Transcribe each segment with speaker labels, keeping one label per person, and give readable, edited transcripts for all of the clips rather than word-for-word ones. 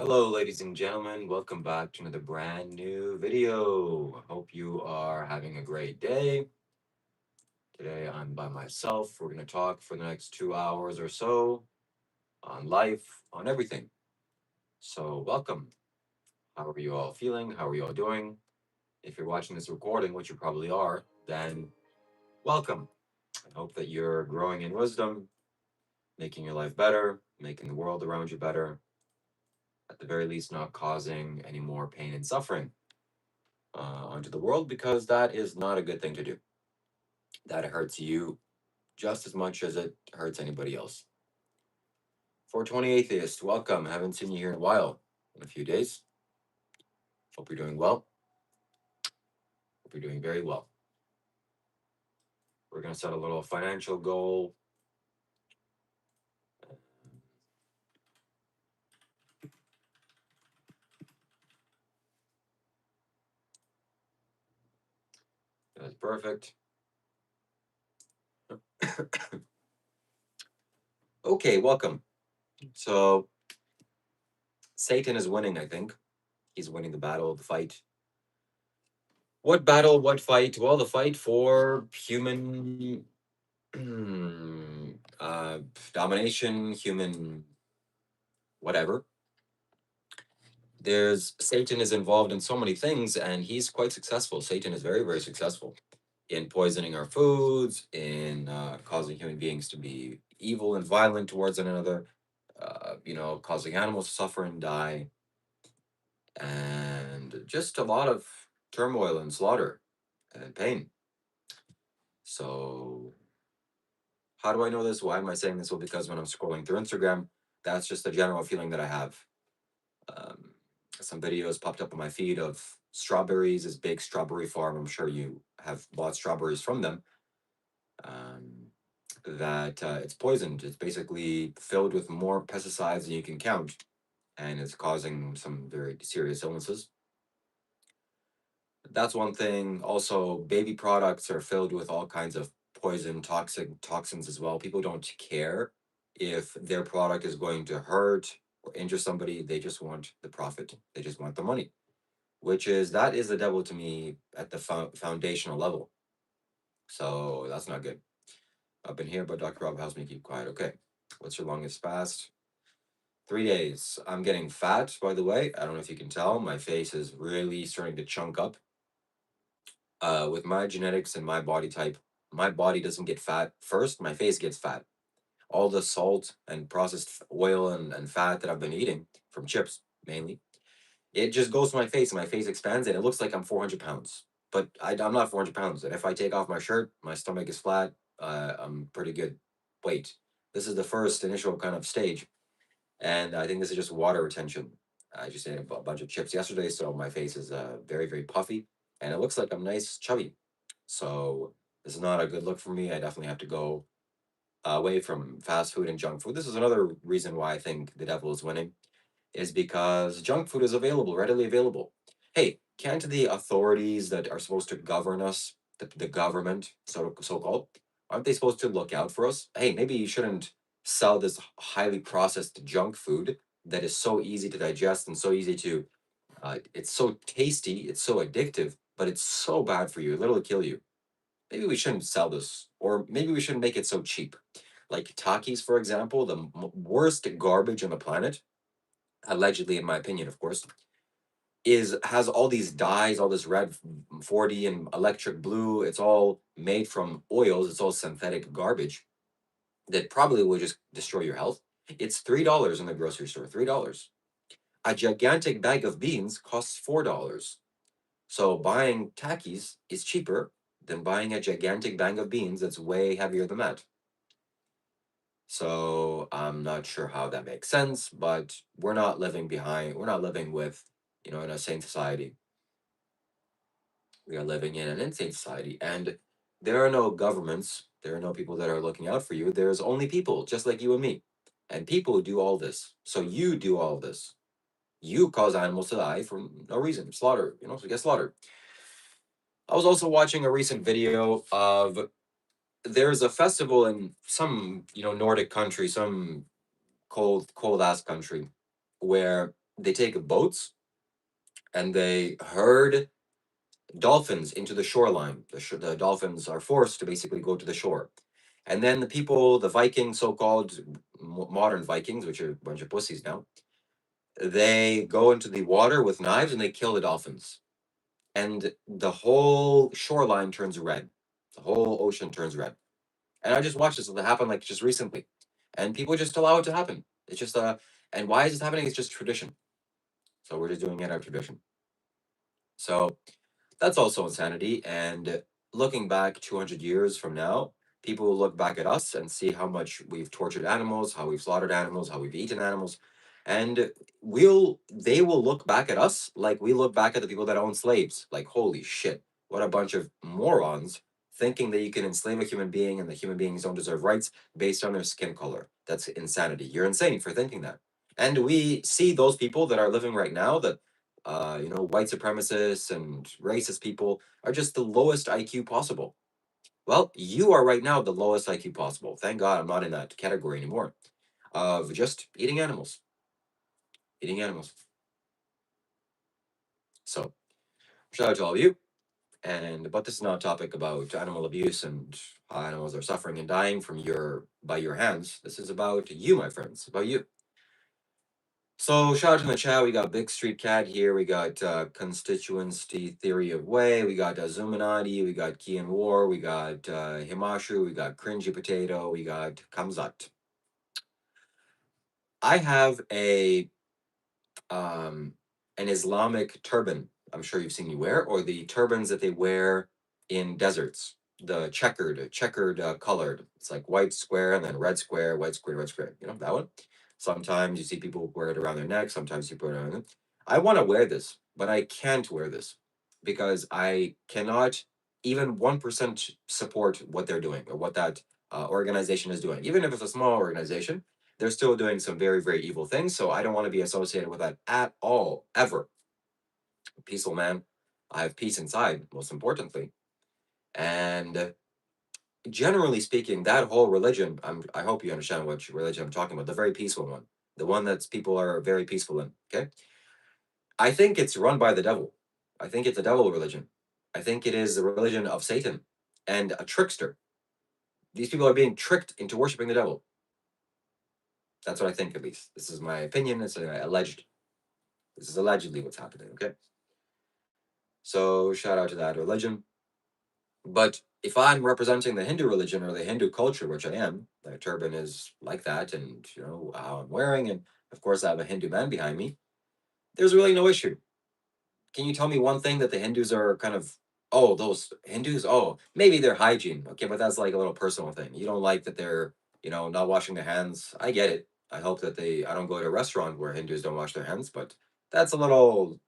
Speaker 1: Hello, ladies and gentlemen. Welcome back to another brand new video. Hope you are having a great day. Today I'm by myself. We're going to talk for the next 2 hours or so on life, on everything. So, welcome. How are you all feeling? How are you all doing? If you're watching this recording, which you probably are, then welcome. I hope that you're growing in wisdom, making your life better, making the world around you better, at the very least, not causing any more pain and suffering onto the world because that is not a good thing to do. That hurts you just as much as it hurts anybody else. 420 Atheist, welcome. Haven't seen you here in a while, in a few days. Hope you're doing well. Hope you're doing very well. We're going to set a little financial goal. That's perfect. Okay, welcome. So, Satan is winning, I think. He's winning the battle, the fight. What battle, what fight? Well, the fight for human uh, domination, human whatever. There's Satan is involved in so many things, and he's quite successful. Satan is very, very successful in poisoning our foods, in causing human beings to be evil and violent towards one another, causing animals to suffer and die, and just a lot of turmoil and slaughter and pain. So, how do I know this? Why am I saying this? Well, because when I'm scrolling through Instagram, that's just the general feeling that I have. Um, some videos popped up on my feed of strawberries, this big strawberry farm. I'm sure you have bought strawberries from them. Um, that it's poisoned. It's basically filled with more pesticides than you can count, and it's causing some very serious illnesses. That's one thing. Also, baby products are filled with all kinds of poison, toxic toxins as well. People don't care if their product is going to hurt or injure somebody. They just want the profit. They just want the money, which is that is the devil to me at the foundational level. So that's not good. I've been here, but Dr. Rob helps me keep quiet. Okay. What's your longest fast? 3 days. I'm getting fat, by the way. I don't know if you can tell. My face is really starting to chunk up. With my genetics and my body type, my body doesn't get fat first, my face gets fat. All the salt and processed oil and fat that I've been eating from chips mainly, it just goes to my face and my face expands and it looks like I'm 400 pounds. But I'm not 400 pounds. And if I take off my shirt, my stomach is flat. I'm pretty good weight. This is the first initial kind of stage. And I think this is just water retention. I just ate a bunch of chips yesterday, so my face is very, very puffy. And it looks like I'm nice, chubby. So this is not a good look for me. I definitely have to go away from fast food and junk food. This is another reason why I think the devil is winning, is because junk food is available, readily available. Hey, can't the authorities that are supposed to govern us, the government, so called, aren't they supposed to look out for us? Hey, maybe you shouldn't sell this highly processed junk food that is so easy to digest and so easy to. It's so tasty, it's so addictive, but it's so bad for you. It literally kill you. Maybe we shouldn't sell this, or maybe we shouldn't make it so cheap. Like Takis, for example, the worst garbage on the planet, allegedly, in my opinion, of course, is has all these dyes, all this red 40 and electric blue. It's all made from oils. It's all synthetic garbage that probably will just destroy your health. It's $3 in the grocery store. $3. A gigantic bag of beans costs $4. So buying Takis is cheaper than buying a gigantic bag of beans that's way heavier than that. So I'm not sure how that makes sense, but we're not living behind, we're not living with, in a sane society. We are living in an insane society. And there are no governments, there are no people that are looking out for you. There's only people, just like you and me. And people do all this. So you do all this. You cause animals to die for no reason. Slaughter, so get slaughtered. I was also watching a recent video of there's a festival in some, Nordic country, some cold ass country, where they take boats and they herd dolphins into the shoreline. The dolphins are forced to basically go to the shore. And then the people, the Vikings, so called modern Vikings, which are a bunch of pussies now, they go into the water with knives and they kill the dolphins. And the whole shoreline turns red. The whole ocean turns red. And I just watched this happen like just recently. And people just allow it to happen. It's just and why is this happening? It's just tradition. So we're just doing it out of tradition. So that's also insanity. And looking back 200 years from now, people will look back at us and see how much we've tortured animals, how we've slaughtered animals, how we've eaten animals. And they will look back at us like we look back at the people that own slaves. Like, holy shit, what a bunch of morons thinking that you can enslave a human being and that human beings don't deserve rights based on their skin color. That's insanity. You're insane for thinking that. And we see those people that are living right now that white supremacists and racist people are just the lowest IQ possible. Well, you are right now the lowest IQ possible. Thank God I'm not in that category anymore of just eating animals. Eating animals. So, shout out to all of you. But this is not a topic about animal abuse and how animals are suffering and dying by your hands. This is about you, my friends. About you. So shout out to the chat. We got Big Street Cat here. We got Constituency Theory of Way. We got Zuminati. We got Key and War. We got Himashu. We got Cringy Potato. We got Kamzat. I have an Islamic turban. I'm sure you've seen me wear, or the turbans that they wear in deserts. The checkered colored. It's like white square and then red square, white square, red square. You know that one. Sometimes you see people wear it around their neck. Sometimes you put it on them. I want to wear this, but I can't wear this because I cannot even 1% support what they're doing or what that organization is doing. Even if it's a small organization, they're still doing some very, very evil things. So I don't want to be associated with that at all, ever. Peaceful man. I have peace inside, most importantly. And generally speaking, that whole religion, I hope you understand which religion I'm talking about, the very peaceful one, the one that people are very peaceful in. Okay. I think it's run by the devil. I think it's a devil religion. I think it is the religion of Satan and a trickster. These people are being tricked into worshiping the devil. That's what I think, at least. This is my opinion. It's alleged. This is allegedly what's happening. Okay. So shout out to that religion. But if I'm representing the Hindu religion or the Hindu culture, which I am, the turban is like that, and how I'm wearing, and of course I have a Hindu man behind me, there's really no issue. Can you tell me one thing that the Hindus are kind of, oh, those Hindus, oh, maybe their hygiene, okay, but that's like a little personal thing. You don't like that they're, not washing their hands. I get it. I hope that I don't go to a restaurant where Hindus don't wash their hands, but that's a little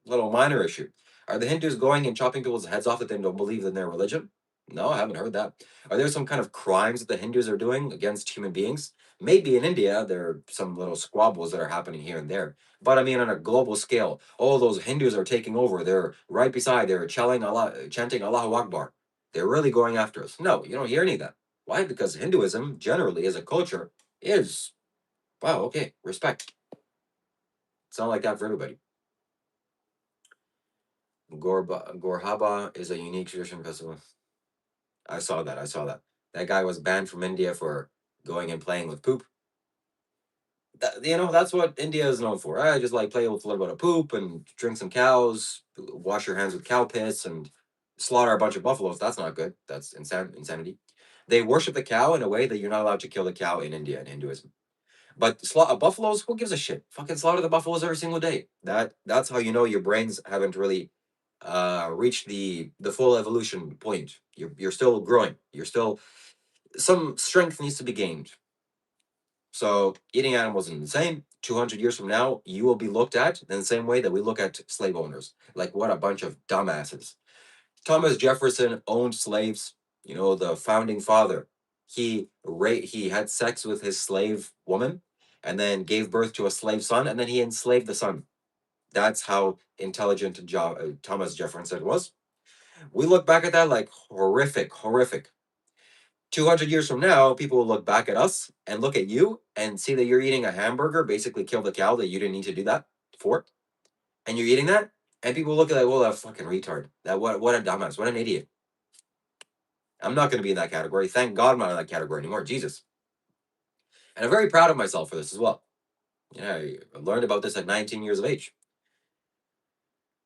Speaker 1: minor issue. Are the Hindus going and chopping people's heads off that they don't believe in their religion? No, I haven't heard that. Are there some kind of crimes that the Hindus are doing against human beings? Maybe in India, there are some little squabbles that are happening here and there. But I mean, on a global scale, all those Hindus are taking over. They're right beside, they're chanting Allahu Akbar. They're really going after us. No, you don't hear any of that. Why? Because Hinduism, generally, as a culture, is, wow, okay, respect. It's not like that for everybody. Gorhaba is a unique tradition festival. I saw that. I saw that. That guy was banned from India for going and playing with poop. That's what India is known for. I just like play with a little bit of poop and drink some cows, wash your hands with cow piss, and slaughter a bunch of buffaloes. That's not good. That's insanity. They worship the cow in a way that you're not allowed to kill the cow in India in Hinduism. But buffaloes, who gives a shit? Fucking slaughter the buffaloes every single day. That's how you know your brains haven't really reached the full evolution point. You're still growing. You're still some strength needs to be gained. So eating animals is insane. 200 years from now, you will be looked at in the same way that we look at slave owners. Like, what a bunch of dumbasses. Thomas Jefferson owned slaves. The founding father. He had sex with his slave woman and then gave birth to a slave son, and then he enslaved the son. That's how intelligent Thomas Jefferson was. We look back at that like horrific, horrific. 200 years from now, people will look back at us and look at you and see that you're eating a hamburger, basically kill the cow, that you didn't need to do that for, and you're eating that, and people look at like, well, that fucking retard. That what a dumbass, what an idiot. I'm not going to be in that category. Thank God I'm not in that category anymore. Jesus. And I'm very proud of myself for this as well. Yeah, I learned about this at 19 years of age.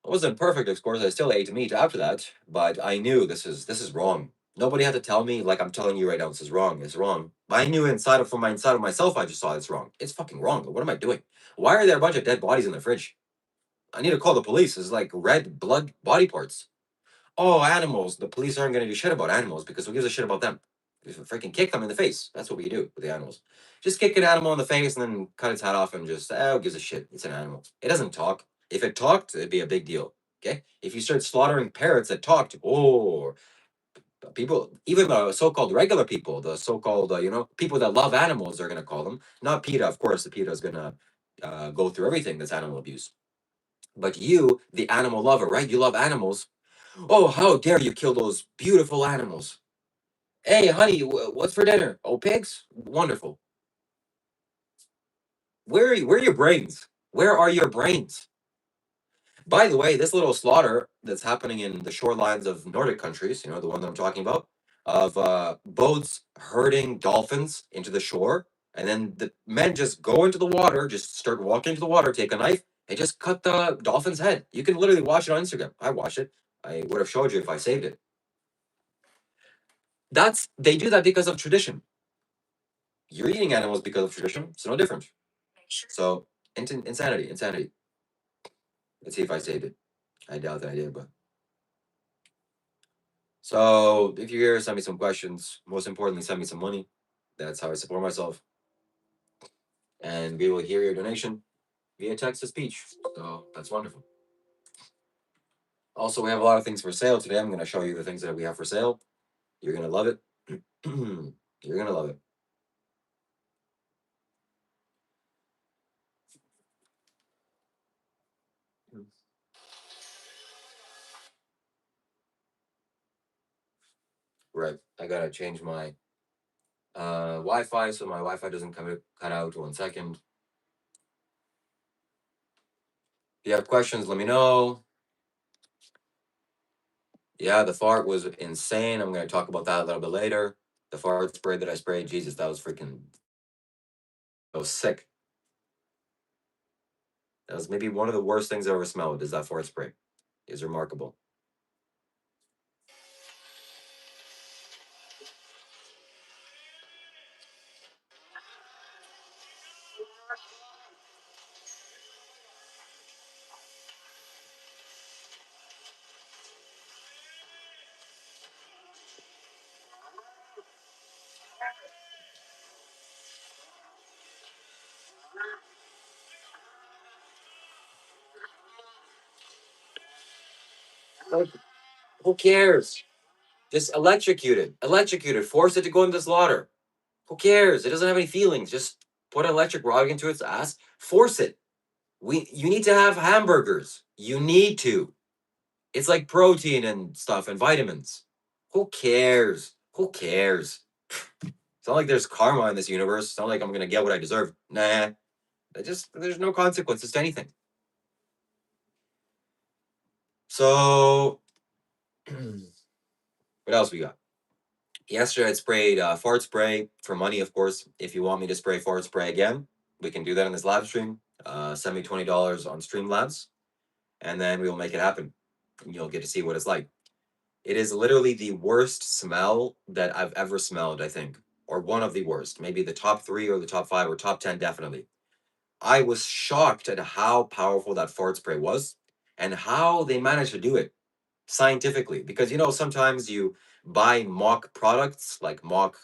Speaker 1: I wasn't perfect, of course. I still ate meat after that, but I knew this is wrong. Nobody had to tell me like I'm telling you right now. This is wrong. It's wrong. I knew from my inside of myself. I just saw it's wrong. It's fucking wrong. What am I doing? Why are there a bunch of dead bodies in the fridge? I need to call the police. It's like red blood body parts. Oh, animals. The police aren't going to do shit about animals because who gives a shit about them? Just freaking kick them in the face. That's what we do with the animals. Just kick an animal in the face and then cut its head off and just, who gives a shit? It's an animal. It doesn't talk. If it talked, it'd be a big deal. Okay? If you start slaughtering parrots that talked, oh, people, even the so-called regular people, the so-called, people that love animals, they're going to call them. Not PETA, of course. The PETA is going to go through everything that's animal abuse. But you, the animal lover, right? You love animals. Oh, how dare you kill those beautiful animals? Hey, honey, what's for dinner? Oh, pigs? Wonderful. Where are your brains? Where are your brains? By the way, this little slaughter that's happening in the shorelines of Nordic countries, the one that I'm talking about, of boats herding dolphins into the shore, and then the men just go into the water, just start walking into the water, take a knife, and just cut the dolphin's head. You can literally watch it on Instagram. I watched it. I would have showed you if I saved it. They do that because of tradition. You're eating animals because of tradition. It's no different. So insanity. Let's see if I saved it. I doubt that I did, but so if you're here, send me some questions. Most importantly, send me some money. That's how I support myself. And we will hear your donation via text to speech. So that's wonderful. Also, we have a lot of things for sale today. I'm going to show you the things that we have for sale. You're going to love it. You're going to love it. Right. I got to change my Wi-Fi so my Wi-Fi doesn't cut out. 1 second. If you have questions, let me know. Yeah, the fart was insane. I'm going to talk about that a little bit later. The fart spray that I sprayed, Jesus, that was sick. That was maybe one of the worst things I ever smelled. Is that fart spray? It's remarkable. Who cares? Just electrocute it. Electrocute it. Force it to go into slaughter. Who cares? It doesn't have any feelings. Just put an electric rod into its ass. Force it. You need to have hamburgers. You need to. It's like protein and stuff and vitamins. Who cares? Who cares? It's not like there's karma in this universe. It's not like I'm gonna get what I deserve. Nah. There's no consequences to anything. So what else we got? Yesterday I sprayed fart spray for money, of course. If you want me to spray fart spray again, we can do that in this live stream. Send me $20 on Streamlabs, and then we will make it happen. And you'll get to see what it's like. It is literally the worst smell that I've ever smelled, I think. Or one of the worst. Maybe the top 3 or the top 5 or top 10, definitely. I was shocked at how powerful that fart spray was and how they managed to do it scientifically. Because, sometimes you buy mock products, like mock,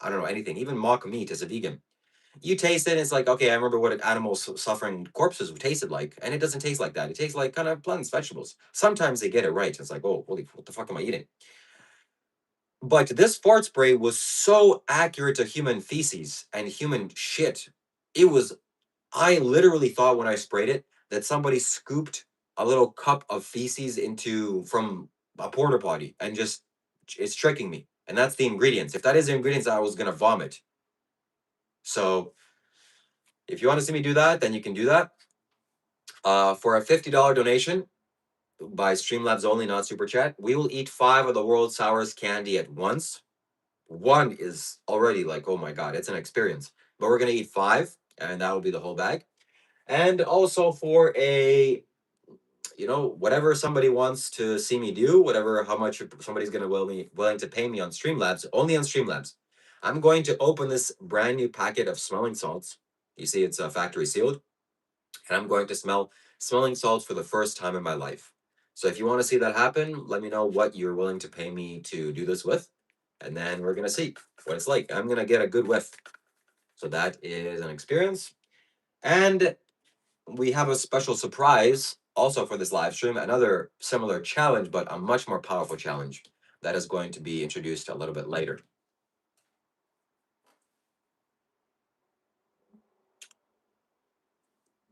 Speaker 1: I don't know, anything, even mock meat as a vegan. You taste it, and it's like, okay, I remember what animals suffering corpses tasted like, and it doesn't taste like that. It tastes like kind of plants, vegetables. Sometimes they get it right. It's like, oh, holy, what the fuck am I eating? But this fart spray was so accurate to human feces and human shit. I literally thought when I sprayed it that somebody scooped a little cup of feces from a porta potty and just, it's tricking me. And that's the ingredients. If that is the ingredients, I was going to vomit. So if you want to see me do that, then you can do that. For a $50 donation by Streamlabs only, not Super Chat, we will eat 5 of the world's sourest candy at once. One is already like, oh my god, it's an experience. But we're gonna eat 5, and that will be the whole bag. And also for a, whatever somebody wants to see me do, whatever, how much somebody's gonna willing to pay me on Streamlabs, only on Streamlabs, I'm going to open this brand new packet of smelling salts. You see, it's factory sealed, and I'm going to smell smelling salts for the first time in my life. So if you want to see that happen, let me know what you're willing to pay me to do this with, and then we're gonna see what it's like. I'm gonna get a good whiff. So that is an experience. And we have a special surprise also for this live stream, another similar challenge, but a much more powerful challenge that is going to be introduced a little bit later.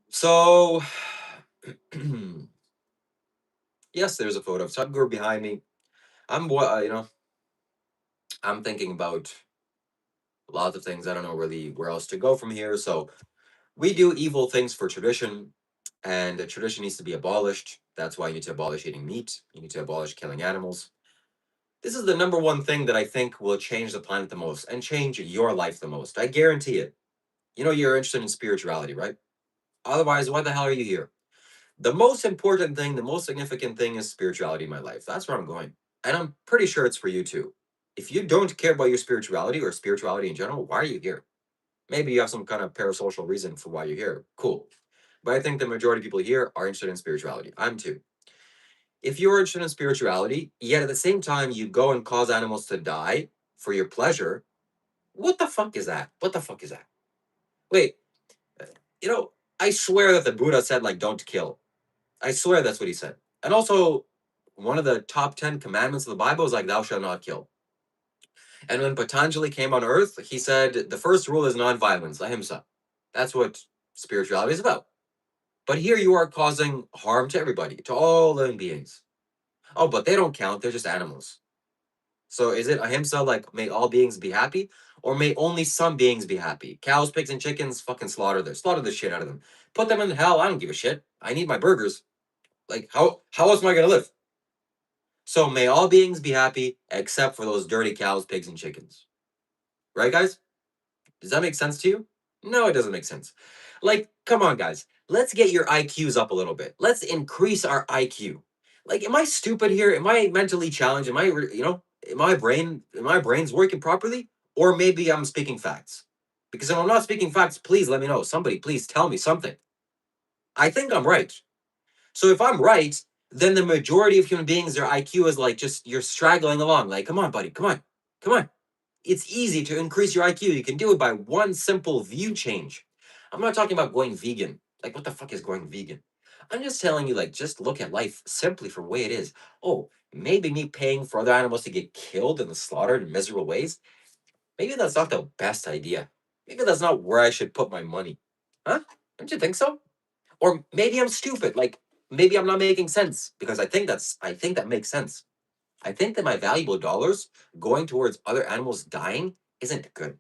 Speaker 1: So, yes, there's a photo of Sadhguru behind me. I'm thinking about lots of things. I don't know really where else to go from here. So we do evil things for tradition, and the tradition needs to be abolished. That's why you need to abolish eating meat. You need to abolish killing animals. This is the number one thing that I think will change the planet the most and change your life the most. I guarantee it. You're interested in spirituality, right? Otherwise, why the hell are you here? The most important thing, the most significant thing is spirituality in my life. That's where I'm going. And I'm pretty sure it's for you too. If you don't care about your spirituality or spirituality in general, why are you here? Maybe you have some kind of parasocial reason for why you're here. Cool. But I think the majority of people here are interested in spirituality. I'm too. If you're interested in spirituality, yet at the same time you go and cause animals to die for your pleasure, what the fuck is that? What the fuck is that? Wait, uh, you know, I swear that the Buddha said, like, don't kill. I swear that's what he said. And also, one of the top 10 commandments of the Bible is like, thou shalt not kill. And when Patanjali came on earth, he said the first rule is non-violence, ahimsa. That's what spirituality is about. But here you are causing harm to everybody, to all living beings. Oh, but they don't count, they're just animals. So is it ahimsa, like, may all beings be happy? Or may only some beings be happy? Cows, pigs, and chickens, fucking slaughter the shit out of them. Put them in hell, I don't give a shit. I need my burgers. Like, how else am I gonna live? So may all beings be happy except for those dirty cows, pigs, and chickens. Right, guys? Does that make sense to you? No, it doesn't make sense. Like, come on, guys. Let's get your IQs up a little bit. Let's increase our IQ. Like, am I stupid here? Am I mentally challenged? My brain's working properly? Or maybe I'm speaking facts. Because if I'm not speaking facts, please let me know. Somebody, please tell me something. I think I'm right. So if I'm right, then the majority of human beings, their IQ is like just you're straggling along. Like, come on, buddy, come on, come on. It's easy to increase your IQ. You can do it by one simple view change. I'm not talking about going vegan. Like, what the fuck is going vegan? I'm just telling you, like, just look at life simply for the way it is. Oh, maybe me paying for other animals to get killed and slaughtered in miserable ways, maybe that's not the best idea. Maybe that's not where I should put my money. Huh? Don't you think so? Or maybe I'm stupid. Like, maybe I'm not making sense because I think that makes sense. I think that my valuable dollars going towards other animals dying isn't good.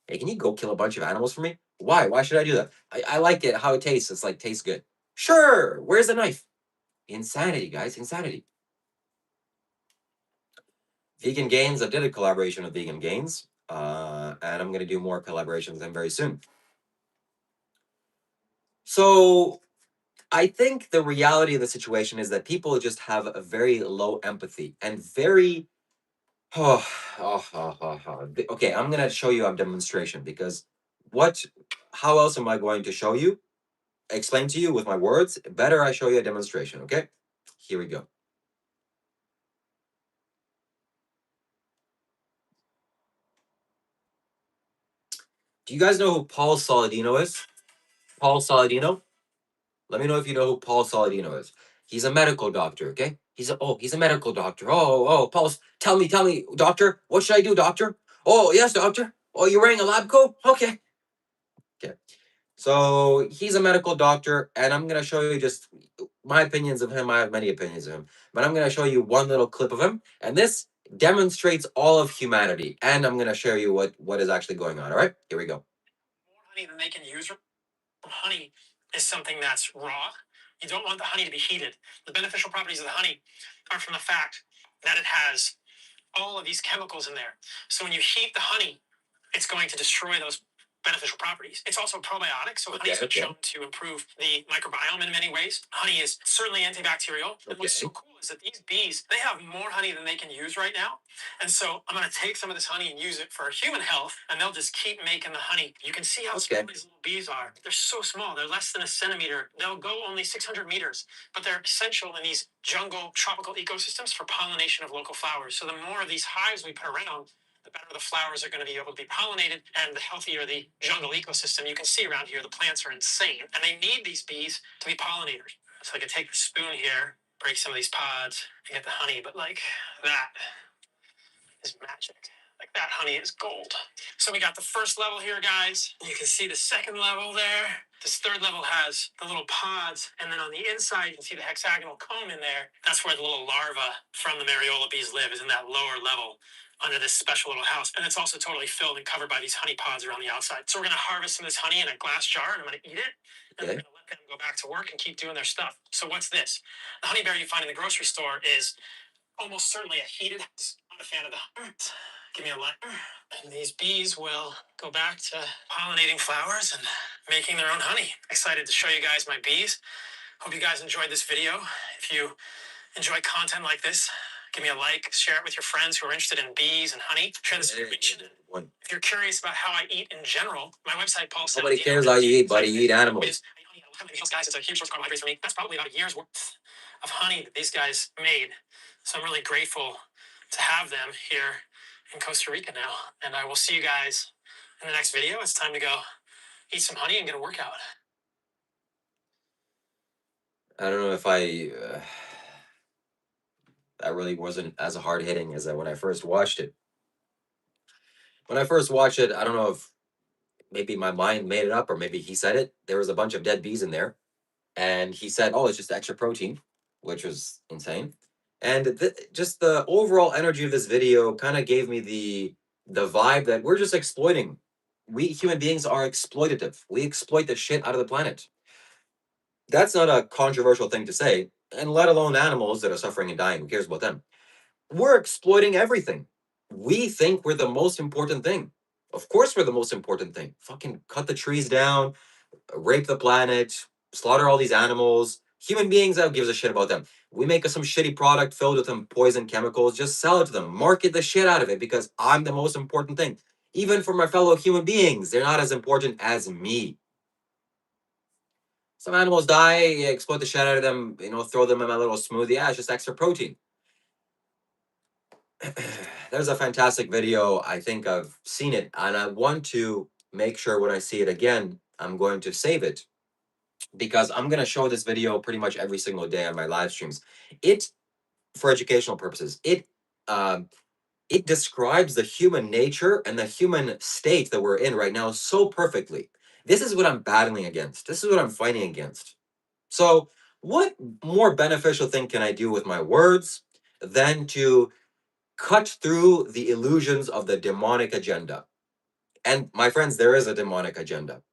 Speaker 1: Hey, can you go kill a bunch of animals for me? Why? Why should I do that? I like it how it tastes. It's like tastes good. Sure. Where's the knife? Insanity, guys. Insanity. Vegan Gains. I did a collaboration with Vegan Gains. And I'm gonna do more collaborations with them very soon. So I think the reality of the situation is that people just have a very low empathy and very oh, okay, I'm gonna show you a demonstration because what how else am I going to show you? Explain to you with my words. Better I show you a demonstration, okay? Here we go. Do you guys know who Paul Saladino is? Paul Saladino? Let me know if you know who Paul Saladino is. He's a medical doctor, okay? He's a medical doctor. Paul, tell me, doctor, what should I do, doctor? Oh, yes, doctor. Oh, you're wearing a lab coat? Okay. Okay. So he's a medical doctor, and I'm gonna show you just my opinions of him. I have many opinions of him, but I'm gonna show you one little clip of him, and this demonstrates all of humanity. And I'm gonna show you what is actually going on. All right, here we go. More honey than they can use. Honey is something that's raw.
Speaker 2: You don't want the honey to be heated. The beneficial properties of the honey are from the fact that it has all of these chemicals in there. So when you heat the honey, it's going to destroy those beneficial properties. It's also probiotic, so honey has been shown to improve the microbiome in many ways. Honey is certainly antibacterial. And what's so cool is that these bees, they have more honey than they can use right now. And so I'm going to take some of this honey and use it for human health, and they'll just keep making the honey. You can see how small these little bees are. They're so small. They're less than a centimeter. They'll go only 600 meters, but they're essential in these jungle tropical ecosystems for pollination of local flowers. So the more of these hives we put around, the better the flowers are going to be able to be pollinated and the healthier the jungle ecosystem. You can see around here, the plants are insane and they need these bees to be pollinators. So I can take the spoon here, break some of these pods and get the honey, but like that is magic. Like that honey is gold. So we got the first level here, guys. You can see the second level there. This third level has the little pods, and then on the inside, you can see the hexagonal comb in there. That's where the little larva from the Mariola bees live, is in that lower level under this special little house. And it's also totally filled and covered by these honey pods around the outside. So we're going to harvest some of this honey in a glass jar, and I'm going to eat it. And I'm going to let them go back to work and keep doing their stuff. So what's this? The honey bear you find in the grocery store is almost certainly a heated. I'm not a fan of the. Give me a light. And these bees will go back to pollinating flowers and making their own honey. Excited to show you guys my bees. Hope you guys enjoyed this video. If you enjoy content like this, give me a like, share it with your friends who are interested in bees and honey. Share this information. If you're curious about how I eat in general, my website, Paul. Nobody cares how you eat, buddy. You eat animals. Guys, it's a huge source of carbohydrates for me. That's probably about a year's worth of honey that these guys made. So I'm really grateful to have them here in Costa Rica now. And I will see you guys in the next video. It's time to go eat some honey and get a workout. I don't know if that really wasn't as hard hitting as when I first watched it. When I first watched it, I don't know if maybe my mind made it up or maybe he said it. There was a bunch of dead bees in there. And he said, "Oh, it's just extra protein," which was insane. And just the overall energy of this video kind of gave me the vibe that we're just exploiting. We human beings are exploitative. We exploit the shit out of the planet. That's not a controversial thing to say, and let alone animals that are suffering and dying. Who cares about them? We're exploiting everything. We think we're the most important thing. Of course, we're the most important thing. Fucking cut the trees down, rape the planet, slaughter all these animals. Human beings, who gives a shit about them? We make some shitty product filled with some poison chemicals, just sell it to them, market the shit out of it because I'm the most important thing. Even for my fellow human beings, they're not as important as me. Some animals die, you exploit the shit out of them, throw them in my little smoothie. Yeah, it's just extra protein. There's a fantastic video. I think I've seen it, and I want to make sure when I see it again, I'm going to save it because I'm going to show this video pretty much every single day on my live streams. It, for educational purposes, it describes the human nature and the human state that we're in right now so perfectly. This is what I'm battling against. This is what I'm fighting against. So, what more beneficial thing can I do with my words than to cut through the illusions of the demonic agenda? And my friends, there is a demonic agenda.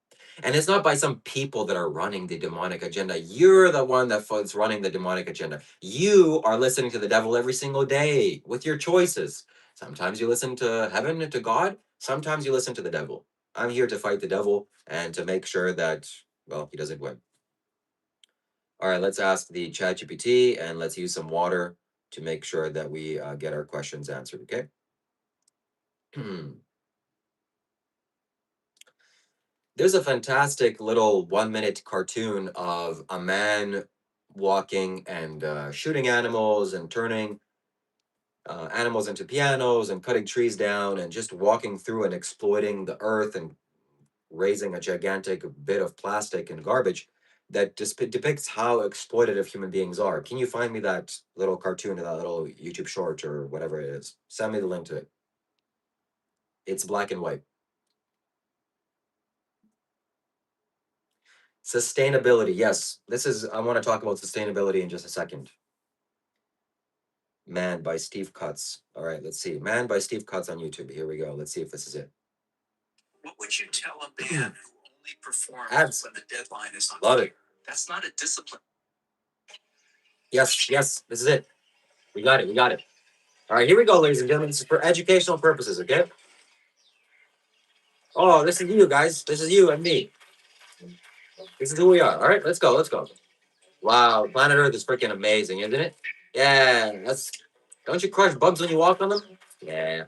Speaker 2: And it's not by some people that are running the demonic agenda. You're the one that's running the demonic agenda. You are listening to the devil every single day with your choices. Sometimes you listen to heaven, to God. Sometimes you listen to the devil. I'm here to fight the devil and to make sure that, well, he doesn't win. All right, let's ask the ChatGPT and let's use some water to make sure that we get our questions answered, okay? There's a fantastic little 1-minute cartoon of a man walking and shooting animals and turning animals into pianos and cutting trees down and just walking through and exploiting the earth and raising a gigantic bit of plastic and garbage that just depicts how exploitative human beings are. Can you find me that little cartoon or that little YouTube short or whatever it is? Send me the link to it. It's black and white. Sustainability. Yes, I want to talk about sustainability in just a second. Man by Steve Cutts. All right, let's see. Man by Steve Cutts on YouTube. Here we go. Let's see if this is it. What would you tell a man who only performs when the deadline is on fire? Love it. That's not a discipline.
Speaker 1: Yes, yes, this is it. We got it. We got it. All right, here we go, ladies and gentlemen. This is for educational purposes, okay? Oh, this is you guys. This is you and me. This is who we are. All right, let's go. Let's go. Wow, planet Earth is freaking amazing, isn't it? Yeah, that's. Don't you crush bugs when you walk on them? Yeah.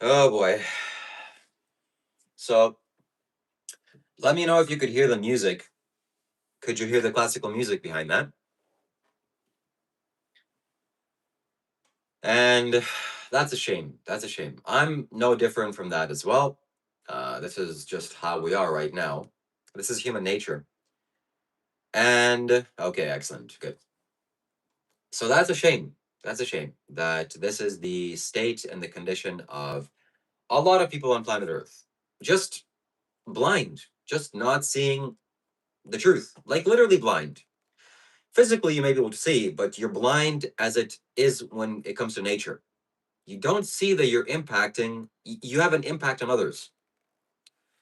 Speaker 1: Oh boy. So let me know if you could hear the music. Could you hear the classical music behind that? And that's a shame. That's a shame. I'm no different from that as well. This is just how we are right now. This is human nature. And okay, excellent. Good. So that's a shame. That's a shame that this is the state and the condition of a lot of people on planet Earth. Just blind, just not seeing the truth, like literally blind. Physically, you may be able to see, but you're blind as it is when it comes to nature. You don't see that you're impacting, you have an impact on others.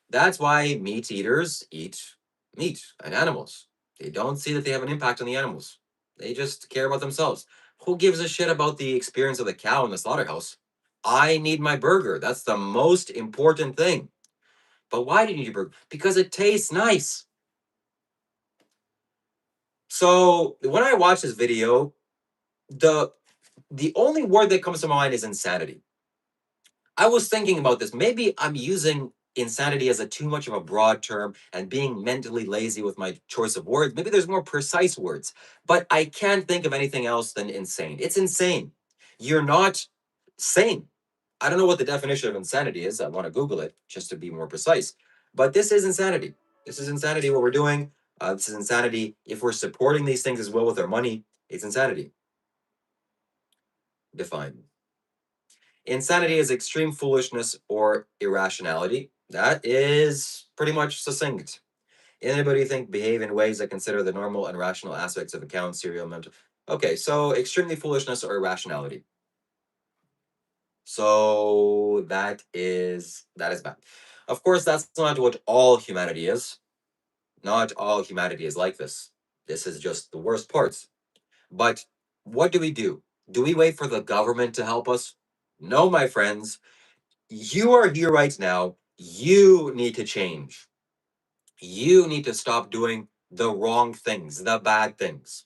Speaker 1: That's why meat eaters eat meat and animals. They don't see that they have an impact on the animals. They just care about themselves. Who gives a shit about the experience of the cow in the slaughterhouse? I need my burger. That's the most important thing. But why do you need your burger? Because it tastes nice. So when I watch this video, the only word that comes to mind is insanity. I was thinking about this. Maybe I'm using insanity as a too much of a broad term and being mentally lazy with my choice of words. Maybe there's more precise words, but I can't think of anything else than insane. It's insane. you're not sane. I don't know what the definition of insanity is. I want to Google it just to be more precise. But this is insanity. This is insanity what we're doing. This is insanity. If we're supporting these things as well with our money, it's insanity. Define. Insanity is extreme foolishness or irrationality. That is pretty much succinct. Anybody think behave in ways that consider the normal and rational aspects of account, serial, mental. Okay, so extremely foolishness or irrationality. So that is bad. Of course, that's not what all humanity is. Not all humanity is like this. This is just the worst parts. But what do we do? Do we wait for the government to help us? No, my friends. You are here right now. You need to change. You need to stop doing the wrong things, the bad things.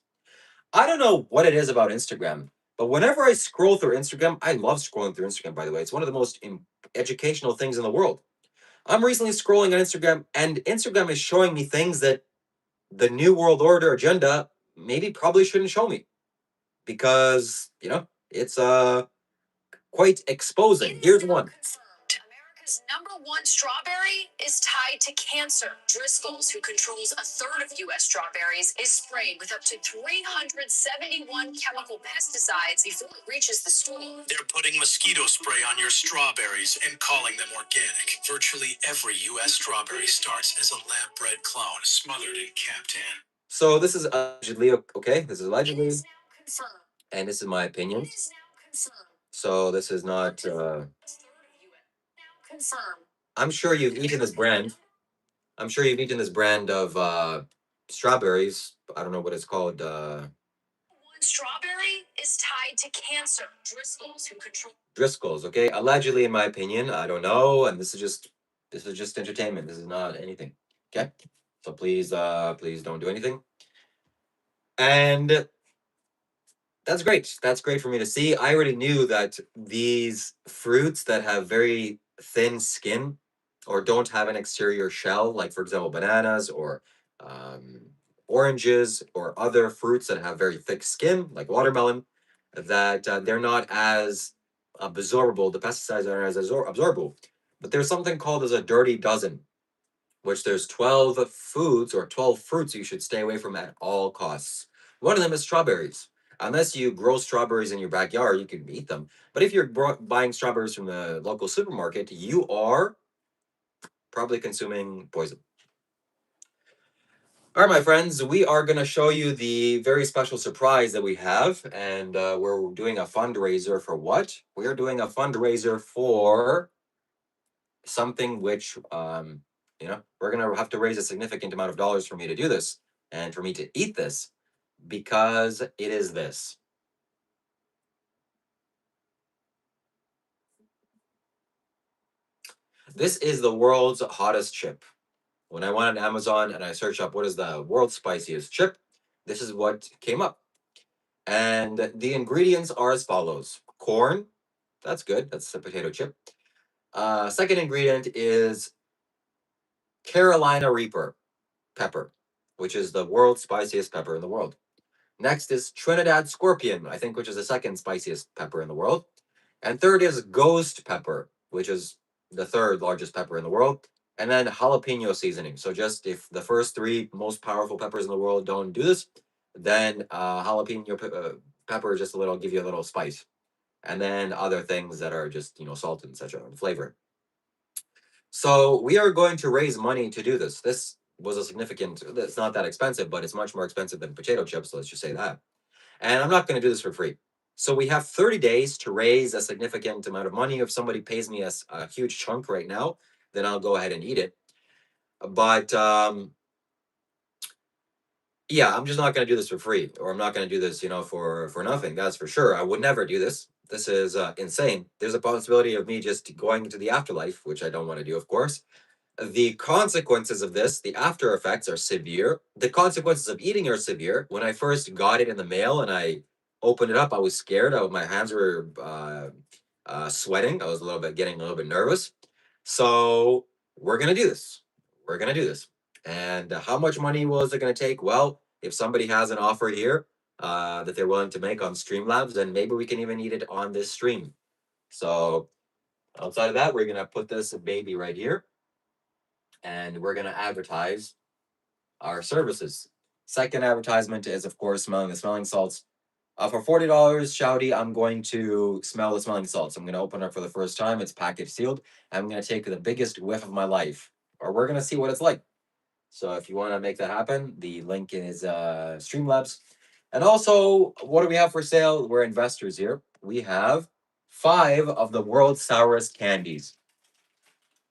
Speaker 1: I don't know what it is about Instagram, but whenever I scroll through Instagram, I love scrolling through Instagram, by the way. It's one of the most educational things in the world. I'm recently scrolling on Instagram, and Instagram is showing me things that the New World Order agenda maybe probably shouldn't show me because, it's quite exposing. Here's one. America's #1 strawberry is tied to cancer. Driscoll's, who controls a third of U.S. strawberries, is sprayed with up to 371 chemical pesticides before it reaches the store. They're putting mosquito spray on your strawberries and calling them organic. Virtually every U.S. strawberry starts as a lab-bred clone smothered in Captan. So this is allegedly okay. This is allegedly, and this is my opinion. So this is not. I'm sure you've eaten this brand. I'm sure you've eaten this brand of strawberries. I don't know what it's called. One strawberry is tied to cancer. Driscoll's, who control Driscoll's. Okay, allegedly, in my opinion, I don't know, and this is just entertainment. This is not anything. Okay, so please don't do anything. And that's great. That's great for me to see. I already knew that these fruits that have very thin skin or don't have an exterior shell, like for example, bananas or um, oranges or other fruits that have very thick skin, like watermelon, that they're not as absorbable. The pesticides aren't as absorbable. But there's something called as a dirty dozen, which there's 12 foods or 12 fruits you should stay away from at all costs. One of them is strawberries. Unless you grow strawberries in your backyard, you can eat them. But if you're buying strawberries from the local supermarket, you are probably consuming poison. All right, my friends, we are going to show you the very special surprise that we have. And we're doing a fundraiser for what? We are doing a fundraiser for something which we're gonna have to raise a significant amount of dollars for me to do this and for me to eat this because it is this. This is the world's hottest chip. When I went on Amazon and I searched up what is the world's spiciest chip, this is what came up. And the ingredients are as follows: corn, that's good, that's a potato chip. Second ingredient is Carolina Reaper pepper, which is the world's spiciest pepper in the world. Next is Trinidad Scorpion, I think, which is the second spiciest pepper in the world. And third is Ghost Pepper, which is the third largest pepper in the world. And then jalapeno seasoning. So just if the first three most powerful peppers in the world don't do this, then pepper just give you a little spice. And then other things that are just salt and etc. and flavor. So we are going to raise money to do this. This was a significant. It's not that expensive, but it's much more expensive than potato chips. So let's just say that. And I'm not going to do this for free. So we have 30 days to raise a significant amount of money. If somebody pays me a huge chunk right now, then I'll go ahead and eat it. But yeah, I'm just not going to do this for free, or I'm not going to do this, for nothing. That's for sure. I would never do this. This is insane. There's a possibility of me just going into the afterlife, which I don't want to do, of course. The consequences of this, the after effects are severe. The consequences of eating are severe. When I first got it in the mail and I opened it up, I was scared. My hands were sweating. I was getting a little bit nervous. So we're gonna do this. We're gonna do this. And how much money was it gonna take? Well, if somebody has an offer here, that they're willing to make on Streamlabs, and maybe we can even eat it on this stream. So outside of that, we're gonna put this baby right here, and we're gonna advertise our services. Second advertisement is, of course, smelling the smelling salts. For $40, Shouty, I'm going to smell the smelling salts. I'm going to open it for the first time. It's package sealed. I'm going to take the biggest whiff of my life, or we're going to see what it's like. So if you want to make that happen, the link is Streamlabs. And also, what do we have for sale? We're investors here. We have 5 of the world's sourest candies.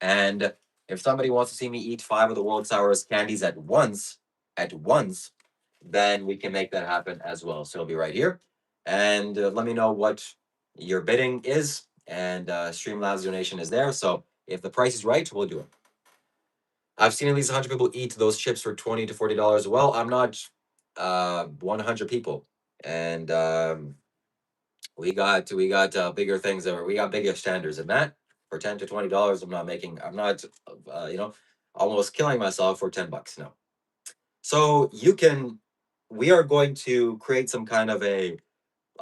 Speaker 1: And if somebody wants to see me eat 5 of the world's sourest candies at once, then we can make that happen as well. So it'll be right here. And let me know what your bidding is. And Streamlabs donation is there. So if the price is right, we'll do it. I've seen at least 100 people eat those chips for $20 to $40. Well, I'm not 100 people. And we got bigger things that we got bigger standards than that. For $10 to $20, I'm not almost killing myself for $10. No. So we are going to create some kind of a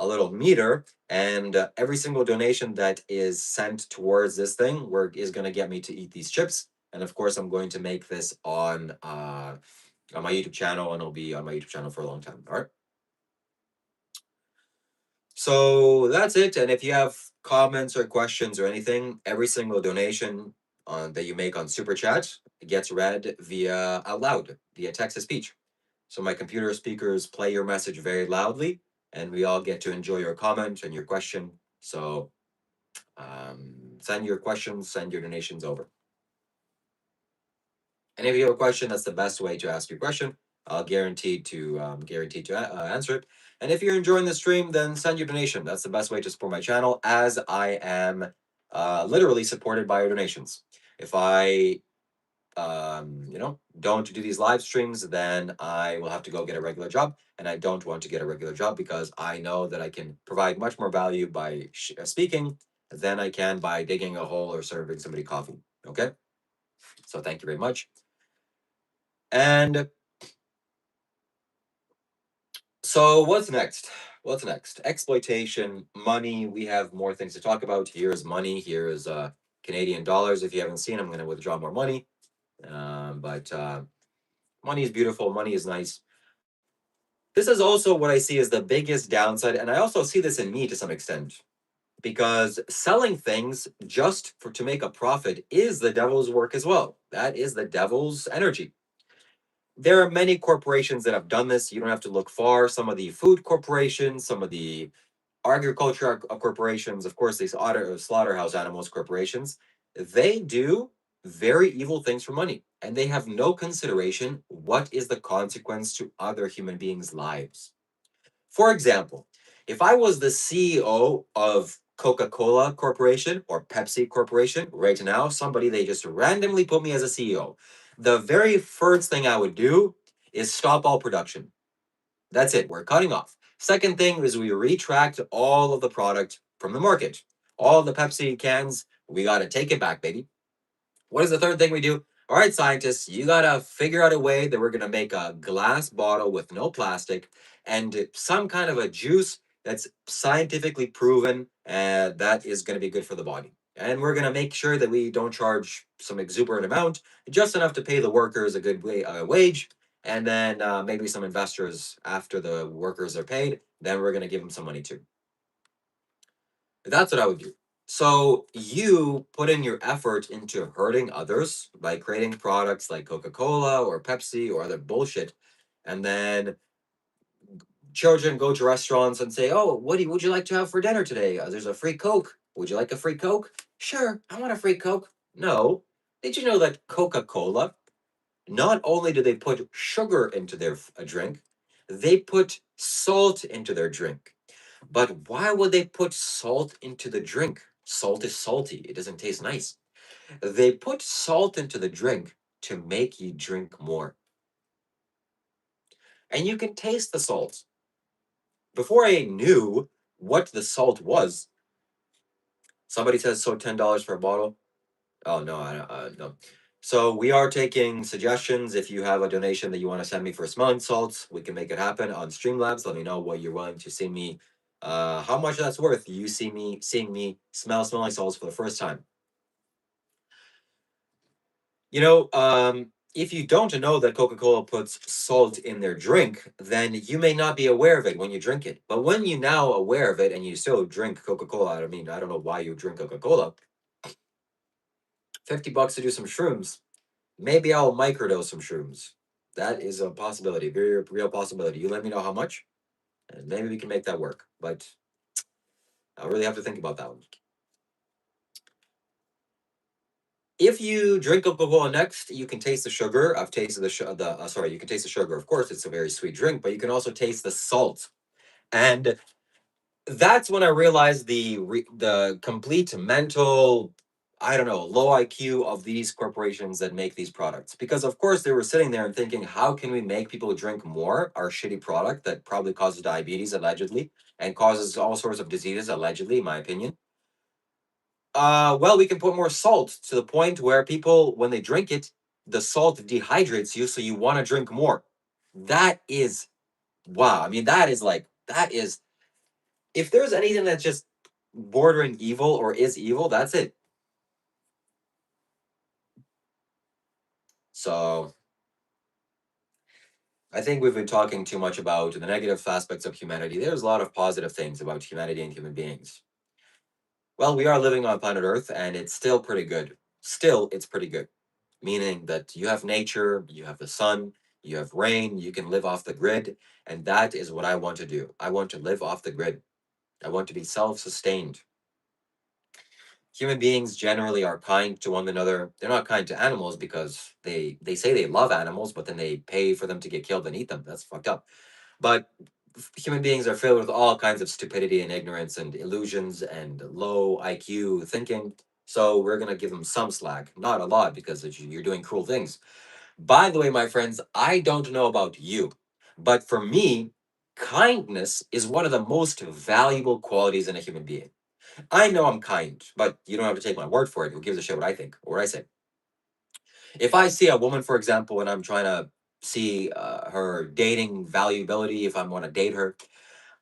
Speaker 1: little meter, and every single donation that is sent towards this thing is going to get me to eat these chips. And of course, I'm going to make this on my YouTube channel, and it'll be on my YouTube channel for a long time. All right. So that's it. And if you have comments or questions or anything, every single donation that you make on Super Chat gets read out loud via text to speech. So my computer speakers play your message very loudly, and we all get to enjoy your comment and your question. So send your questions, send your donations over. And if you have a question, that's the best way to ask your question. I'll guarantee to answer it. And if you're enjoying the stream, then send your donation. That's the best way to support my channel, as I am literally supported by your donations. If I don't do these live streams, then I will have to go get a regular job, and I don't want to get a regular job because I know that I can provide much more value by speaking than I can by digging a hole or serving somebody coffee. Okay, so thank you very much. And so what's next? What's next? Exploitation, money. We have more things to talk about. Here's money. Here is Canadian dollars. If you haven't seen, I'm going to withdraw more money. But money is beautiful. Money is nice. This is also what I see as the biggest downside, and I also see this in me to some extent, because selling things just to make a profit is the devil's work as well. That is the devil's energy. There are many corporations that have done this. You don't have to look far. Some of the food corporations, some of the agriculture corporations, of course, these slaughterhouse animals corporations, they do very evil things for money, and they have no consideration what is the consequence to other human beings' lives. For example, if I was the CEO of Coca-Cola Corporation or Pepsi Corporation right now, somebody they just randomly put me as a CEO, the very first thing I would do is stop all production. That's it. We're cutting off. Second thing is we retract all of the product from the market. All the Pepsi cans, we got to take it back, baby. What is the third thing we do? All right, scientists, you got to figure out a way that we're going to make a glass bottle with no plastic and some kind of a juice that's scientifically proven that is going to be good for the body. And we're going to make sure that we don't charge some exuberant amount, just enough to pay the workers a good wage. And then maybe some investors, after the workers are paid, then we're going to give them some money too. That's what I would do. So you put in your effort into hurting others by creating products like Coca-Cola or Pepsi or other bullshit, and then children go to restaurants and say, "Oh, would you like to have for dinner today? There's a free Coke. Would you like a free Coke?" Sure, I want a free Coke. No. Did you know that Coca-Cola, not only do they put sugar into their drink, they put salt into their drink. But why would they put salt into the drink? Salt is salty. It doesn't taste nice. They put salt into the drink to make you drink more. And you can taste the salt. Before I knew what the salt was, somebody says, so $10 for a bottle. Oh, no, no. So we are taking suggestions. If you have a donation that you want to send me for smelling salts, we can make it happen on Streamlabs. Let me know what you're willing to see me, how much that's worth. You seeing me smell smelling salts for the first time. You know, if you don't know that Coca-Cola puts salt in their drink, then you may not be aware of it when you drink it. But when you now aware of it and you still drink Coca-Cola, I mean, I don't know why you drink Coca-Cola. $50 to do some shrooms. Maybe I'll microdose some shrooms. That is a possibility, very real possibility. You let me know how much, and maybe we can make that work. But I'll really have to think about that one. If you drink Coca-Cola next, you can taste the sugar. I've tasted sorry, you can taste the sugar. Of course, it's a very sweet drink, but you can also taste the salt. And that's when I realized the complete mental, I don't know, low IQ of these corporations that make these products. Because of course they were sitting there and thinking, how can we make people drink more our shitty product that probably causes diabetes allegedly and causes all sorts of diseases allegedly, in my opinion. Well, we can put more salt to the point where people, when they drink it, the salt dehydrates you, so you want to drink more. That is wow. I mean, that is if there's anything that's just bordering evil or is evil, that's it. So I think we've been talking too much about the negative aspects of humanity. There's a lot of positive things about humanity and human beings. Well, we are living on planet Earth and it's still pretty good. Still, it's pretty good. Meaning that you have nature, you have the sun, you have rain, you can live off the grid. And that is what I want to do. I want to live off the grid. I want to be self sustained. Human beings generally are kind to one another. They're not kind to animals because they say they love animals, but then they pay for them to get killed and eat them. That's fucked up. But human beings are filled with all kinds of stupidity and ignorance and illusions and low IQ thinking. So we're gonna give them some slack, not a lot, because you're doing cruel things. By the way, my friends, I don't know about you, but for me, kindness is one of the most valuable qualities in a human being. I know I'm kind, but you don't have to take my word for it. Who gives a shit what I think or what I say? If I see a woman, for example, and I'm trying to see her dating valuability, if I want to date her,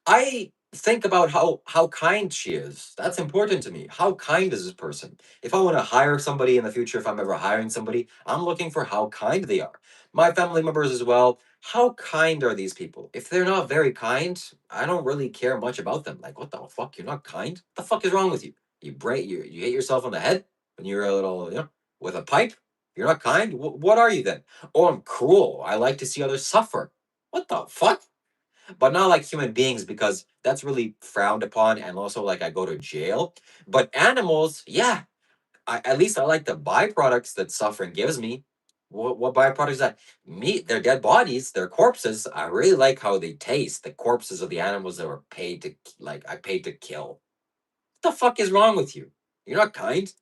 Speaker 1: I think about how kind she is. That's important to me. How kind is this person? If I want to hire somebody in the future, if I'm ever hiring somebody, I'm looking for how kind they are. My family members as well. How kind are these people? If they're not very kind, I don't really care much about them. Like, what the fuck? You're not kind? What the fuck is wrong with you? You hit yourself on the head when you're a little, with a pipe? You're not kind? What are you then? Oh, I'm cruel. I like to see others suffer. What the fuck? But not like human beings because that's really frowned upon and also like I go to jail. But animals, yeah, at least I like the byproducts that suffering gives me. What byproducts that meat, their dead bodies, their corpses. I really like how they taste. The corpses of the animals that were paid to I paid to kill. What the fuck is wrong with you? You're not kind.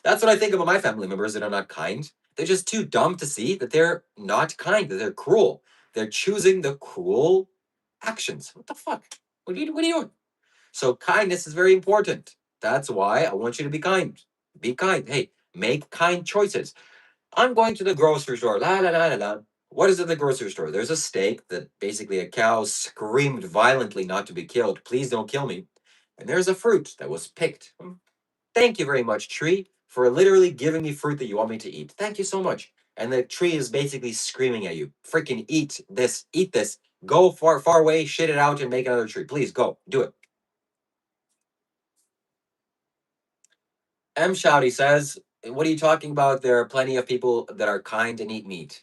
Speaker 1: That's what I think about my family members that are not kind. They're just too dumb to see that they're not kind, that they're cruel. They're choosing the cruel actions. What the fuck? What are you doing? So kindness is very important. That's why I want you to be kind. Be kind. Hey, make kind choices. I'm going to the grocery store. La la la la la. What is at the grocery store? There's a steak that basically a cow screamed violently not to be killed. Please don't kill me. And there's a fruit that was picked. Thank you very much, tree, for literally giving me fruit that you want me to eat. Thank you so much. And the tree is basically screaming at you. Freaking eat this, eat this. Go far, far away, shit it out, and make another tree. Please go, do it. M. Shouty says, what are you talking about? There are plenty of people that are kind and eat meat.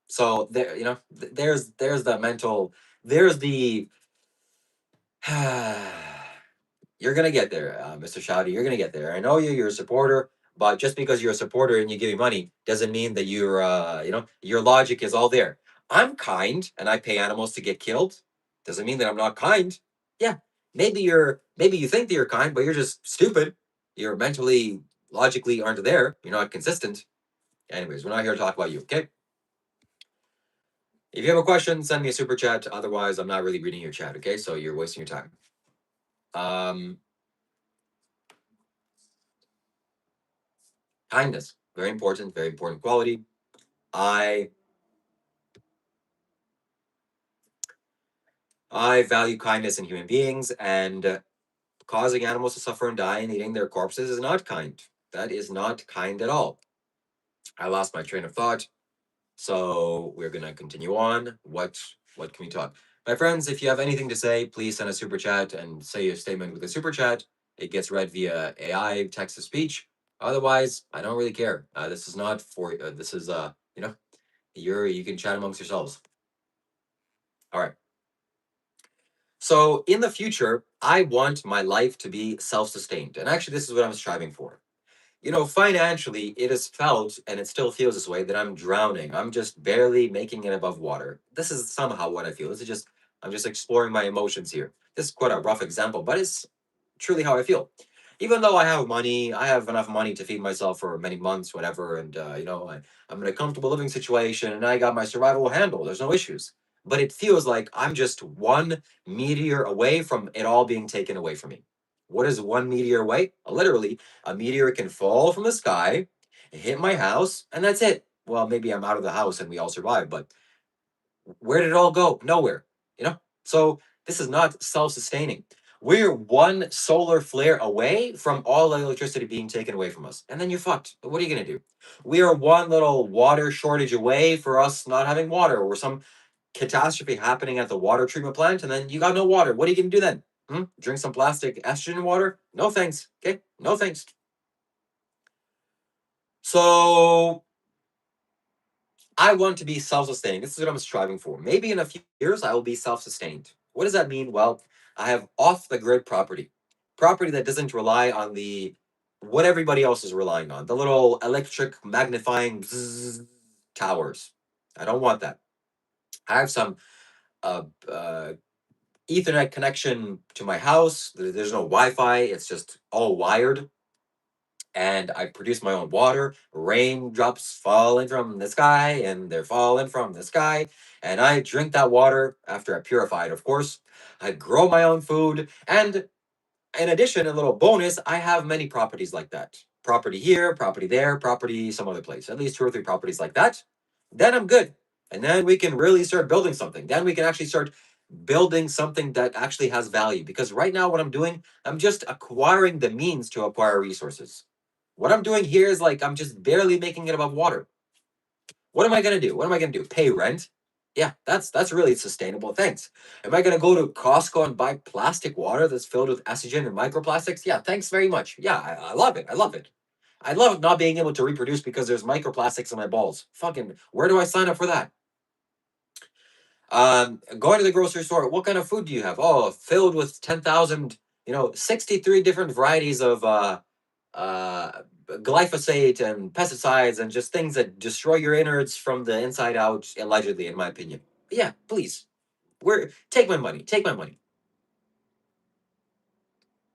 Speaker 1: So there, there's the mental, there's the you're gonna get there, Mr. Shouty. You're gonna get there. I know you're a supporter, but just because you're a supporter and you give me money doesn't mean that your logic is all there. I'm kind and I pay animals to get killed. Doesn't mean that I'm not kind. Yeah, maybe you think that you're kind, but you're just stupid. You're mentally, logically aren't there. You're not consistent. Anyways, we're not here to talk about you. Okay. If you have a question, send me a super chat. Otherwise, I'm not really reading your chat. Okay, so you're wasting your time. Um, kindness. very important quality. I I value kindness in human beings, and causing animals to suffer and die and eating their corpses is not kind. That is not kind at all. I lost my train of thought, so we're gonna continue on. What can we talk? My friends, if you have anything to say, please send a super chat and say your statement with a super chat. It gets read via AI, text to speech. Otherwise, I don't really care. This is not for. This is you can chat amongst yourselves. All right. So in the future, I want my life to be self-sustained, and actually, this is what I'm striving for. Financially, it is felt and it still feels this way that I'm drowning. I'm just barely making it above water. This is somehow what I feel. I'm just exploring my emotions here. This is quite a rough example, but it's truly how I feel. Even though I have money, I have enough money to feed myself for many months, whatever, and I'm in a comfortable living situation, and I got my survival handle. There's no issues. But it feels like I'm just one meteor away from it all being taken away from me. What is one meteor away? Literally, a meteor can fall from the sky, hit my house, and that's it. Well, maybe I'm out of the house and we all survive, but where did it all go? Nowhere. You know? So this is not self-sustaining. We're one solar flare away from all electricity being taken away from us. And then you're fucked. What are you gonna do? We are one little water shortage away for us not having water, or some catastrophe happening at the water treatment plant, and then you got no water. What are you gonna do then? Drink some plastic estrogen water? No thanks. Okay? No thanks. So I want to be self sustaining. This is what I'm striving for. Maybe in a few years, I will be self sustained. What does that mean? Well, I have off the grid property that doesn't rely on what everybody else is relying on, the little electric magnifying towers. I don't want that. I have some uh, uh, Ethernet connection to my house. There's no Wi Fi, it's just all wired, and I produce my own water. Raindrops falling from the sky, and they're falling from the sky. And I drink that water after I purify it, of course. I grow my own food. And in addition, a little bonus, I have many properties like that. Property here, property there, property some other place. At least two or three properties like that. Then I'm good. And then we can really start building something. Then we can actually start building something that actually has value. Because right now, what I'm doing, I'm just acquiring the means to acquire resources. What I'm doing here is like I'm just barely making it above water. What am I gonna do? What am I gonna do? Pay rent? Yeah, that's really sustainable. Thanks. Am I gonna go to Costco and buy plastic water that's filled with estrogen and microplastics? Yeah, thanks very much. Yeah, I love it. I love it. I love not being able to reproduce because there's microplastics in my balls. Fucking, where do I sign up for that? Going to the grocery store, what kind of food do you have? Oh, filled with 10,000, 63 different varieties of uh, glyphosate and pesticides and just things that destroy your innards from the inside out, allegedly, in my opinion. Yeah, please. Take my money. Take my money.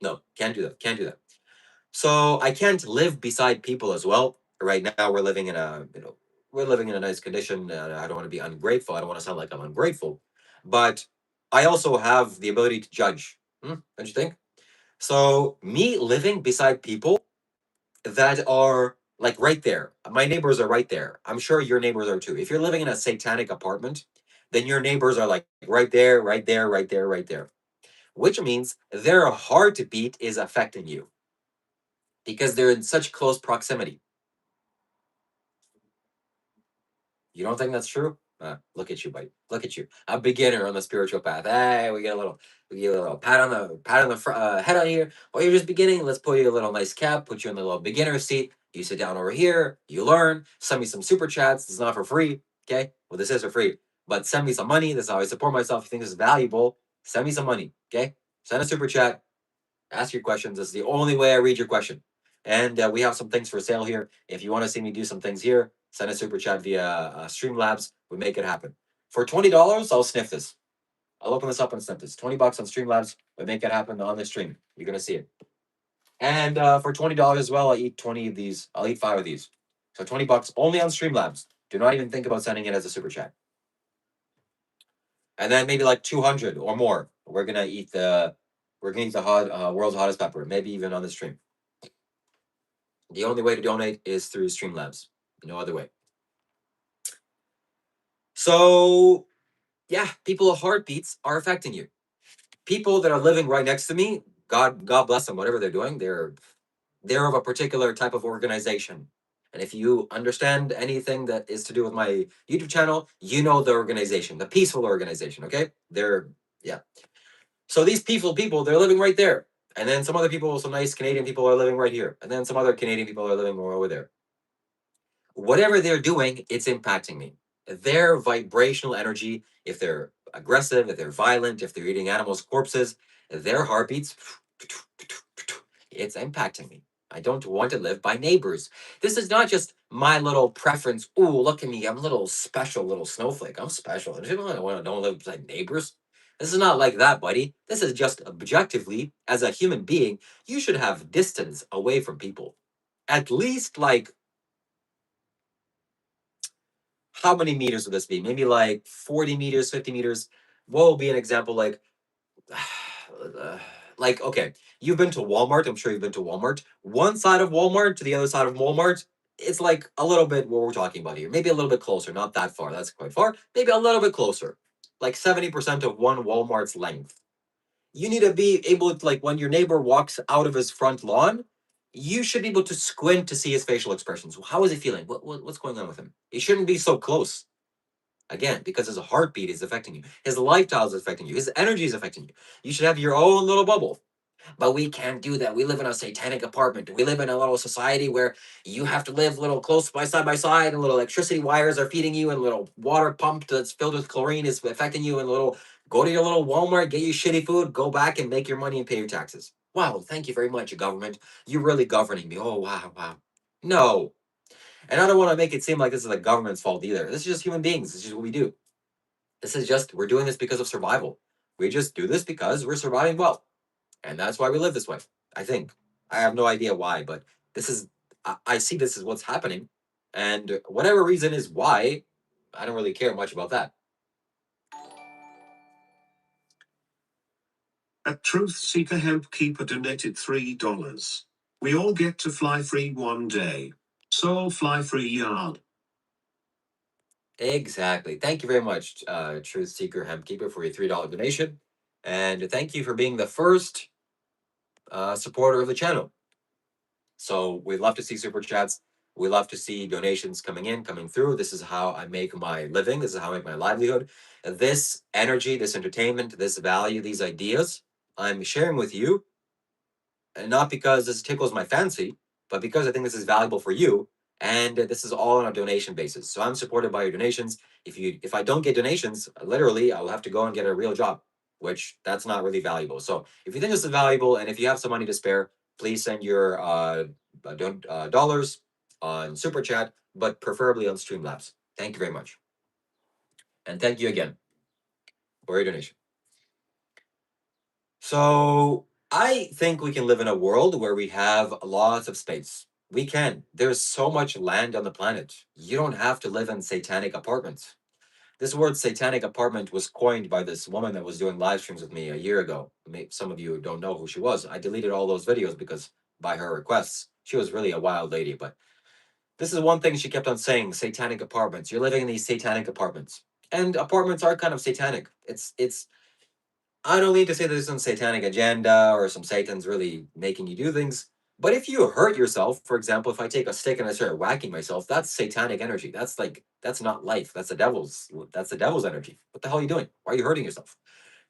Speaker 1: No, can't do that. Can't do that. So I can't live beside people as well. Right now, we're living in a nice condition. I don't want to be ungrateful. I don't want to sound like I'm ungrateful, but I also have the ability to judge. Don't you think? So me living beside people that are like right there. My neighbors are right there. I'm sure your neighbors are too. If you're living in a satanic apartment, then your neighbors are like right there, right there, right there, right there. Which means their heartbeat is affecting you because they're in such close proximity. You don't think that's true? Look at you, buddy. Look at you. A beginner on the spiritual path. Hey, we get a little pat on the head on here. Oh, you're just beginning. Let's put you a little nice cap. Put you in the little beginner seat. You sit down over here. You learn. Send me some super chats. It's not for free. Okay. Well, this is for free, but send me some money. This is how I support myself. If you think this is valuable, send me some money. Okay. Send a super chat. Ask your questions. This is the only way I read your question. And we have some things for sale here. If you want to see me do some things here, send a super chat via Streamlabs. We make it happen. For $20, I'll sniff this. I'll open this up and sniff this. $20 on Streamlabs. We make it happen on the stream. You're gonna see it. And for $20 as well, I'll eat 20 of these. I'll eat 5 of these. So $20 only on Streamlabs. Do not even think about sending it as a super chat. And then maybe like 200 or more. We're gonna eat the world's hottest pepper. Maybe even on the stream. The only way to donate is through Streamlabs. No other way. So, yeah, people's heartbeats are affecting you. People that are living right next to me, God bless them, whatever they're doing, they're of a particular type of organization. And if you understand anything that is to do with my YouTube channel, you know the organization, the peaceful organization, okay? Yeah. So these peaceful people, they're living right there. And then some other people, some nice Canadian people are living right here. And then some other Canadian people are living more over there. Whatever they're doing, it's impacting me. Their vibrational energy, if they're aggressive, if they're violent, if they're eating animals' corpses, their heartbeats, it's impacting me. I don't want to live by neighbors. This is not just my little preference. Ooh, look at me. I'm a little special little snowflake. I'm special. I don't live beside neighbors. This is not like that, buddy. This is just objectively, as a human being, you should have distance away from people. At least like how many meters would this be? Maybe like 40 meters, 50 meters. What will be an example like okay, you've been to Walmart. I'm sure you've been to Walmart. One side of Walmart to the other side of Walmart, it's like a little bit what we're talking about here. Maybe a little bit closer, not that far. That's quite far. Maybe a little bit closer. Like 70% of one Walmart's length. You need to be able to, like, when your neighbor walks out of his front lawn, you should be able to squint to see his facial expressions. How is he feeling? What's going on with him? He shouldn't be so close. Again, because his heartbeat is affecting you. His lifestyle is affecting you. His energy is affecting you. You should have your own little bubble. But we can't do that. We live in a satanic apartment. We live in a little society where you have to live little close by side, and little electricity wires are feeding you, and little water pump that's filled with chlorine is affecting you, and little go to your little Walmart, get you shitty food, go back and make your money and pay your taxes. Wow, thank you very much, government. You're really governing me. Oh wow, wow. No. And I don't want to make it seem like this is the government's fault either. This is just human beings. This is just what we do. This is just, we're doing this because of survival. We just do this because we're surviving well. And that's why we live this way, I think. I have no idea why, but this is, I see this is what's happening. And whatever reason is why, I don't really care much about that.
Speaker 2: A Truth Seeker Hemp Keeper donated $3. We all get to fly free one day. Soul fly free yard.
Speaker 1: Exactly. Thank you very much, Truth Seeker Hemp Keeper, for your $3 donation. And thank you for being the first supporter of the channel. So we love to see super chats. We love to see donations coming in, coming through. This is how I make my living. This is how I make my livelihood. This energy, this entertainment, this value, these ideas, I'm sharing with you, and not because this tickles my fancy, but because I think this is valuable for you. And this is all on a donation basis. So I'm supported by your donations. If I don't get donations, literally, I'll have to go and get a real job, which that's not really valuable. So if you think this is valuable, and if you have some money to spare, please send your dollars on Super Chat, but preferably on Streamlabs. Thank you very much. And thank you again for your donation. So I think we can live in a world where we have lots of space. We can. There's so much land on the planet. You don't have to live in satanic apartments. This word satanic apartment was coined by this woman that was doing live streams with me a year ago. Some of you don't know who she was. I deleted all those videos because by her requests, she was really a wild lady. But this is one thing she kept on saying: satanic apartments. You're living in these satanic apartments. And apartments are kind of satanic. It's I don't need to say there's some satanic agenda or some Satan's really making you do things. But if you hurt yourself, for example, if I take a stick and I start whacking myself, that's satanic energy. That's not life. That's the devil's energy. What the hell are you doing? Why are you hurting yourself?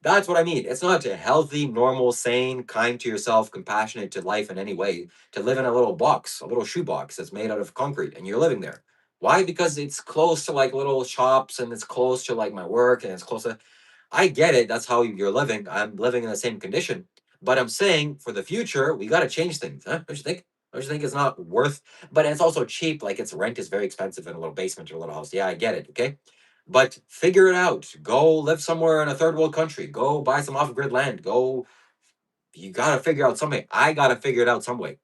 Speaker 1: That's what I mean. It's not a healthy, normal, sane, kind to yourself, compassionate to life in any way to live in a little box, a little shoebox that's made out of concrete, and you're living there. Why? Because it's close to like little shops, and it's close to like my work, and it's close to, I get it. That's how you're living. I'm living in the same condition. But I'm saying for the future, we got to change things. Huh? Don't you think? Don't you think it's not worth? But it's also cheap. Like its rent is very expensive in a little basement or a little house. Yeah, I get it. Okay. But figure it out. Go live somewhere in a third world country. Go buy some off grid land. Go. You got to figure out something. I got to figure it out some way.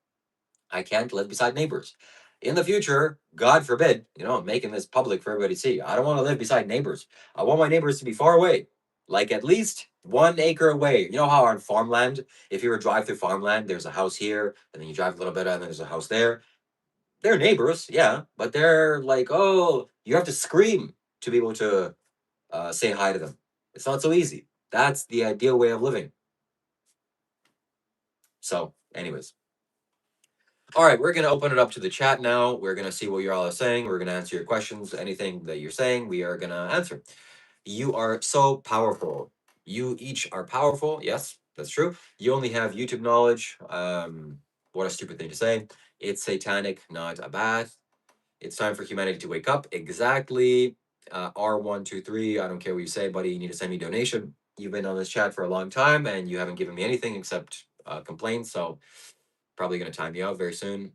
Speaker 1: I can't live beside neighbors. In the future, God forbid, I'm making this public for everybody to see. I don't want to live beside neighbors. I want my neighbors to be far away, like at least 1 acre away. You know how on farmland, if you were to drive through farmland, there's a house here, and then you drive a little bit, and then there's a house there. They're neighbors, yeah, but they're like, oh, you have to scream to be able to say hi to them. It's not so easy. That's the ideal way of living. So, anyways. All right, we're going to open it up to the chat now. We're going to see what you all are saying. We're going to answer your questions. Anything that you're saying, we are going to answer. You are so powerful. You each are powerful. Yes, that's true. You only have YouTube knowledge. What a stupid thing to say. It's satanic, not a bath. It's time for humanity to wake up. Exactly. R123. I don't care what you say, buddy. You need to send me a donation. You've been on this chat for a long time and you haven't given me anything except complaints. So probably going to time you out very soon.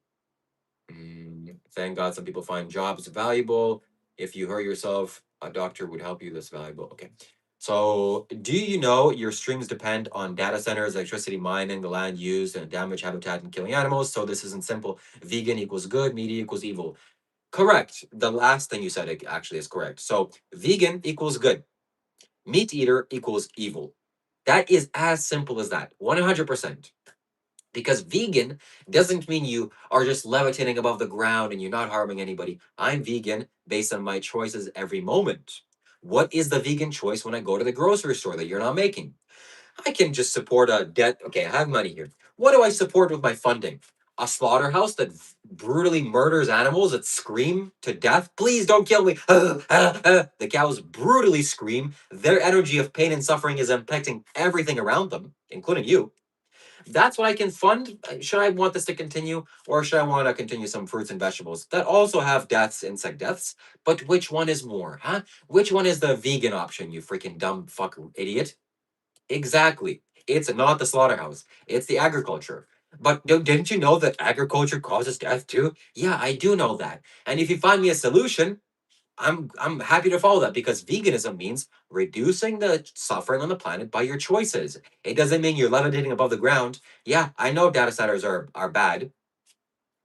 Speaker 1: Thank God some people find jobs valuable. If you hurt yourself, a doctor would help you. That's valuable. Okay. So, do you know your streams depend on data centers, electricity mining, the land used, and damage habitat and killing animals? So, this isn't simple. Vegan equals good, media equals evil. Correct. The last thing you said actually is correct. So, vegan equals good, meat eater equals evil. That is as simple as that. 100%. Because vegan doesn't mean you are just levitating above the ground and you're not harming anybody. I'm vegan based on my choices every moment. What is the vegan choice when I go to the grocery store that you're not making? I can just support a debt. Okay, I have money here. What do I support with my funding? A slaughterhouse that brutally murders animals that scream to death? Please don't kill me. The cows brutally scream. Their energy of pain and suffering is impacting everything around them, including you. That's what I can fund. Should I want this to continue, or should I want to continue some fruits and vegetables that also have deaths, insect deaths? But which one is more, huh? Which one is the vegan option, you freaking dumb fuck idiot? Exactly. It's not the slaughterhouse, it's the agriculture. But didn't you know that agriculture causes death too? Yeah, I do know that. And if you find me a solution, I'm happy to follow that because veganism means reducing the suffering on the planet by your choices. It doesn't mean you're levitating above the ground. Yeah, I know data centers are bad,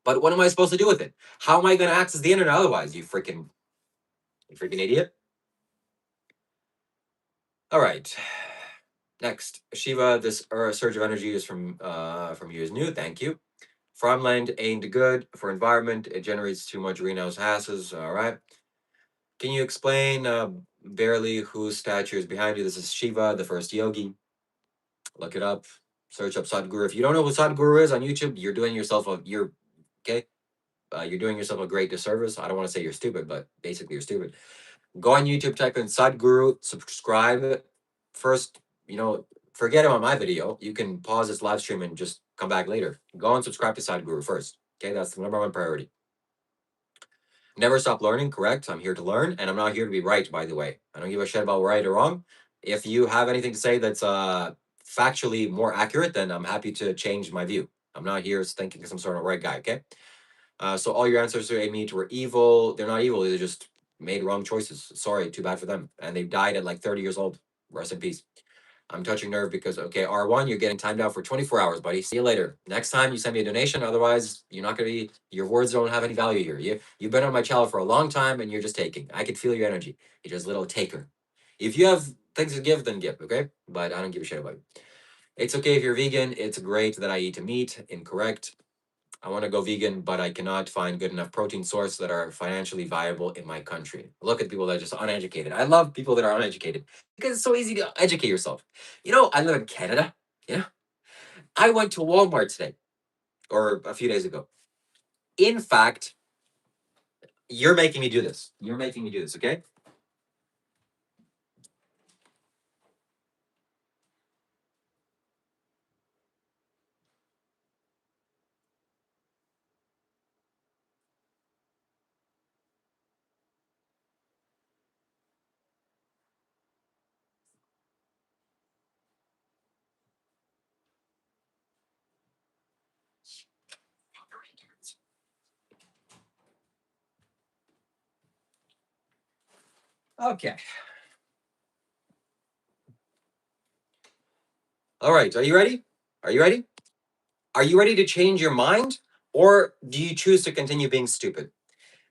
Speaker 1: but what am I supposed to do with it? How am I going to access the internet otherwise? You freaking idiot. All right. Next, Shiva. This surge of energy is from you is new. Thank you. Farmland ain't good for environment. It generates too much greenhouse gases. All right. Can you explain barely whose statue is behind you? This is Shiva, the first yogi. Look it up. Search up Sadhguru. If you don't know who Sadhguru is on YouTube, you're doing yourself a you're okay. You're doing yourself a great disservice. I don't want to say you're stupid, but basically you're stupid. Go on YouTube, type in Sadhguru, subscribe. First, forget about my video. You can pause this live stream and just come back later. Go and subscribe to Sadhguru first. Okay, that's the number one priority. Never stop learning, correct? I'm here to learn, and I'm not here to be right, by the way. I don't give a shit about right or wrong. If you have anything to say that's factually more accurate, then I'm happy to change my view. I'm not here thinking some sort of right guy, okay? So all your answers to meet were evil. They're not evil, they just made wrong choices. Sorry, too bad for them. And they died at like 30 years old. Rest in peace. I'm touching nerve because, okay, R1, you're getting timed out for 24 hours, buddy. See you later. Next time you send me a donation. Otherwise, you're not going to be, your words don't have any value here. You've been on my channel for a long time and you're just taking. I can feel your energy. You're just a little taker. If you have things to give, then give, okay? But I don't give a shit about it. It's okay if you're vegan. It's great that I eat meat. Incorrect. I want to go vegan, but I cannot find good enough protein sources that are financially viable in my country. Look at people that are just uneducated. I love people that are uneducated because it's so easy to educate yourself. I live in Canada. Yeah. I went to Walmart today or a few days ago. In fact, you're making me do this. You're making me do this, okay? Okay. All right. Are you ready? Are you ready? Are you ready to change your mind? Or do you choose to continue being stupid?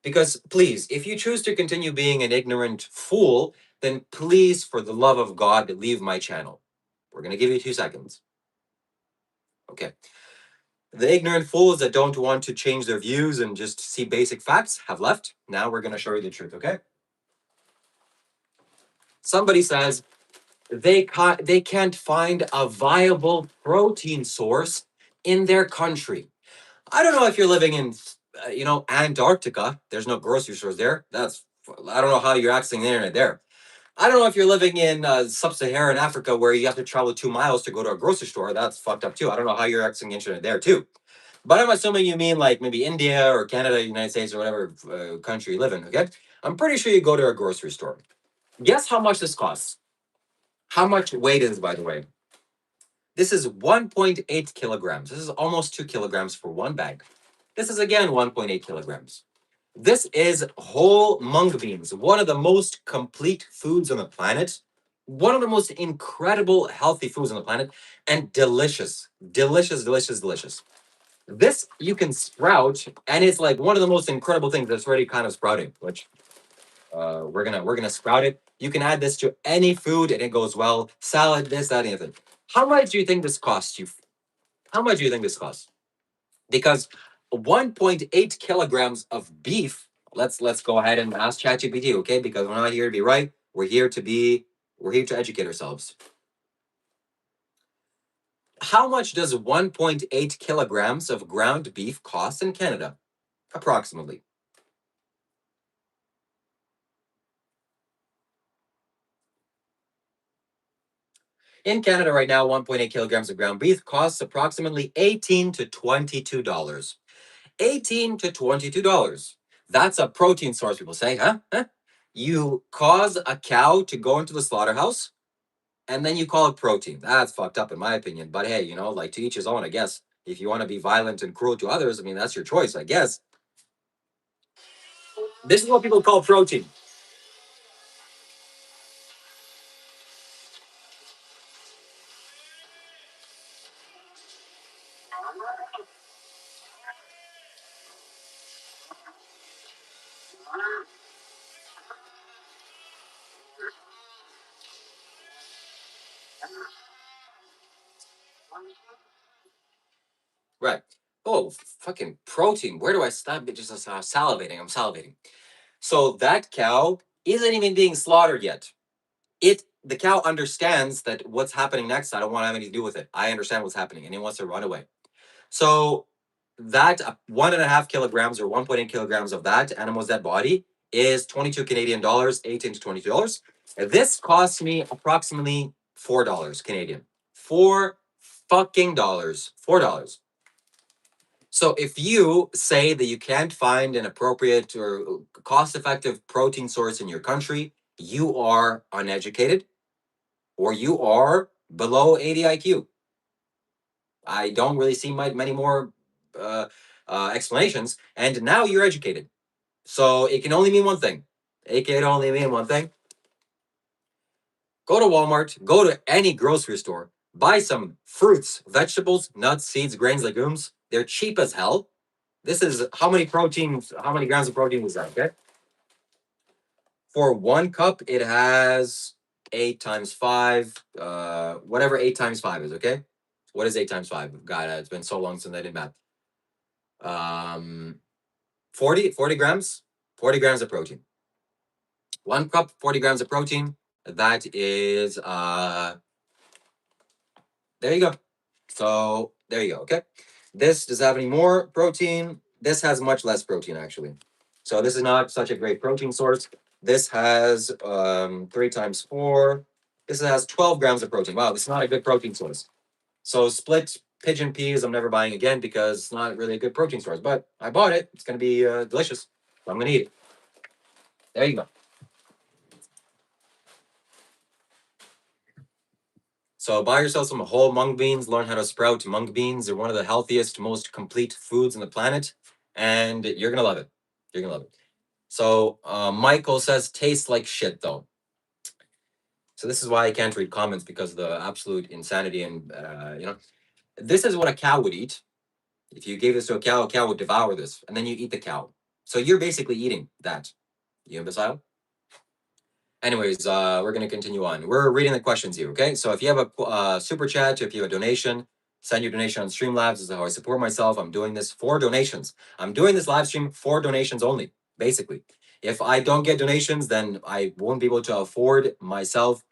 Speaker 1: Because please, if you choose to continue being an ignorant fool, then please, for the love of God, leave my channel. We're going to give you 2 seconds. Okay. The ignorant fools that don't want to change their views and just see basic facts have left. Now we're going to show you the truth, okay? Somebody says they can't find a viable protein source in their country. I don't know if you're living in, Antarctica. There's no grocery stores there. I don't know how you're accessing the internet there. I don't know if you're living in sub-Saharan Africa where you have to travel 2 miles to go to a grocery store. That's fucked up too. I don't know how you're accessing the internet there too. But I'm assuming you mean like maybe India or Canada, United States, or whatever country you live in. Okay, I'm pretty sure you go to a grocery store. Guess how much this costs? How much weight is, by the way? This is 1.8 kilograms. This is almost 2 kilograms for one bag. This is again 1.8 kilograms. This is whole mung beans, one of the most complete foods on the planet, one of the most incredible healthy foods on the planet, and delicious, delicious, delicious, delicious. This you can sprout, and it's like one of the most incredible things that's already kind of sprouting. Which we're gonna sprout it. You can add this to any food, and it goes well. Salad, this, that, anything. How much do you think this costs you? How much do you think this costs? Because 1.8 kilograms of beef. Let's go ahead and ask ChatGPT, okay? Because we're not here to be right. We're here to educate ourselves. How much does 1.8 kilograms of ground beef cost in Canada? Approximately. In Canada right now, 1.8 kilograms of ground beef costs approximately $18 to $22. $18 to $22. That's a protein source, people say, huh? You cause a cow to go into the slaughterhouse and then you call it protein. That's fucked up in my opinion. But hey, like to each his own, I guess. If you want to be violent and cruel to others, I mean, that's your choice, I guess. This is what people call protein. Right. Oh, fucking protein. Where do I stop? Just salivating. I'm salivating. So that cow isn't even being slaughtered yet. The cow understands that what's happening next, I don't want to have anything to do with it. I understand what's happening, and it wants to run away. So that 1.5 kilograms or 1.8 kilograms of that animal's dead body is 22 Canadian dollars, 18 to $22. This costs me approximately $4 Canadian. $4 fucking dollars. $4. So if you say that you can't find an appropriate or cost-effective protein source in your country, you are uneducated or you are below 80 IQ. I don't really see many more explanations. And now you're educated. So it can only mean one thing. It can only mean one thing. Go to Walmart, go to any grocery store, buy some fruits, vegetables, nuts, seeds, grains, legumes. They're cheap as hell. This is how many grams of protein is that, okay? For 1 cup, it has 8 times 5, whatever 8 times 5 is, okay? What is 8 times 5? God, it's been so long since I did math. 40 grams, 40 grams of protein. 1 cup, 40 grams of protein. That is, there you go. So there you go, okay? This does have any more protein. This has much less protein, actually. So this is not such a great protein source. This has 3 times 4. This has 12 grams of protein. Wow, this is not a good protein source. So split pigeon peas, I'm never buying again because it's not really a good protein source. But I bought it. It's going to be delicious. So I'm going to eat it. There you go. So buy yourself some whole mung beans. Learn how to sprout mung beans. They're one of the healthiest, most complete foods on the planet. And you're going to love it. You're going to love it. So Michael says, tastes like shit, though. So this is why I can't read comments because of the absolute insanity and, this is what a cow would eat. If you gave this to a cow would devour this, and then you eat the cow. So you're basically eating that. You imbecile? Anyways, we're going to continue on. We're reading the questions here, okay? So if you have a super chat, if you have a donation Send your donation on Streamlabs. This is how I support myself. I'm doing this for donations. I'm doing this live stream for donations only, basically. If I don't get donations, then I won't be able to afford myself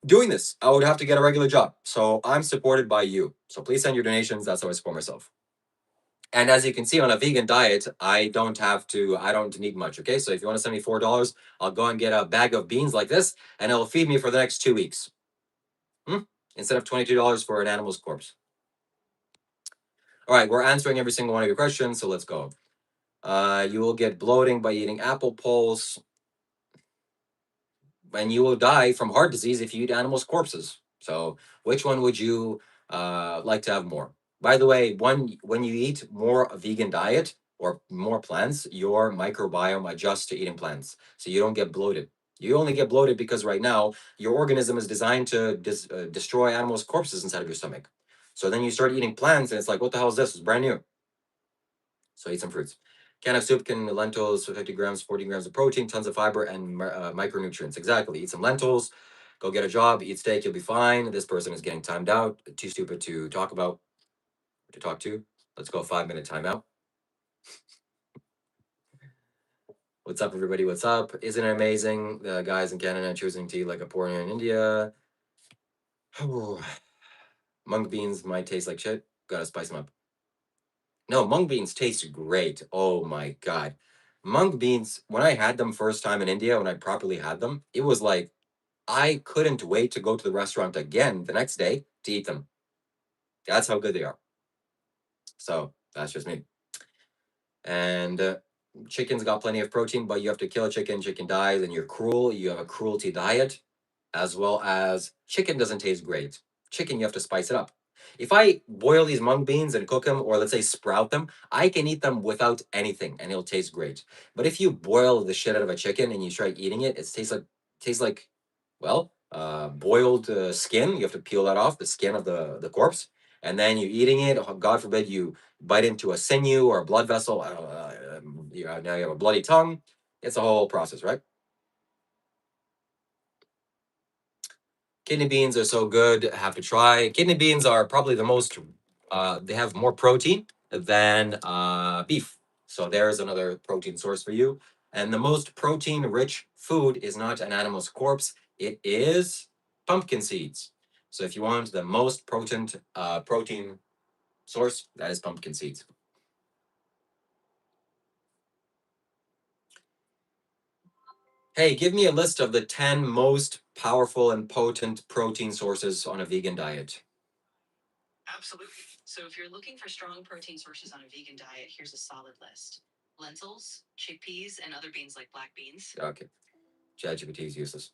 Speaker 1: doing this. I would have to get a regular job. So I'm supported by you. So please send your donations. That's how I support myself. And as you can see on a vegan diet, I don't need much. Okay. So if you want to send me $4, I'll go and get a bag of beans like this and it'll feed me for the next 2 weeks. Instead of $22 for an animal's corpse. All right, we're answering every single one of your questions, so let's go. You will get bloating by eating apple pulse, and you will die from heart disease if you eat animals' corpses. So, which one would you like to have more? By the way, when you eat more a vegan diet or more plants, your microbiome adjusts to eating plants, so you don't get bloated. You only get bloated because right now your organism is designed to destroy animals' corpses inside of your stomach. So then you start eating plants, and it's like, what the hell is this? It's brand new. So eat some fruits. Can of soup, can lentils, 50 grams, 40 grams of protein, tons of fiber, and micronutrients. Exactly. Eat some lentils, go get a job, eat steak, you'll be fine. This person is getting timed out. Too stupid to talk about, to talk to. Let's go 5-minute timeout. What's up, everybody? What's up? Isn't it amazing? The guys in Canada choosing to eat like a porn in India. Mung beans might taste like shit. Gotta spice them up. No, mung beans taste great. Oh my god. Mung beans, when I had them first time in India, when I properly had them, it was like I couldn't wait to go to the restaurant again the next day to eat them. That's how good they are. So that's just me. And chicken's got plenty of protein, but you have to kill a chicken, chicken dies, and you're cruel. You have a cruelty diet, as well as chicken doesn't taste great. Chicken, you have to spice it up. If I boil these mung beans and cook them, or let's say sprout them, I can eat them without anything, and it'll taste great. But if you boil the shit out of a chicken and you try eating it, it tastes like well, boiled skin. You have to peel that off, the skin of the corpse, and then you're eating it. God forbid you bite into a sinew or a blood vessel. Now you have a bloody tongue. It's a whole process, right? Kidney beans are so good. Have to try. Kidney beans are probably the most. They have more protein than beef. So there's another protein source for you. And the most protein-rich food is not an animal's corpse. It is pumpkin seeds. So if you want the most potent protein source, that is pumpkin seeds. Hey, give me a list of the 10 most powerful and potent protein sources on a vegan diet.
Speaker 2: Absolutely. So if you're looking for strong protein sources on a vegan diet, here's a solid list. Lentils, chickpeas, and other beans like black beans.
Speaker 1: Okay. ChatGPT is useless.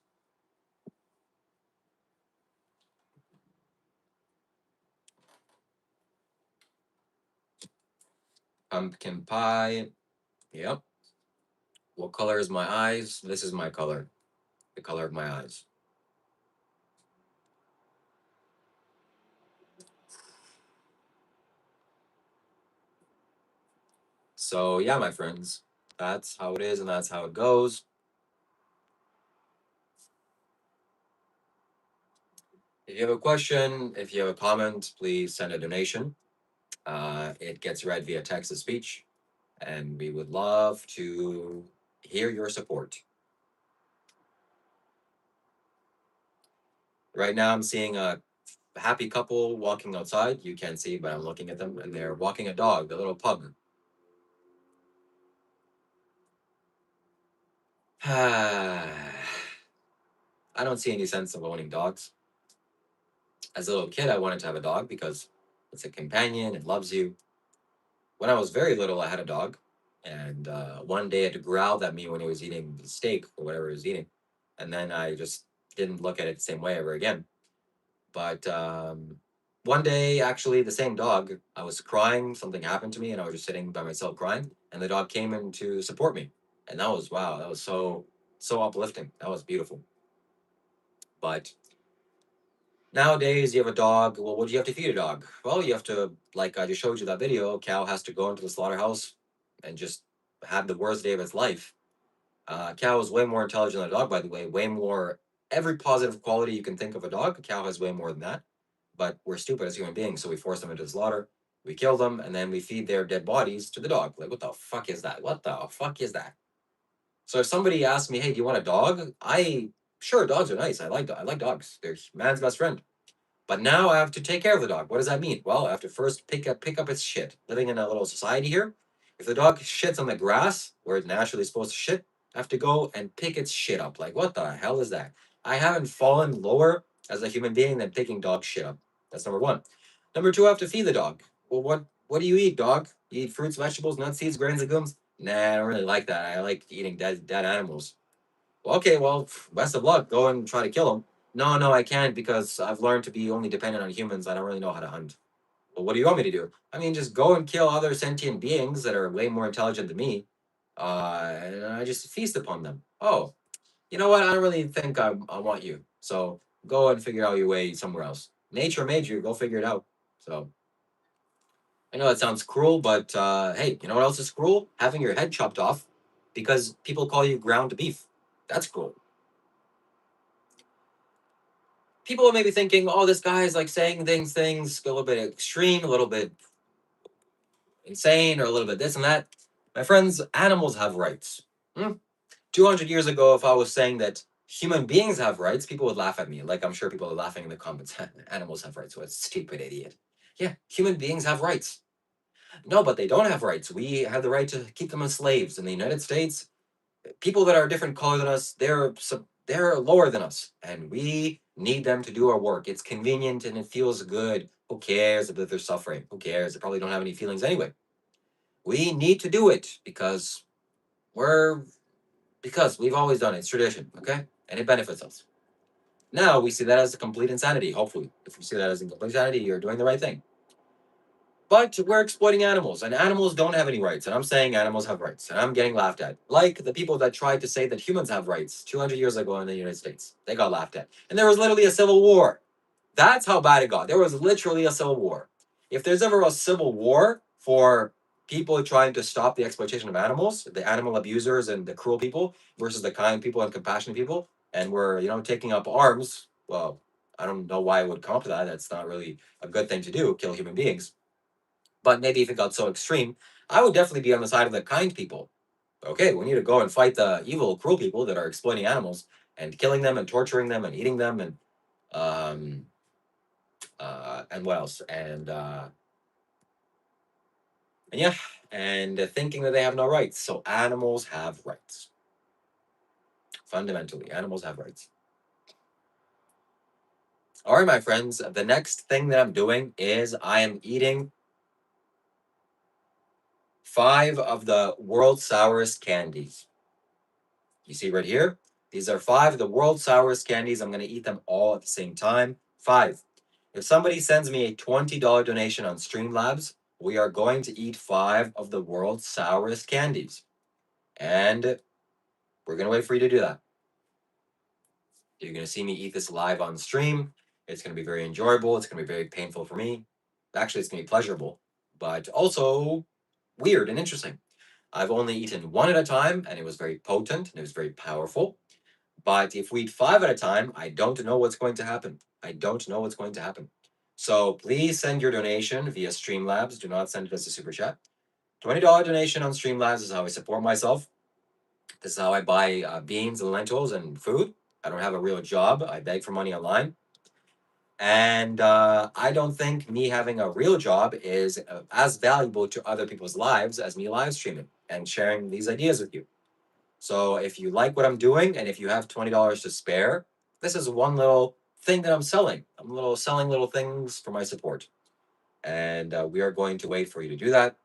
Speaker 1: Pumpkin pie. Yep. What color is my eyes? This is my color. The color of my eyes. So yeah, my friends, that's how it is and that's how it goes. If you have a question, if you have a comment, please send a donation. It gets read via text to speech, and we would love to hear your support. Right now, I'm seeing a happy couple walking outside. You can't see, but I'm looking at them, and they're walking a dog, the little pug. I don't see any sense of owning dogs. As a little kid, I wanted to have a dog because it's a companion, it loves you. When I was very little, I had a dog, and one day it growled at me when he was eating steak or whatever he was eating, and then I just didn't look at it the same way ever again. But one day, actually, the same dog, I was crying, something happened to me, and I was just sitting by myself crying, and the dog came in to support me, and that was wow, that was so uplifting. That was beautiful. But nowadays, you have a dog. Well, what do you have to feed a dog? Well, you have to, like I just showed you that video, a cow has to go into the slaughterhouse and just have the worst day of its life. Cow is way more intelligent than a dog, by the way, way more, every positive quality you can think of a dog, a cow has way more than that. but we're stupid as human beings, so we force them into the slaughter. We kill them, and then we feed their dead bodies to the dog. Like, what the fuck is that? What the fuck is that? So if somebody asks me, "Hey, do you want a dog?" Sure, dogs are nice. I like dogs. They're man's best friend. But now I have to take care of the dog. What does that mean? Well, I have to first pick up its shit. Living in a little society here, if the dog shits on the grass where it's naturally supposed to shit, I have to go and pick its shit up. Like, what the hell is that? I haven't fallen lower as a human being than picking dog shit up. That's number one. Number two, I have to feed the dog. Well, what do you eat, dog? You eat fruits, vegetables, nuts, seeds, grains, legumes? Nah, I don't really like that. I like eating dead animals. Well, okay, well, best of luck. Go and try to kill them. No, no, I can't because I've learned to be only dependent on humans. I don't really know how to hunt. Well, what do you want me to do? I mean, just go and kill other sentient beings that are way more intelligent than me, and I just feast upon them. Oh, you know what? I don't really think I want you. So go and figure out your way somewhere else. Nature made you. Go figure it out. So I know that sounds cruel, but hey, you know what else is cruel? Having your head chopped off because people call you ground beef. That's cruel. People may be thinking, oh, this guy is like saying things a little bit extreme, a little bit insane, or a little bit this and that. My friends, animals have rights. 200 years ago, if I was saying that human beings have rights, people would laugh at me. Like I'm sure people are laughing in the comments. Animals have rights. What a stupid idiot. Yeah, human beings have rights. No, but they don't have rights. We have the right to keep them as slaves. In the United States, people that are a different color than us, they're lower than us, and we need them to do our work. It's convenient and it feels good. Who cares if they're suffering? Who cares? They probably don't have any feelings anyway. We need to do it we're because we've always done it. It's tradition, okay, and it benefits us. Now we see that as a complete insanity. Hopefully, if you see that as a complete insanity, you're doing the right thing. But we're exploiting animals, and animals don't have any rights. And I'm saying animals have rights, and I'm getting laughed at. Like the people that tried to say that humans have rights 200 years ago in the United States. They got laughed at. And there was literally a civil war. That's how bad it got. There was literally a civil war. If there's ever a civil war for people trying to stop the exploitation of animals, the animal abusers and the cruel people versus the kind people and compassionate people, and we're, taking up arms, well, I don't know why it would come up to that. That's not really a good thing to do, kill human beings. But maybe if it got so extreme, I would definitely be on the side of the kind people. Okay, we need to go and fight the evil, cruel people that are exploiting animals and killing them and torturing them and eating them um and what else? And yeah, and thinking that they have no rights. So animals have rights. Fundamentally, animals have rights. All right, my friends. The next thing that I'm doing is I am eating 5 of the world's sourest candies. You see right here? These are 5 of the world's sourest candies. I'm going to eat them all at the same time. 5. If somebody sends me a $20 donation on Streamlabs, we are going to eat 5 of the world's sourest candies. And we're going to wait for you to do that. You're going to see me eat this live on stream. It's going to be very enjoyable. It's going to be very painful for me. Actually, it's going to be pleasurable, but also weird and interesting. I've only eaten 1 at a time, and it was very potent and it was very powerful. But if we eat 5 at a time, I don't know what's going to happen. I don't know what's going to happen. So please send your donation via Streamlabs. Do not send it as a super chat. $20 donation on Streamlabs is how I support myself. This is how I buy beans and lentils and food. I don't have a real job. I beg for money online. And I don't think me having a real job is as valuable to other people's lives as me live streaming and sharing these ideas with you. So if you like what I'm doing and if you have $20 to spare, this is one little thing that I'm selling. I'm selling little things for my support. And we are going to wait for you to do that.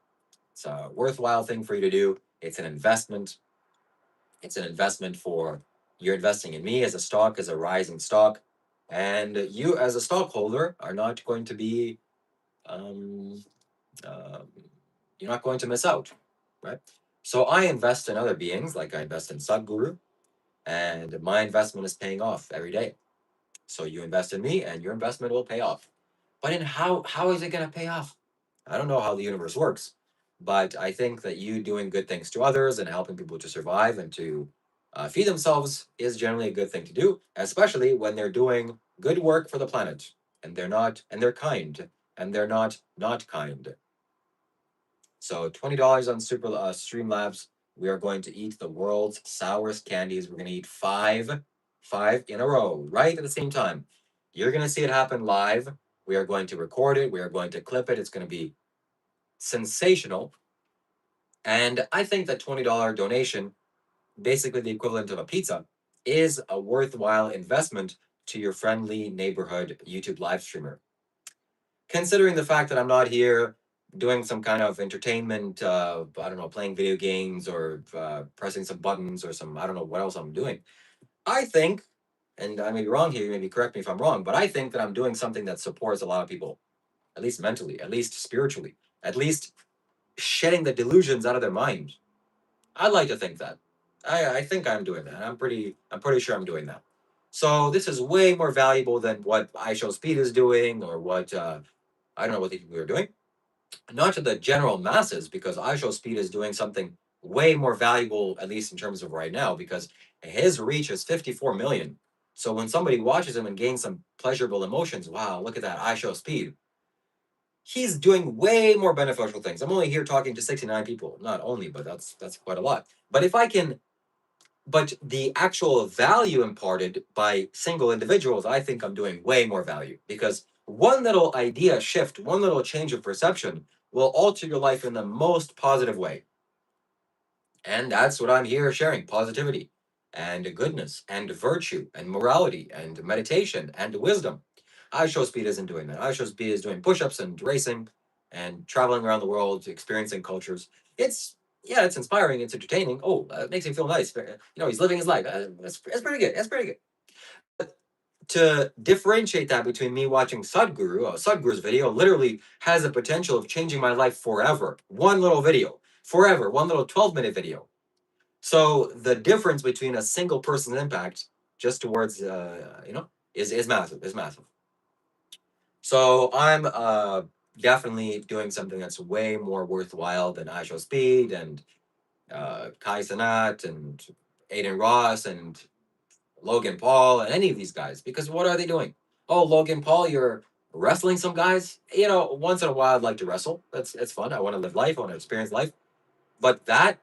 Speaker 1: It's a worthwhile thing for you to do. It's an investment. It's an investment for you're investing in me as a stock, as a rising stock. And you, as a stockholder, are not going to be, um, um, you're not going to miss out, right? So I invest in other beings, like I invest in Sadhguru, and my investment is paying off every day. So you invest in me, and your investment will pay off. But in how is it going to pay off? I don't know how the universe works, but I think that you doing good things to others and helping people to survive and to feed themselves is generally a good thing to do, especially when they're doing good work for the planet. and they're not, and they're kind, and they're not kind. So $20 on Super Streamlabs. We are going to eat the world's sourest candies. We're going to eat five in a row, right at the same time. You're going to see it happen live. We are going to record it. We are going to clip it. It's going to be sensational. And I think that $20 donation, basically the equivalent of a pizza, is a worthwhile investment to your friendly neighborhood YouTube live streamer. Considering the fact that I'm not here doing some kind of entertainment, I don't know, playing video games or pressing some buttons or some, I don't know what else I'm doing. I think, and I may be wrong here, maybe correct me if I'm wrong, but I think that I'm doing something that supports a lot of people, at least mentally, at least spiritually, at least shedding the delusions out of their mind. I'd like to think that. I think I'm doing that. I'm pretty sure I'm doing that. So this is way more valuable than what I Show Speed is doing or what I don't know what we are doing. Not to the general masses, because I Show Speed is doing something way more valuable, at least in terms of right now, because his reach is 54 million. So when somebody watches him and gains some pleasurable emotions, wow, look at that, I Show Speed. He's doing way more beneficial things. I'm only here talking to 69 people. Not only, but that's quite a lot. But if I can, but the actual value imparted by single individuals, I think I'm doing way more value, because one little idea shift, one little change of perception will alter your life in the most positive way. And that's what I'm here sharing: positivity and goodness and virtue and morality and meditation and wisdom. I Show Speed isn't doing that. I Show Speed is doing push ups and racing and traveling around the world, experiencing cultures. It's, yeah, it's inspiring, it's entertaining. Oh, it makes him feel nice. He's living his life. It's pretty good. It's pretty good. To differentiate that between me watching Sadhguru's video literally has the potential of changing my life forever. One little video, forever, one little 12-minute video. So the difference between a single person's impact just towards, is massive, is massive. So I'm definitely doing something that's way more worthwhile than I Show Speed and Kai Sanat and Aiden Ross and Logan Paul and any of these guys, because what are they doing? Oh, Logan Paul, you're wrestling some guys. Once in a while I'd like to wrestle. It's fun. I want to live life. I want to experience life. But that,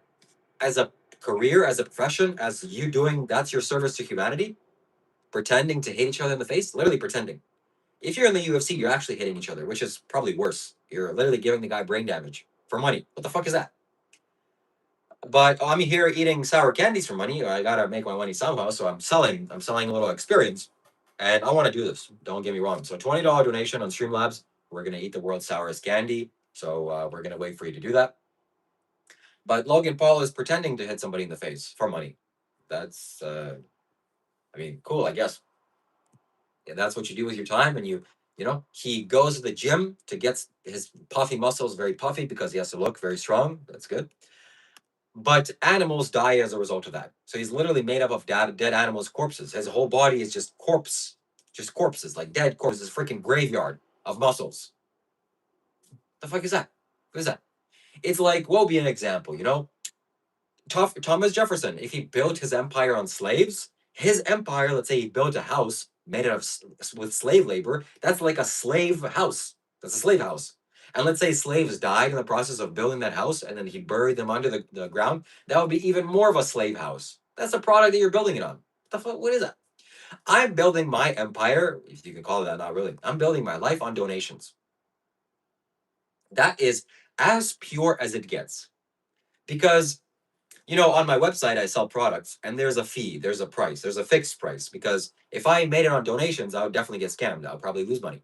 Speaker 1: as a career, as a profession, as you doing, that's your service to humanity. Pretending to hate each other in the face, literally pretending. If you're in the UFC, you're actually hitting each other, which is probably worse. You're literally giving the guy brain damage for money. What the fuck is that? But I'm here eating sour candies for money. I gotta make my money somehow, so I'm selling a little experience, and I want to do this. Don't get me wrong. So $20 donation on Streamlabs. We're gonna eat the world's sourest candy. So we're gonna wait for you to do that. But Logan Paul is pretending to hit somebody in the face for money. That's, I mean, cool, I guess. Yeah, that's what you do with your time, and he goes to the gym to get his puffy muscles very puffy because he has to look very strong. That's good. But animals die as a result of that. So he's literally made up of dead animals' corpses. His whole body is just corpses, like dead corpses, freaking graveyard of muscles. The fuck is that? What is that? It's like, what would be an example, Thomas Jefferson, if he built his empire on slaves, his empire, let's say he built a house made out of with slave labor, that's like a slave house. That's a slave house. And let's say slaves died in the process of building that house and then he buried them under the ground, that would be even more of a slave house. That's the product that you're building it on. What the fuck? What is that? I'm building my empire, if you can call it that, not really. I'm building my life on donations. That is as pure as it gets. Because on my website, I sell products and there's a fee, there's a price, there's a fixed price. Because if I made it on donations, I would definitely get scammed. I would probably lose money.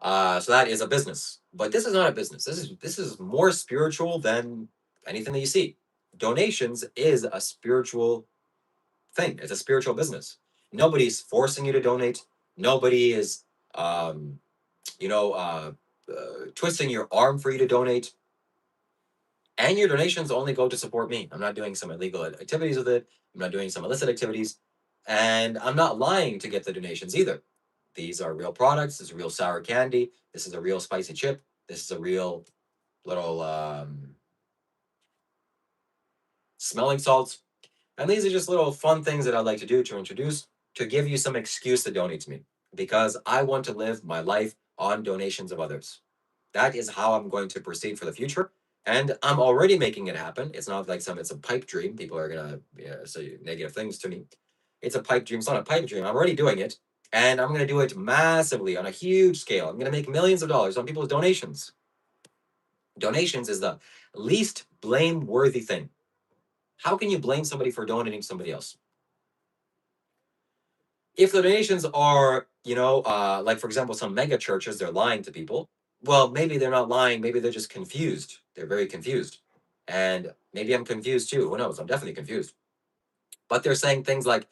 Speaker 1: So that is a business. But this is not a business. This is more spiritual than anything that you see. Donations is a spiritual thing. It's a spiritual business. Nobody's forcing you to donate. Nobody is, um, twisting your arm for you to donate. And your donations only go to support me. I'm not doing some illegal activities with it. I'm not doing some illicit activities. And I'm not lying to get the donations either. These are real products. This is real sour candy. This is a real spicy chip. This is a real little smelling salts. And these are just little fun things that I'd like to do to introduce, to give you some excuse to donate to me. because I want to live my life on donations of others. That is how I'm going to proceed for the future. And I'm already making it happen. It's not like it's a pipe dream. People are going to say negative things to me. It's a pipe dream. It's not a pipe dream. I'm already doing it. And I'm going to do it massively on a huge scale. I'm going to make millions of dollars on people's donations. Donations is the least blameworthy thing. How can you blame somebody for donating to somebody else? If the donations are, like for example, some mega churches, they're lying to people. Well, maybe they're not lying. Maybe they're just confused. They're very confused. And maybe I'm confused too. Who knows? I'm definitely confused. But they're saying things like,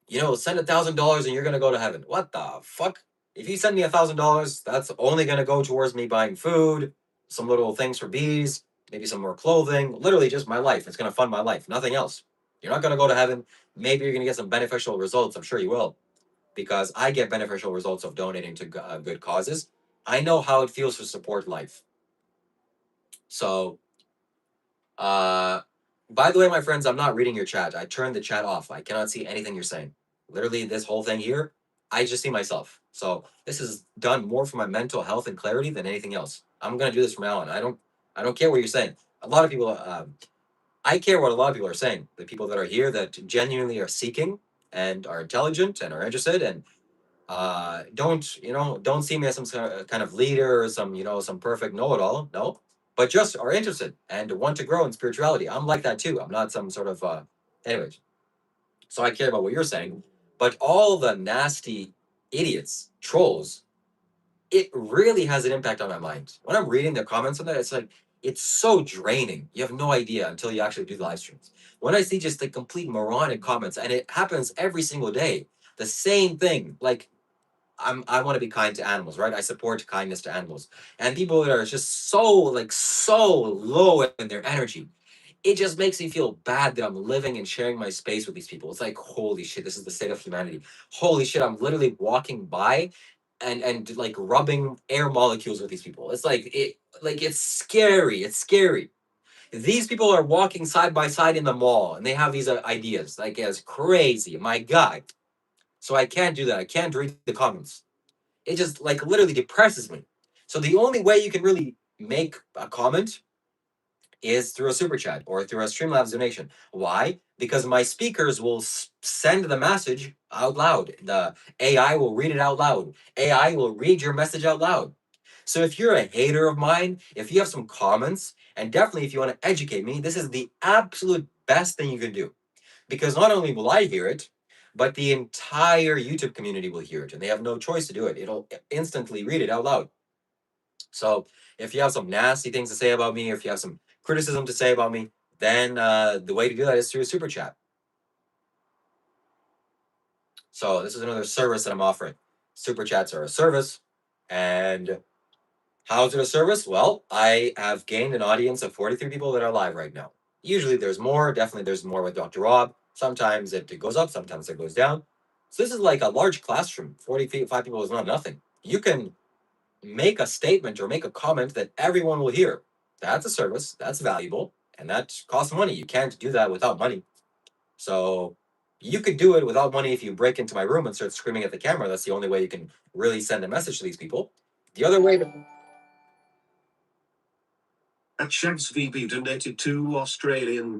Speaker 1: send $1,000 and you're going to go to heaven. What the fuck? If you send me $1,000, that's only going to go towards me buying food, some little things for bees, maybe some more clothing, literally just my life. It's going to fund my life, nothing else. You're not going to go to heaven. Maybe you're going to get some beneficial results. I'm sure you will, because I get beneficial results of donating to good causes. I know how it feels to support life. So, uh, by the way, my friends, I'm not reading your chat. I turned the chat off. I cannot see anything you're saying. Literally, this whole thing here, I just see myself. So this is done more for my mental health and clarity than anything else. I'm gonna do this from now on. I don't care what you're saying. A lot of people, I care what a lot of people are saying. The people that are here that genuinely are seeking and are intelligent and are interested and don't see me as some kind of leader or some perfect know-it-all. No, but just are interested and want to grow in spirituality. I'm like that too. I'm not some sort of anyways. So I care about what you're saying, but all the nasty idiots, trolls, it really has an impact on my mind. When I'm reading the comments on that, it's like it's so draining. You have no idea until you actually do the live streams. When I see just the complete moronic comments, and it happens every single day, the same thing, like I want to be kind to animals, right? I support kindness to animals. And people that are just so low in their energy, it just makes me feel bad that I'm living and sharing my space with these people. It's like, holy shit, this is the state of humanity. Holy shit, I'm literally walking by and like rubbing air molecules with these people. It's scary. It's scary. These people are walking side by side in the mall and they have these ideas. Like, it's crazy. My God. So I can't do that. I can't read the comments. It just like literally depresses me. So the only way you can really make a comment is through a super chat or through a Streamlabs donation. Why? Because my speakers will send the message out loud. The AI will read it out loud. AI will read your message out loud. So if you're a hater of mine, if you have some comments, and definitely if you want to educate me, this is the absolute best thing you can do. Because not only will I hear it, but the entire YouTube community will hear it, and they have no choice to do it. It'll instantly read it out loud. So if you have some nasty things to say about me, or if you have some criticism to say about me, then the way to do that is through a super chat. So this is another service that I'm offering. Super chats are a service, and how is it a service? Well, I have gained an audience of 43 people that are live right now. Usually there's more. Definitely there's more with Dr. Rob. Sometimes it goes up, sometimes it goes down. So this is like a large classroom. 45 people is not nothing. You can make a statement or make a comment that everyone will hear. That's a service. That's valuable. And that costs money. You can't do that without money. So you could do it without money if you break into my room and start screaming at the camera. That's the only way you can really send a message to these people. The other way to
Speaker 2: At Shags VB donated $2 Australian.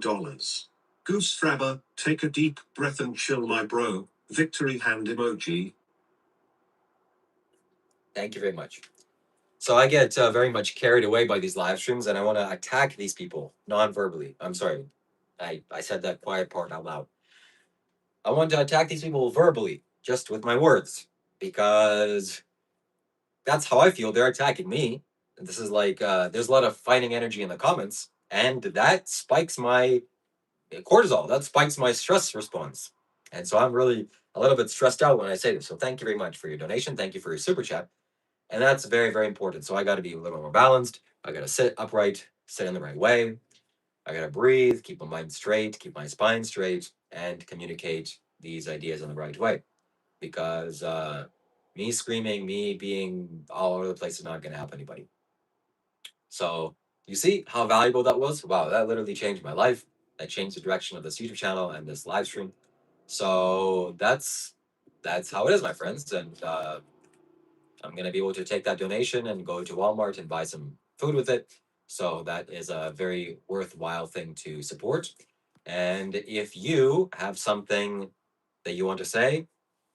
Speaker 2: Goose Frabber, take a deep breath and chill, my bro. Victory hand emoji.
Speaker 1: Thank you very much. So I get very much carried away by these live streams, and I want to attack these people non-verbally. I'm sorry, I said that quiet part out loud. I want to attack these people verbally, just with my words, because that's how I feel. They're attacking me. And this is like there's a lot of fighting energy in the comments, and that spikes my cortisol. That spikes my stress response, and so I'm really a little bit stressed out when I say this. So thank you very much for your donation. Thank you for your super chat. And that's very, very important. So I got to be a little more balanced. I got to sit upright, sit in the right way. I got to breathe, keep my mind straight, keep my spine straight, and communicate these ideas in the right way. Because me screaming, me being all over the place is not going to help anybody. So you see how valuable that was? Wow, that literally changed my life. That changed the direction of this YouTube channel and this live stream. So that's that's how it is, my friends. And I'm going to be able to take that donation and go to Walmart and buy some food with it. So that is a very worthwhile thing to support. And if you have something that you want to say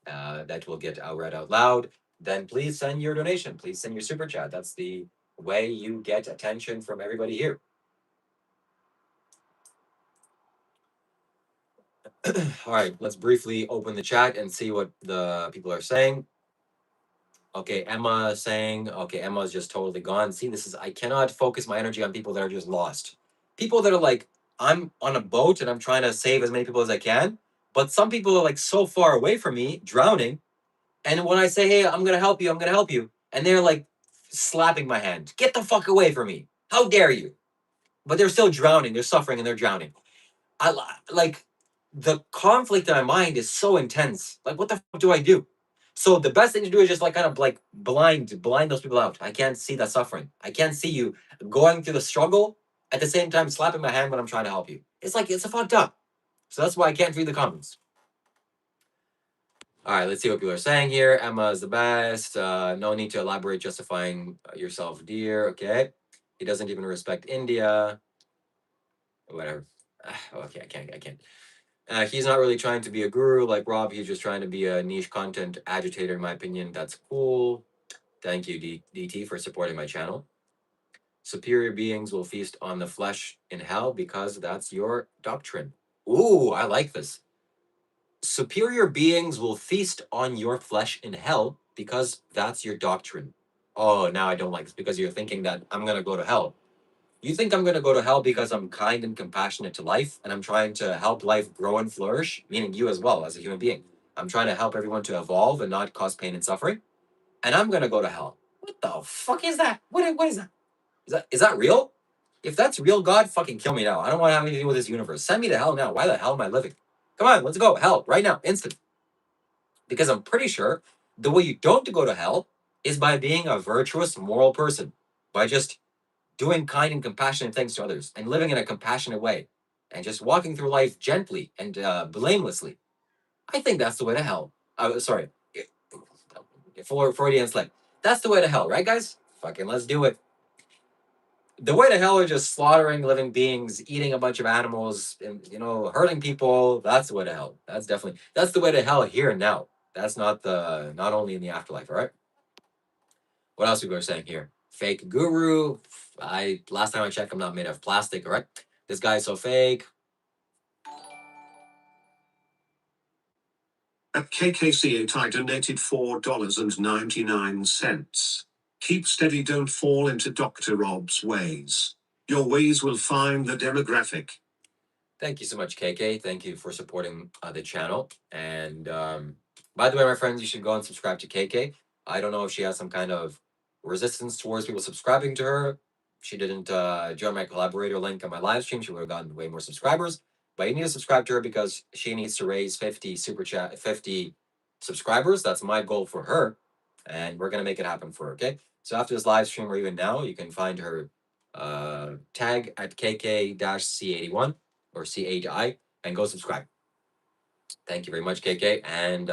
Speaker 1: that will get read out loud, then please send your donation. Please send your super chat. That's the way you get attention from everybody here. All right, let's briefly open the chat and see what the people are saying. Okay, Emma saying, okay, Emma's just totally gone. See, this is, I cannot focus my energy on people that are just lost. People that are like, I'm on a boat and I'm trying to save as many people as I can, but some people are like so far away from me, drowning. And when I say, hey, I'm going to help you, I'm going to help you, and they're like slapping my hand, get the fuck away from me. How dare you? But they're still drowning, they're suffering and they're drowning. Like the conflict in my mind is so intense. Like, what the fuck do I do? So the best thing to do is just like kind of like blind those people out. I can't see that suffering. I can't see you going through the struggle at the same time slapping my hand when I'm trying to help you. It's like it's a fucked up. So that's why I can't read the comments. All right, let's see what people are saying here. Emma is the best. No need to elaborate, justifying yourself, dear. Okay. He doesn't even respect India. Whatever. Okay, I can't. He's not really trying to be a guru like Rob. He's just trying to be a niche content agitator, in my opinion. That's cool. Thank you, DT, for supporting my channel. Superior beings will feast on the flesh in hell because that's your doctrine. Ooh, I like this. Superior beings will feast on your flesh in hell because that's your doctrine. Oh, now I don't like this because you're thinking that I'm going to go to hell. You think I'm going to go to hell because I'm kind and compassionate to life and I'm trying to help life grow and flourish, meaning you as well as a human being. I'm trying to help everyone to evolve and not cause pain and suffering. And I'm going to go to hell. What the fuck is that? What is that? Is that real? If that's real, God, fucking kill me now. I don't want to have anything to do with this universe. Send me to hell now. Why the hell am I living? Come on, let's go. Hell, right now, instant. Because I'm pretty sure the way you don't go to hell is by being a virtuous, moral person. By just doing kind and compassionate things to others and living in a compassionate way and just walking through life gently and blamelessly. I think that's the way to hell. Sorry, for Freudian slip. That's the way to hell, right, guys? Fucking let's do it. The way to hell are just slaughtering living beings, eating a bunch of animals, and hurting people. That's the way to hell. That's the way to hell here and now. That's not only in the afterlife. All right. What else are we saying here? Fake guru. I last time I checked, I'm not made of plastic. All right. This guy's so fake.
Speaker 2: At KKCA I donated $4.99. Keep steady, don't fall into Dr. Rob's ways. Your ways will find the demographic.
Speaker 1: Thank you so much, KK. Thank you for supporting the channel. And by the way, my friends, you should go and subscribe to KK. I don't know if she has some kind of resistance towards people subscribing to her. She didn't join my collaborator link on my live stream. She would have gotten way more subscribers. But you need to subscribe to her because she needs to raise 50 subscribers. That's my goal for her. And we're gonna make it happen for her. Okay. So after this live stream or even now, you can find her tag at KK-C81 or C8I and go subscribe. Thank you very much, KK. And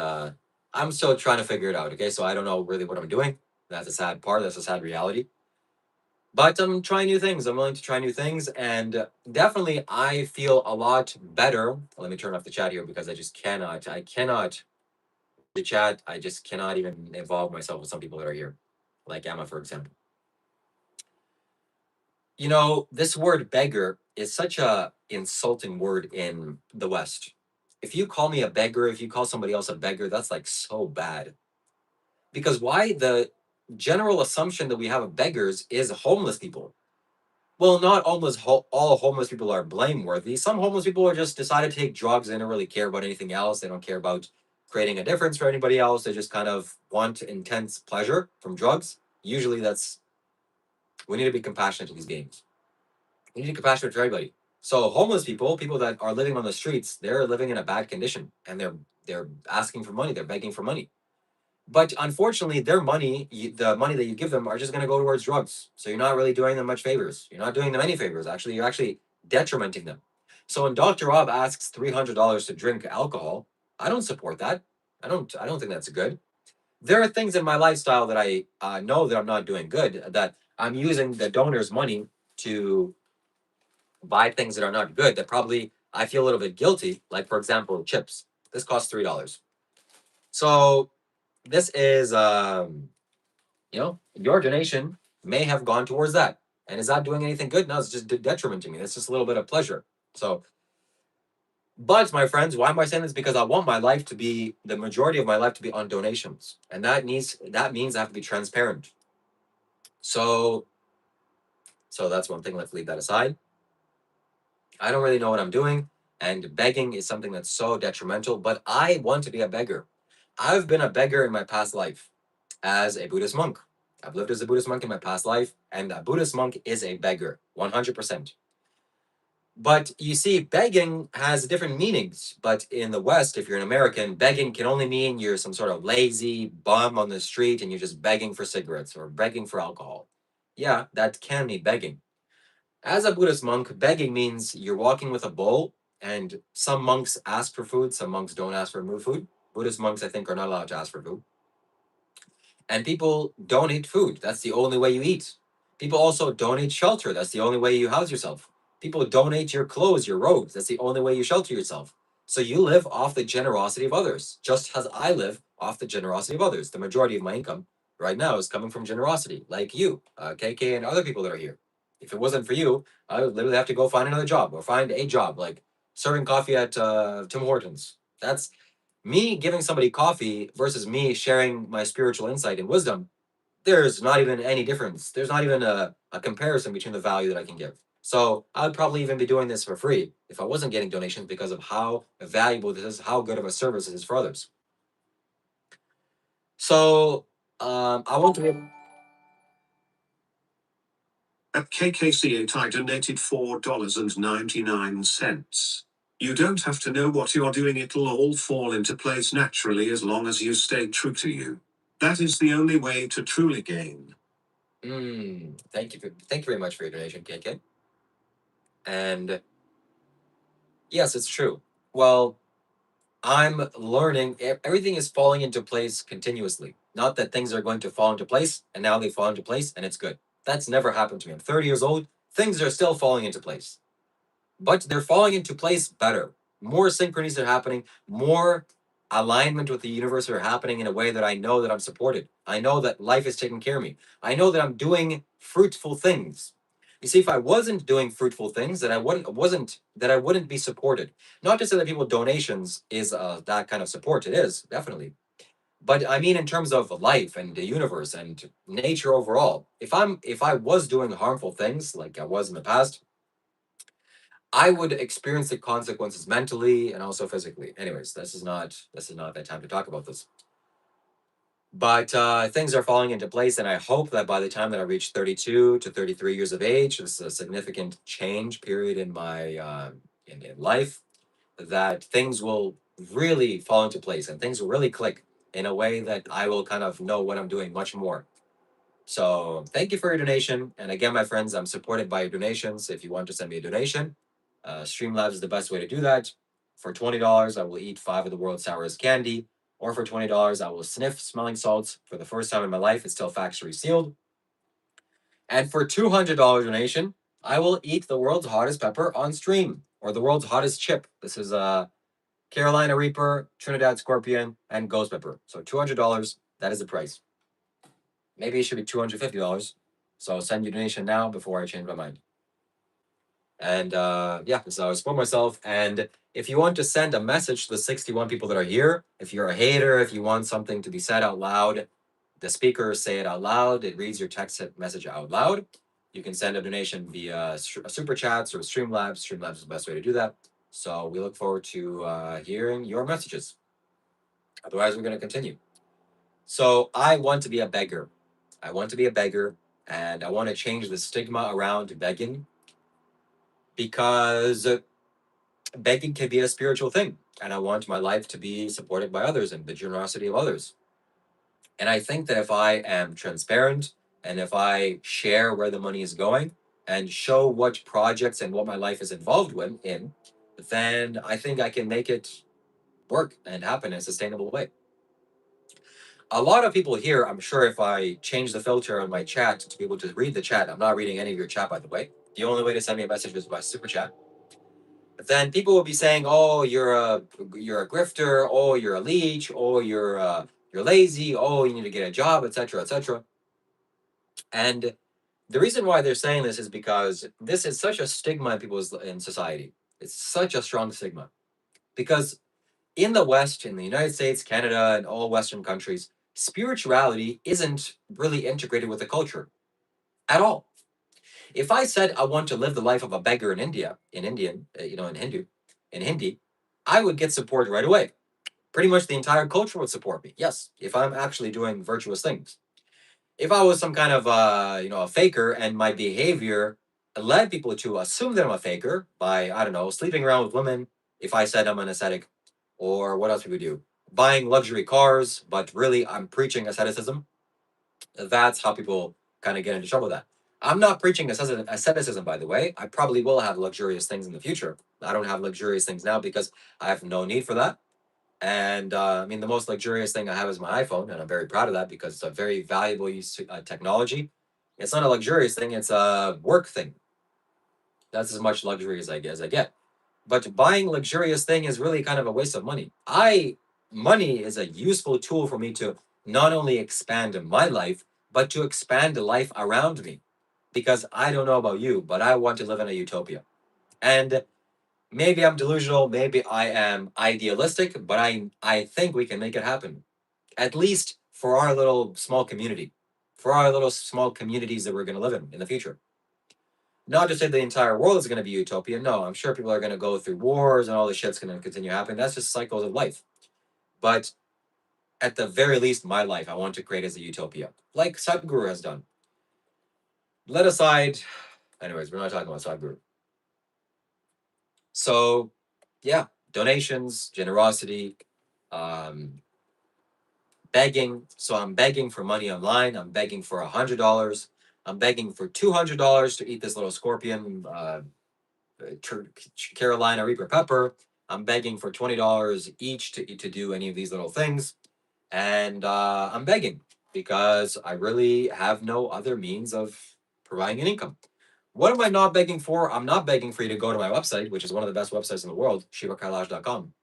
Speaker 1: I'm still trying to figure it out. Okay. So I don't know really what I'm doing. That's a sad part. That's a sad reality. But I'm trying new things. I'm willing to try new things. And definitely, I feel a lot better. Let me turn off the chat here because I cannot, the chat, I just cannot even involve myself with some people that are here, like Emma, for example. This word beggar is such a insulting word in the West. If you call me a beggar, if you call somebody else a beggar, that's like so bad. Because why the general assumption that we have of beggars is homeless people. Well, not almost all homeless people are blameworthy. Some homeless people are just decided to take drugs. They don't really care about anything else. They don't care about creating a difference for anybody else. They just kind of want intense pleasure from drugs. Usually we need to be compassionate to these beings. We need to be compassionate to everybody. So homeless people that are living on the streets, they're living in a bad condition and they're asking for money. They're begging for money. But unfortunately, their money, the money that you give them, are just going to go towards drugs. So you're not really doing them much favors. You're not doing them any favors. Actually, you're actually detrimenting them. So when Dr. Rob asks $300 to drink alcohol, I don't support that. I don't think that's good. There are things in my lifestyle that I know that I'm not doing good, that I'm using the donor's money to buy things that are not good, that probably I feel a little bit guilty. Like, for example, chips. This costs $3. So this is, your donation may have gone towards that. And is that doing anything good? No, it's just detriment to me. It's just a little bit of pleasure. So, but my friends, why am I saying this? Because I want my life to be, the majority of my life to be on donations. And that means I have to be transparent. So that's one thing. Let's leave that aside. I don't really know what I'm doing, and begging is something that's so detrimental, but I want to be a beggar. I've been a beggar in my past life as a Buddhist monk. I've lived as a Buddhist monk in my past life, and a Buddhist monk is a beggar, 100%. But you see, begging has different meanings. But in the West, if you're an American, begging can only mean you're some sort of lazy bum on the street and you're just begging for cigarettes or begging for alcohol. Yeah, that can be begging. As a Buddhist monk, begging means you're walking with a bowl, and some monks ask for food, some monks don't ask for food. Buddhist monks, I think, are not allowed to ask for food. And people donate food. That's the only way you eat. People also donate shelter. That's the only way you house yourself. People donate your clothes, your robes. That's the only way you shelter yourself. So you live off the generosity of others, just as I live off the generosity of others. The majority of my income right now is coming from generosity, like you, KK, and other people that are here. If it wasn't for you, I would literally have to go find another job or find a job, like serving coffee at Tim Hortons. That's me giving somebody coffee versus me sharing my spiritual insight and wisdom. There's not even any difference. There's not even a comparison between the value that I can give. So I would probably even be doing this for free if I wasn't getting donations, because of how valuable this is, how good of a service it is for others. So I want to be.
Speaker 2: At KKC8 I donated $4.99. You don't have to know what you're doing, it'll all fall into place naturally as long as you stay true to you. That is the only way to truly gain.
Speaker 1: Thank you very much for your donation, KK. And yes, it's true. Well, I'm learning. Everything is falling into place continuously. Not that things are going to fall into place and now they fall into place and it's good. That's never happened to me. I'm 30 years old. Things are still falling into place, but they're falling into place better. More synchronies are happening. More alignment with the universe are happening in a way that I know that I'm supported. I know that life is taking care of me. I know that I'm doing fruitful things. You see, if I wasn't doing fruitful things, then I wouldn't be supported. Not to say that people donations is that kind of support. It is definitely, but I mean in terms of life and the universe and nature overall. If I was doing harmful things like I was in the past, I would experience the consequences mentally and also physically. Anyways, this is not that time to talk about this. But things are falling into place, and I hope that by the time that I reach 32 to 33 years of age, this is a significant change period in my in life, that things will really fall into place and things will really click in a way that I will kind of know what I'm doing much more. So thank you for your donation. And again, my friends, I'm supported by your donations. If you want to send me a donation, Streamlabs is the best way to do that. For $20, I will eat 5 of the world's sourest candy. Or for $20, I will sniff smelling salts for the first time in my life. It's still factory sealed. And for $200 donation, I will eat the world's hottest pepper on stream, or the world's hottest chip. This is Carolina Reaper, Trinidad Scorpion, and Ghost Pepper. So $200, that is the price. Maybe it should be $250. So I'll send you a donation now before I change my mind. And yeah, so I support myself. And if you want to send a message to the 61 people that are here, if you're a hater, if you want something to be said out loud, the speakers say it out loud, it reads your text message out loud. You can send a donation via super chats or Streamlabs. Streamlabs is the best way to do that. So we look forward to hearing your messages. Otherwise, we're going to continue. So I want to be a beggar. I want to be a beggar, and I want to change the stigma around begging, because begging can be a spiritual thing, and I want my life to be supported by others and the generosity of others. And I think that if I am transparent and if I share where the money is going and show what projects and what my life is involved in, then I think I can make it work and happen in a sustainable way. A lot of people here, I'm sure if I change the filter on my chat to be able to read the chat, I'm not reading any of your chat, by the way. The only way to send me a message is by super chat. Then people will be saying, "Oh, you're a grifter. Oh, you're a leech. Oh, you're lazy. Oh, you need to get a job, etc., etc." And the reason why they're saying this is because this is such a stigma in people's in society. It's such a strong stigma because in the West, in the United States, Canada, and all Western countries, spirituality isn't really integrated with the culture at all. If I said I want to live the life of a beggar in India, in Indian, in Hindu, in Hindi, I would get support right away. Pretty much the entire culture would support me. Yes, if I'm actually doing virtuous things. If I was some kind of a faker and my behavior led people to assume that I'm a faker by, I don't know, sleeping around with women, if I said I'm an ascetic, or what else we would do? Buying luxury cars, but really I'm preaching asceticism. That's how people kind of get into trouble with that. I'm not preaching asceticism, by the way. I probably will have luxurious things in the future. I don't have luxurious things now because I have no need for that. And I mean, the most luxurious thing I have is my iPhone, and I'm very proud of that because it's a very valuable use technology. It's not a luxurious thing; it's a work thing. That's as much luxury as I get. But buying luxurious thing is really kind of a waste of money. Money is a useful tool for me to not only expand my life, but to expand the life around me. Because I don't know about you, but I want to live in a utopia. And maybe I'm delusional, maybe I am idealistic, but I think we can make it happen. At least for our little small community, for our little small communities that we're going to live in the future. Not to say the entire world is going to be utopia. No, I'm sure people are going to go through wars and all this shit's going to continue happening. That's just cycles of life. But at the very least, my life, I want to create as a utopia, like Sadhguru has done. Let aside, anyways, we're not talking about Sadhguru. So, yeah, donations, generosity, um, begging. So I'm begging for money online. I'm begging for $100. I'm begging for $200 to eat this little scorpion, Carolina Reaper pepper. I'm begging for $20 each to do any of these little things, and I'm begging because I really have no other means of providing an income. What am I not begging for? I'm not begging for you to go to my website, which is one of the best websites in the world, shivakailash.com,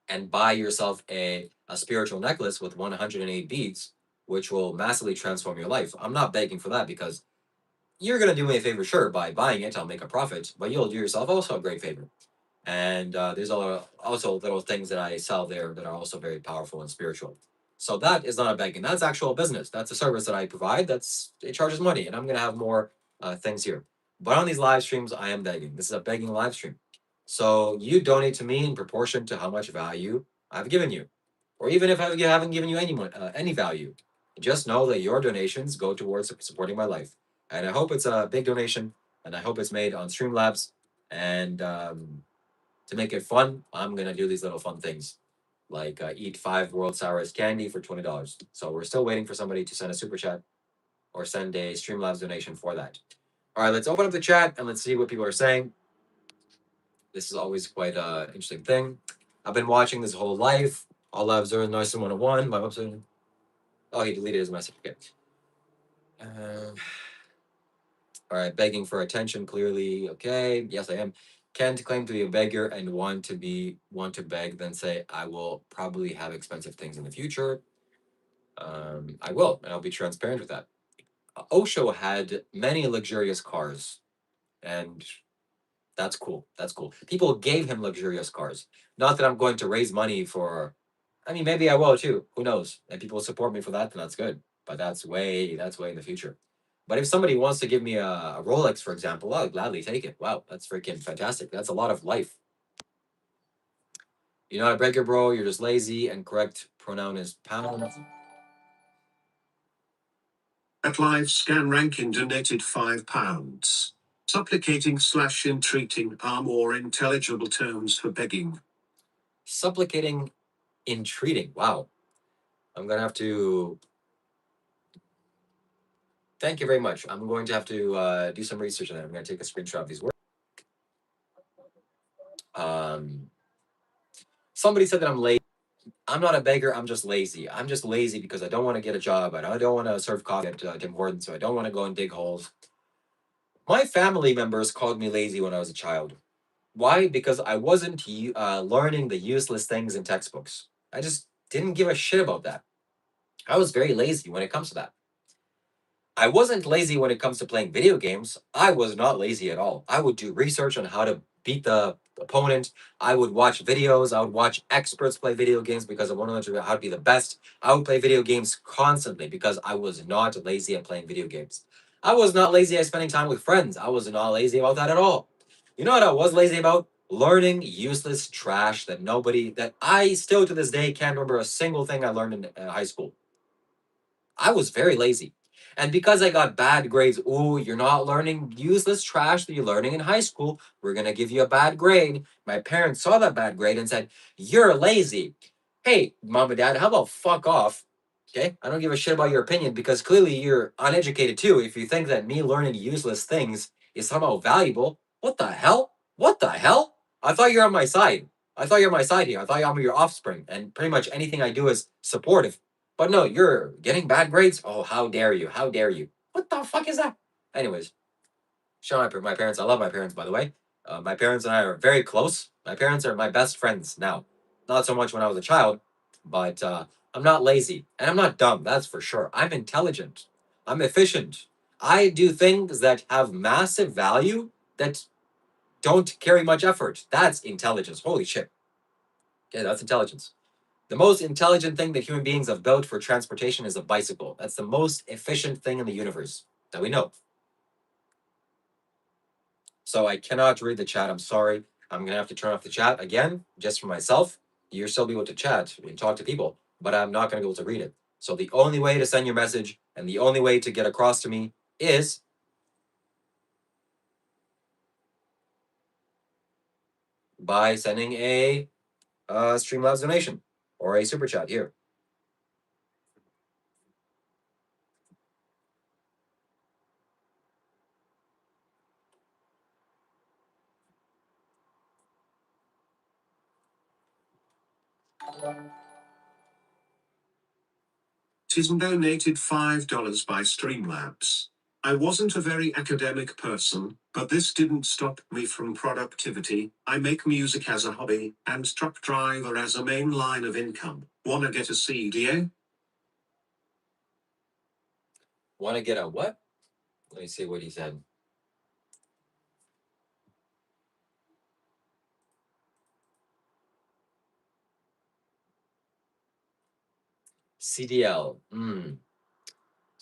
Speaker 1: and buy yourself a spiritual necklace with 108 beads, which will massively transform your life. I'm not begging for that because you're going to do me a favor, sure, by buying it, I'll make a profit, but you'll do yourself also a great favor. And there's also little things that I sell there that are also very powerful and spiritual. So that is not a begging. That's actual business. That's a service that I provide. It charges money, and I'm gonna have more things here. But on these live streams, I am begging. This is a begging live stream. So you donate to me in proportion to how much value I've given you, or even if I haven't given you any value, just know that your donations go towards supporting my life. And I hope it's a big donation, and I hope it's made on Streamlabs. And to make it fun, I'm gonna do these little fun things, like eat 5 world sourest candy for $20. So we're still waiting for somebody to send a super chat or send a Streamlabs donation for that. All right, let's open up the chat and let's see what people are saying. This is always quite an interesting thing. I've been watching this whole life. All lives are nice and 101. My website. Oh, he deleted his message. Okay. All right, begging for attention. Clearly, okay. Yes, I am. Can't claim to be a beggar and want to beg, then say I will probably have expensive things in the future. I will, and I'll be transparent with that. Osho had many luxurious cars, and that's cool. That's cool. People gave him luxurious cars. Not that I'm going to raise money for. I mean, maybe I will too. Who knows? And people support me for that, then that's good. But that's way in the future. But if somebody wants to give me a Rolex, for example, I'll gladly take it. Wow, that's freaking fantastic. That's a lot of life. You're not a beggar, bro. You're just lazy, and correct pronoun is pound.
Speaker 2: At live scan ranking donated £5. Supplicating / entreating are more intelligible terms for begging.
Speaker 1: Supplicating, entreating. Wow. I'm gonna have to. Thank you very much. I'm going to have to do some research on that. I'm gonna take a screenshot of these words. Um, somebody said that I'm late. I'm not a beggar. I'm just lazy. I'm just lazy because I don't want to get a job. I don't want to serve coffee at Tim Hortons. So I don't want to go and dig holes. My family members called me lazy when I was a child. Why? Because I wasn't learning the useless things in textbooks. I just didn't give a shit about that. I was very lazy when it comes to that. I wasn't lazy when it comes to playing video games. I was not lazy at all. I would do research on how to beat the opponent. I would watch videos. I would watch experts play video games because I wanted to know how to be the best. I would play video games constantly because I was not lazy at playing video games. I was not lazy at spending time with friends. I was not lazy about that at all. You know what I was lazy about? Learning useless trash that I still to this day can't remember a single thing I learned in high school. I was very lazy. And because I got bad grades, ooh, you're not learning useless trash that you're learning in high school. We're going to give you a bad grade. My parents saw that bad grade and said, you're lazy. Hey, mom and dad, how about fuck off? Okay? I don't give a shit about your opinion because clearly you're uneducated too. If you think that me learning useless things is somehow valuable, what the hell? What the hell? I thought you're on my side. I thought you're on my side here. I thought I'm your offspring. And pretty much anything I do is supportive. But no, you're getting bad grades? Oh, how dare you? How dare you? What the fuck is that? Anyways, shout out to my parents. I love my parents, by the way. My parents and I are very close. My parents are my best friends now. Not so much when I was a child, but I'm not lazy and I'm not dumb, that's for sure. I'm intelligent. I'm efficient. I do things that have massive value that don't carry much effort. That's intelligence. Holy shit. Okay, that's intelligence. The most intelligent thing that human beings have built for transportation is a bicycle. That's the most efficient thing in the universe that we know. So I cannot read the chat. I'm sorry. I'm going to have to turn off the chat again, just for myself. You'll still be able to chat and talk to people, but I'm not going to be able to read it. So the only way to send your message and the only way to get across to me is by sending a Streamlabs donation or a super chat here.
Speaker 2: Tism donated $5 by Streamlabs. I wasn't a very academic person, but this didn't stop me from productivity. I make music as a hobby, and truck driver as a main line of income. Wanna get a CDA?
Speaker 1: Want to get a what? Let me see what he said. CDL.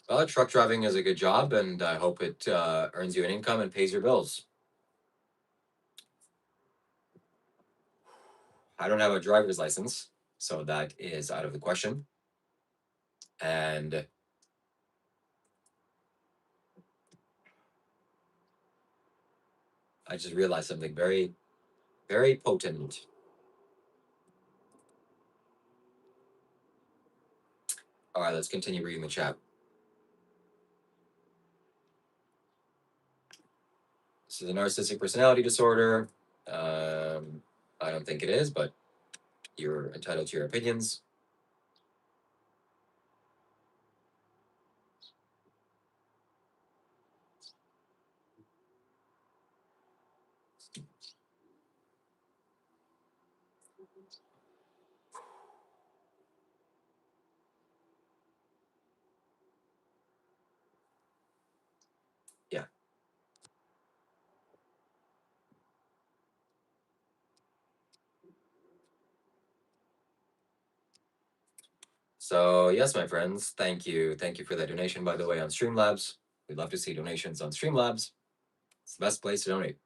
Speaker 1: Well, truck driving is a good job, and I hope it earns you an income and pays your bills. I don't have a driver's license, so that is out of the question. And I just realized something very, very potent. All right, let's continue reading the chat. This is a narcissistic personality disorder. I don't think it is, but you're entitled to your opinions. Yeah. So yes, my friends, thank you. Thank you for that donation, by the way, on Streamlabs. We'd love to see donations on Streamlabs. It's the best place to donate.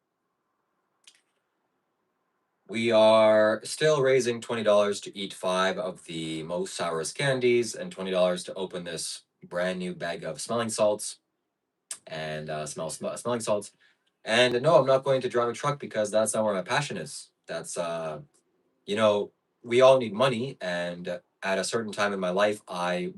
Speaker 1: We are still raising $20 to eat 5 of the most sourest candies and $20 to open this brand new bag of smelling salts and smelling salts. And no, I'm not going to drive a truck because that's not where my passion is. That's you know, we all need money, and at a certain time in my life, I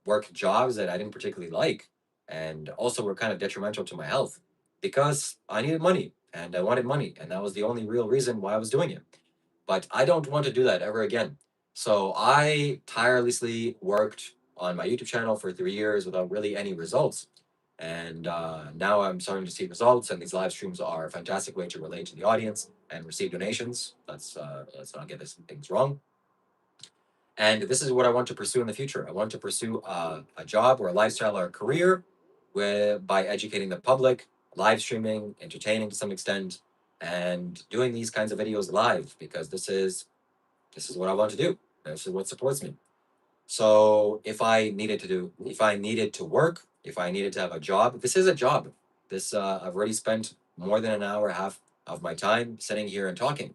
Speaker 1: work jobs that I didn't particularly like, and also were kind of detrimental to my health because I needed money and I wanted money, and that was the only real reason why I was doing it. But I don't want to do that ever again. So I tirelessly worked on my YouTube channel for 3 years without really any results. And now I'm starting to see results, and these live streams are a fantastic way to relate to the audience and receive donations. Let's not get this things wrong. And this is what I want to pursue in the future. I want to pursue a job or a lifestyle or a career by educating the public, live streaming, entertaining to some extent, and doing these kinds of videos live because this is what I want to do. This is what supports me. So if I needed to work, if I needed to have a job, this is a job. I've already spent more than an hour and a half of my time sitting here and talking.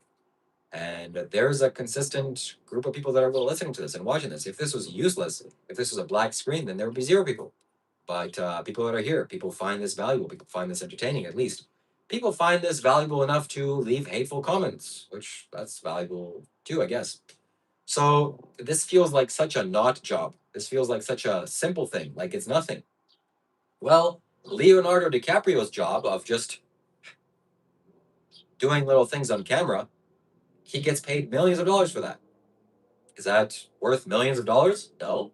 Speaker 1: And there's a consistent group of people that are listening to this and watching this. If this was useless, if this was a black screen, then there would be zero people. But people that are here, people find this valuable. People find this entertaining, at least. People find this valuable enough to leave hateful comments, which that's valuable too, I guess. So this feels like such a not job. This feels like such a simple thing, like it's nothing. Well, Leonardo DiCaprio's job of just doing little things on camera, he gets paid millions of dollars for that. Is that worth millions of dollars? No.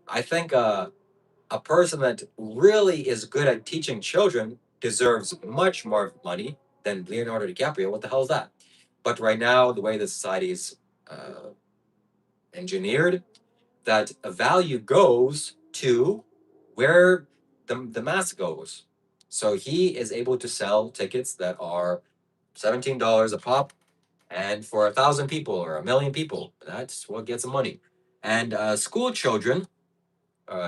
Speaker 1: I think a person that really is good at teaching children deserves much more money than Leonardo DiCaprio. What the hell is that? But right now, the way the society is uh, engineered, that a value goes to where the mass goes. So he is able to sell tickets that are $17 a pop, and for 1,000 people or 1,000,000 people, that's what gets him money. And school children,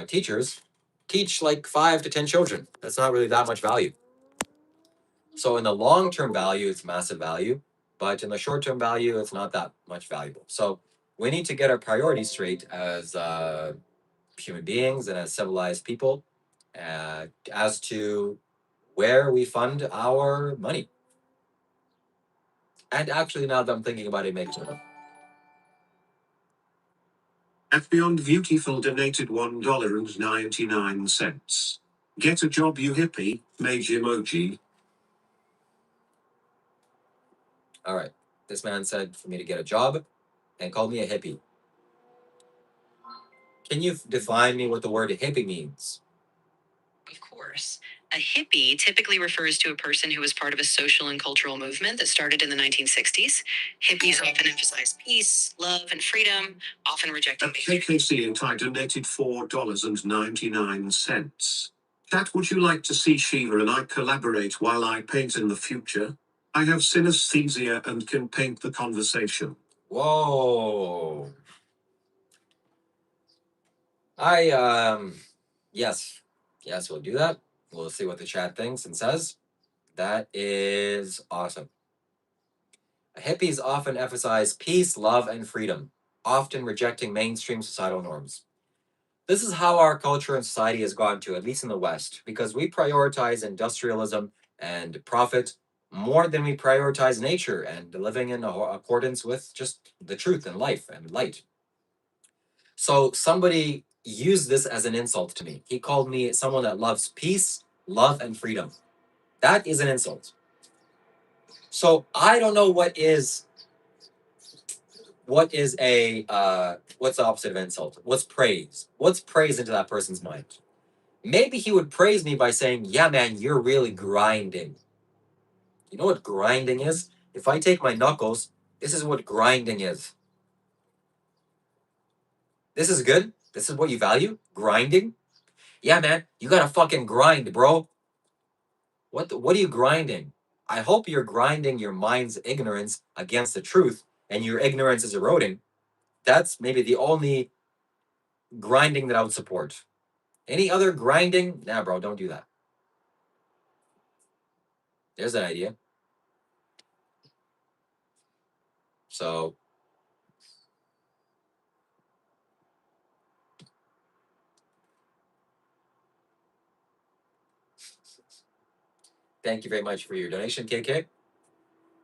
Speaker 1: teachers, teach like 5 to 10 children. That's not really that much value. So in the long term value, it's massive value, but in the short term value, it's not that much valuable. So we need to get our priorities straight as human beings and as civilized people as to where we fund our money. And actually, now that I'm thinking about it, makes sense.
Speaker 2: At Beyond Beautiful donated $1.99. Get a job, you hippie, mage emoji.
Speaker 1: All right. This man said for me to get a job and called me a hippie. Can you define me what the word hippie means?
Speaker 2: Of course. A hippie typically refers to a person who was part of a social and cultural movement that started in the 1960s. Hippies often emphasize peace, love, and freedom, often rejecting. KKC and I donated $4.99. Cat, would you like to see Shiva and I collaborate while I paint in the future? I have synesthesia and can paint the conversation.
Speaker 1: Whoa. Yes. Yes, we'll do that. We'll see what the chat thinks and says. That is awesome. Hippies often emphasize peace, love, and freedom, often rejecting mainstream societal norms. This is how our culture and society has gone to, at least in the West, because we prioritize industrialism and profit more than we prioritize nature and living in accordance with just the truth and life and light. So somebody used this as an insult to me. He called me someone that loves peace, love, and freedom. That is an insult. So I don't know what is a what's the opposite of insult? What's praise? What's praise into that person's mind? Maybe he would praise me by saying, "Yeah, man, you're really grinding." You know what grinding is? If I take my knuckles, this is what grinding is. This is good. This is what you value? Grinding? Yeah, man, you gotta fucking grind, bro. What are you grinding? I hope you're grinding your mind's ignorance against the truth and your ignorance is eroding. That's maybe the only grinding that I would support. Any other grinding? Nah, bro, don't do that. There's an idea. So, thank you very much for your donation, KK.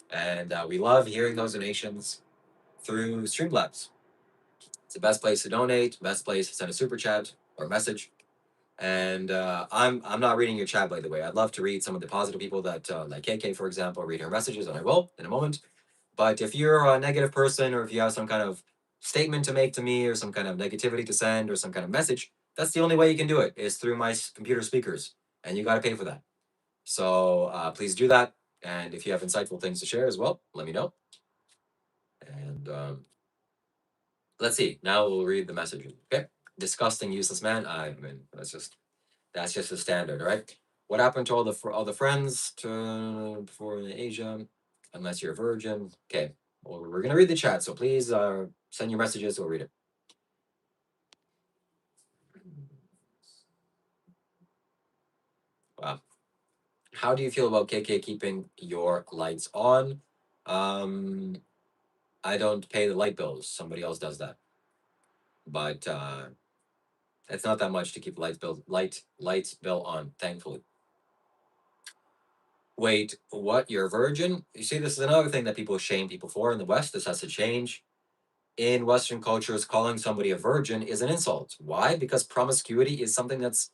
Speaker 1: And we love hearing those donations through Streamlabs. It's the best place to donate, best place to send a super chat or message. And I'm not reading your chat, by the way. I'd love to read some of the positive people that, like KK, for example, read her messages, and I will in a moment. But if you're a negative person, or if you have some kind of statement to make to me, or some kind of negativity to send, or some kind of message, that's the only way you can do it, is through my computer speakers, and you got to pay for that. So please do that. And if you have insightful things to share as well, let me know. And let's see. Now we'll read the message. Okay. Disgusting, useless man. I mean, that's just the standard, right? What happened to all the friends to before in Asia? Unless you're a virgin. Okay. Well, we're gonna read the chat, so please send your messages. We'll read it. Wow. How do you feel about KK keeping your lights on? Um, I don't pay the light bills. Somebody else does that. But it's not that much to keep lights bill on, thankfully. Wait, what? You're a virgin? You see, this is another thing that people shame people for in the West. This has to change. In Western cultures, calling somebody a virgin is an insult. Why? Because promiscuity is something that's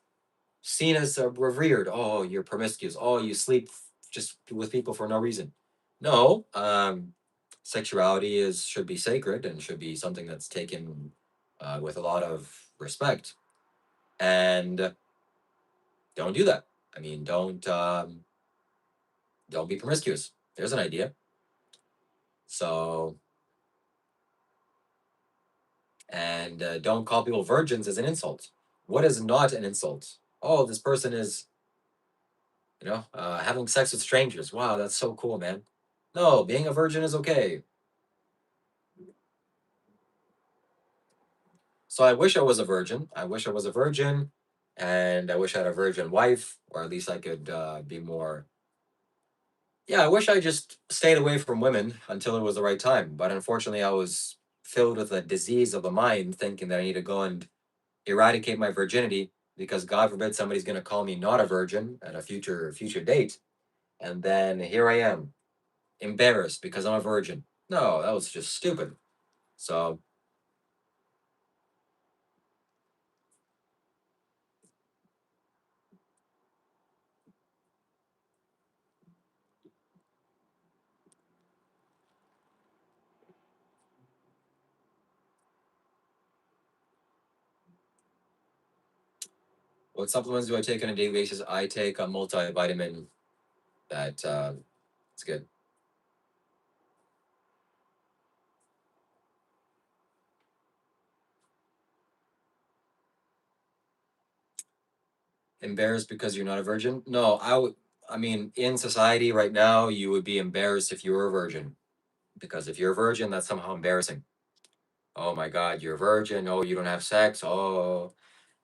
Speaker 1: seen as revered. Oh, you're promiscuous. Oh, you sleep just with people for no reason. No, sexuality is should be sacred and should be something that's taken with a lot of respect. And don't do that. I mean, don't be promiscuous. There's an idea. So, and don't call people virgins as an insult. What is not an insult? Oh, this person is, having sex with strangers. Wow, that's so cool, man. No, being a virgin is okay. So I wish I was a virgin. I wish I was a virgin, and I wish I had a virgin wife, or at least I could be more. Yeah, I wish I just stayed away from women until it was the right time. But unfortunately, I was filled with a disease of the mind, thinking that I need to go and eradicate my virginity because God forbid somebody's going to call me not a virgin at a future date, and then here I am, embarrassed because I'm a virgin. No, that was just stupid. So what supplements do I take on a daily basis? I take a multivitamin that it's good. Embarrassed because you're not a virgin? No, I would. I mean, in society right now, you would be embarrassed if you were a virgin, because if you're a virgin, that's somehow embarrassing. Oh my God, you're a virgin. Oh, you don't have sex. Oh,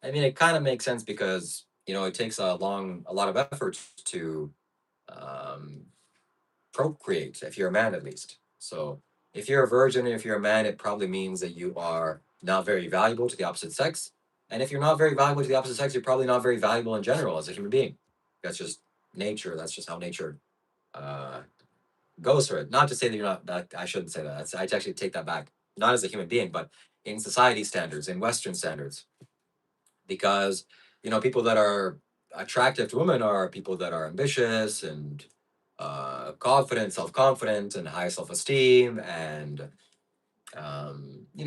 Speaker 1: I mean, it kind of makes sense because it takes a lot of effort to um, procreate. If you're a man, at least. So if you're a virgin, if you're a man, it probably means that you are not very valuable to the opposite sex. And if you're not very valuable to the opposite sex, you're probably not very valuable in general as a human being. That's just nature. That's just how nature uh, goes for it. Not to say that you're not. That I shouldn't say that. I actually take that back. Not as a human being, but in society standards, in Western standards, because people that are attractive to women are people that are ambitious and confident, self-confident, and high self-esteem, and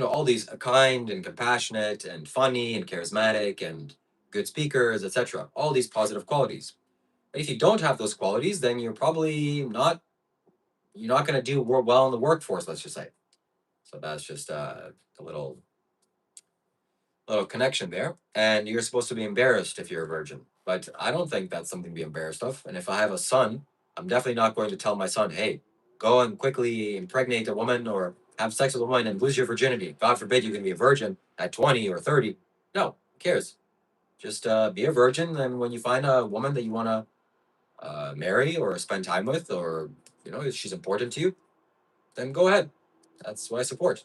Speaker 1: all these kind and compassionate and funny and charismatic and good speakers, etc. All these positive qualities. If you don't have those qualities, then you're not going to do well in the workforce. Let's just say. So that's just a little connection there. And you're supposed to be embarrassed if you're a virgin. But I don't think that's something to be embarrassed of. And if I have a son, I'm definitely not going to tell my son, hey, go and quickly impregnate a woman or have sex with a woman and lose your virginity. God forbid you're going to be a virgin at 20 or 30. No, who cares? Just be a virgin. And when you find a woman that you want to marry or spend time with, or, if she's important to you, then go ahead. That's what I support.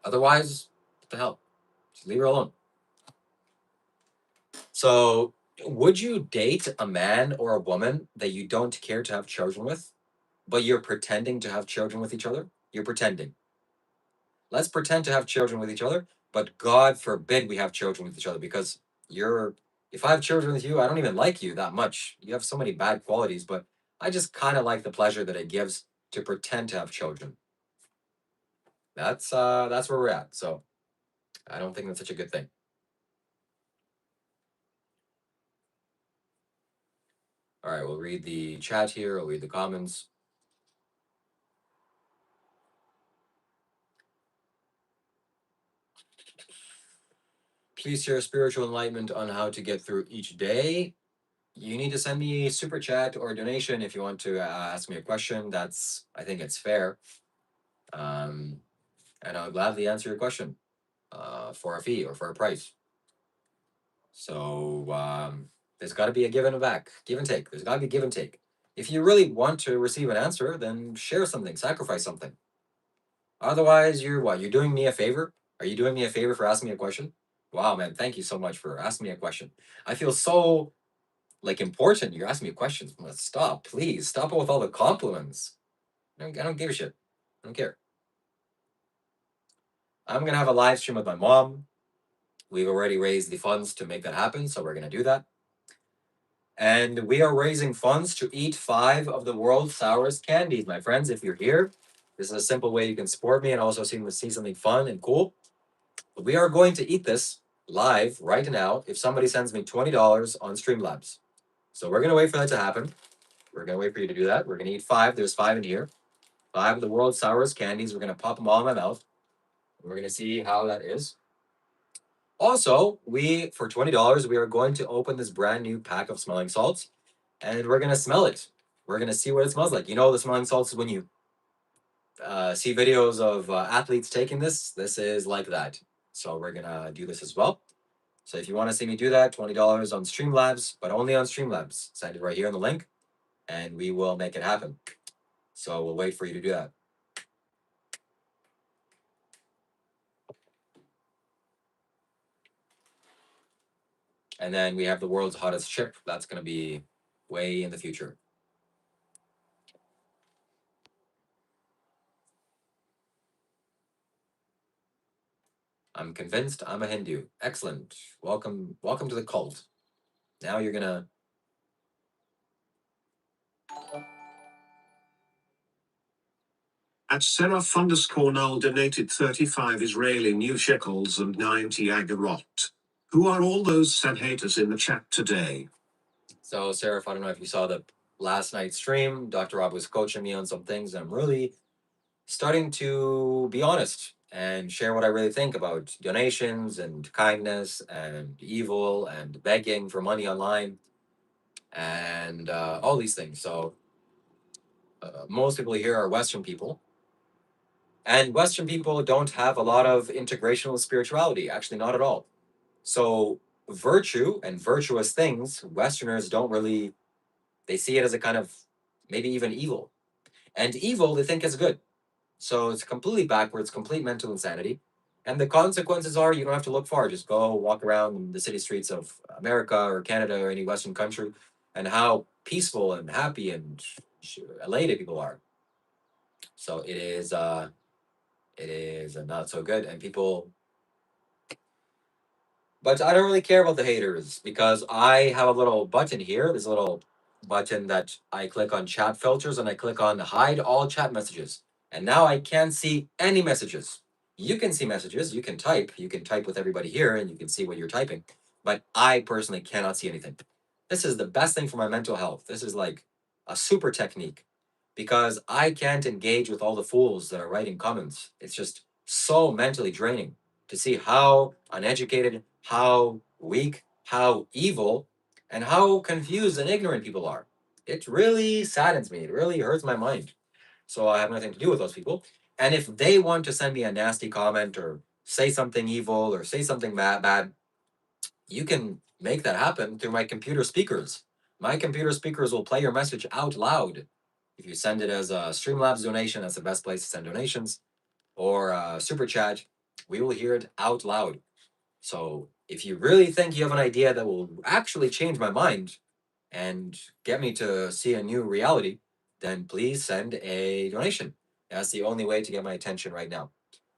Speaker 1: Otherwise, what the hell? Just leave her alone. So, would you date a man or a woman that you don't care to have children with, but you're pretending to have children with each other? You're pretending. Let's pretend to have children with each other, but God forbid we have children with each other because if I have children with you, I don't even like you that much. You have so many bad qualities, but I just kind of like the pleasure that it gives to pretend to have children. That's where we're at. So I don't think that's such a good thing. All right, we'll read the chat here. I'll read the comments. Please share spiritual enlightenment on how to get through each day. You need to send me a super chat or a donation if you want to ask me a question. I think it's fair. And I'll gladly answer your question for a fee or for a price. So there's got to be a give and a back, give and take. There's got to be give and take. If you really want to receive an answer, then share something, sacrifice something. Otherwise, you're what? You're doing me a favor? Are you doing me a favor for asking me a question? Wow, man, thank you so much for asking me a question. I feel so like important. You're asking me questions. Stop, please. Stop with all the compliments. I don't give a shit. I don't care. I'm gonna have a live stream with my mom. We've already raised the funds to make that happen, so we're gonna do that. And we are raising funds to eat 5 of the world's sourest candies, my friends. If you're here, this is a simple way you can support me and also see something fun and cool. But we are going to eat this live right now if somebody sends me $20 on Streamlabs. So we're gonna wait for that to happen. We're gonna wait for you to do that. We're gonna eat 5. There's 5 in here. 5 of the world's sourest candies. We're gonna pop them all in my mouth. We're gonna see how that is. Also, for $20, we are going to open this brand new pack of smelling salts, and we're gonna smell it. We're gonna see what it smells like. You know, the smelling salts is when you see videos of athletes taking this. This is like that. So we're gonna do this as well. So if you want to see me do that, $20 on Streamlabs, but only on Streamlabs. Send it right here on the link, and we will make it happen. So we'll wait for you to do that. And then we have the world's hottest chip. That's going to be way in the future. I'm convinced I'm a Hindu. Excellent. Welcome to the cult. Now you're gonna.
Speaker 2: At Seraph_Null donated 35 Israeli new shekels and 90 agarot. Who are all those sad haters in the chat today?
Speaker 1: So, Seraph, I don't know if you saw the last night's stream. Dr. Rob was coaching me on some things. I'm really starting to be honest and share what I really think about donations and kindness and evil and begging for money online and all these things. So, most people here are Western people. And Western people don't have a lot of integrational spirituality, actually, not at all. So, virtue and virtuous things, Westerners don't really, they see it as a kind of maybe even evil. And evil, they think is good. So, it's completely backwards, complete mental insanity. And the consequences are you don't have to look far. Just go walk around the city streets of America or Canada or any Western country and how peaceful and happy and elated people are. So, it is not so good. And people, but I don't really care about the haters because I have a little button here. There's a little button that I click on chat filters and I click on hide all chat messages. And now I can't see any messages. You can see messages, you can type with everybody here and you can see what you're typing. But I personally cannot see anything. This is the best thing for my mental health. This is like a super technique because I can't engage with all the fools that are writing comments. It's just so mentally draining to see how uneducated, how weak, how evil, and how confused and ignorant people are. It really saddens me. It really hurts my mind. So I have nothing to do with those people. And if they want to send me a nasty comment or say something evil or say something bad, you can make that happen through my computer speakers. My computer speakers will play your message out loud. If you send it as a Streamlabs donation, that's the best place to send donations, or a super chat, we will hear it out loud. So if you really think you have an idea that will actually change my mind and get me to see a new reality, then please send a donation. That's the only way to get my attention right now.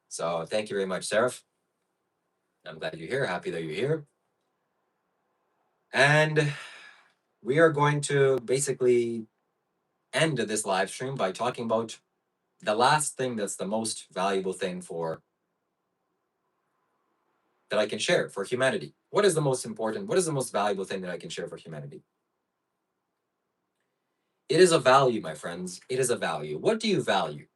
Speaker 1: So thank you very much, Seraph. I'm glad you're here. Happy that you're here. And we are going to basically end this live stream by talking about the last thing that's the most valuable thing for that I can share for humanity. What is the most important? What is the most valuable thing that I can share for humanity? It is a value, my friends. It is a value. What do you value?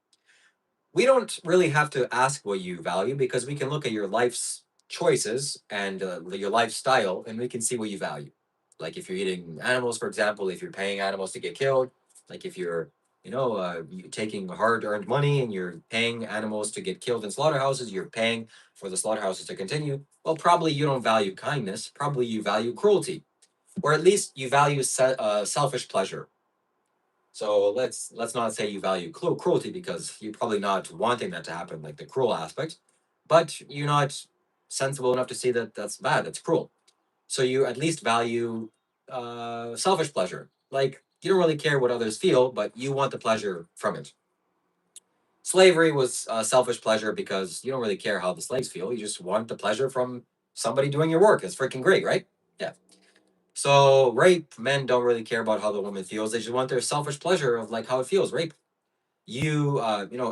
Speaker 1: We don't really have to ask what you value because we can look at your life's choices and your lifestyle and we can see what you value. Like if you're eating animals, for example, if you're paying animals to get killed, like if you're, taking hard earned money and you're paying animals to get killed in slaughterhouses, you're paying for the slaughterhouses to continue. Well, probably you don't value kindness. Probably you value cruelty, or at least you value selfish pleasure. So let's not say you value cruelty because you're probably not wanting that to happen, like the cruel aspect, but you're not sensible enough to see that that's bad, that's cruel. So you at least value selfish pleasure. Like you don't really care what others feel, but you want the pleasure from it. Slavery was selfish pleasure because you don't really care how the slaves feel. You just want the pleasure from somebody doing your work. It's freaking great, right? Yeah. So rape, men don't really care about how the woman feels. They just want their selfish pleasure of like how it feels. Rape,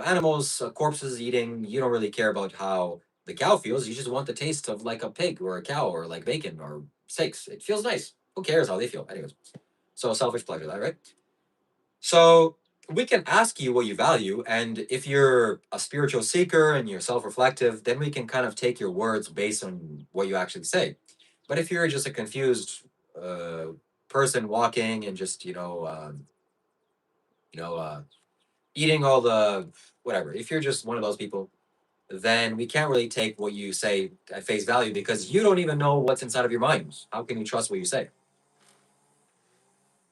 Speaker 1: animals, corpses eating. You don't really care about how the cow feels. You just want the taste of like a pig or a cow or like bacon or steaks. It feels nice. Who cares how they feel? Anyways, so selfish pleasure, that right? So we can ask you what you value, and if you're a spiritual seeker and you're self-reflective, then we can kind of take your words based on what you actually say. But if you're just a confused uh, person walking and just you know, eating all the whatever, if you're just one of those people, then we can't really take what you say at face value because you don't even know what's inside of your mind. How can you trust what you say?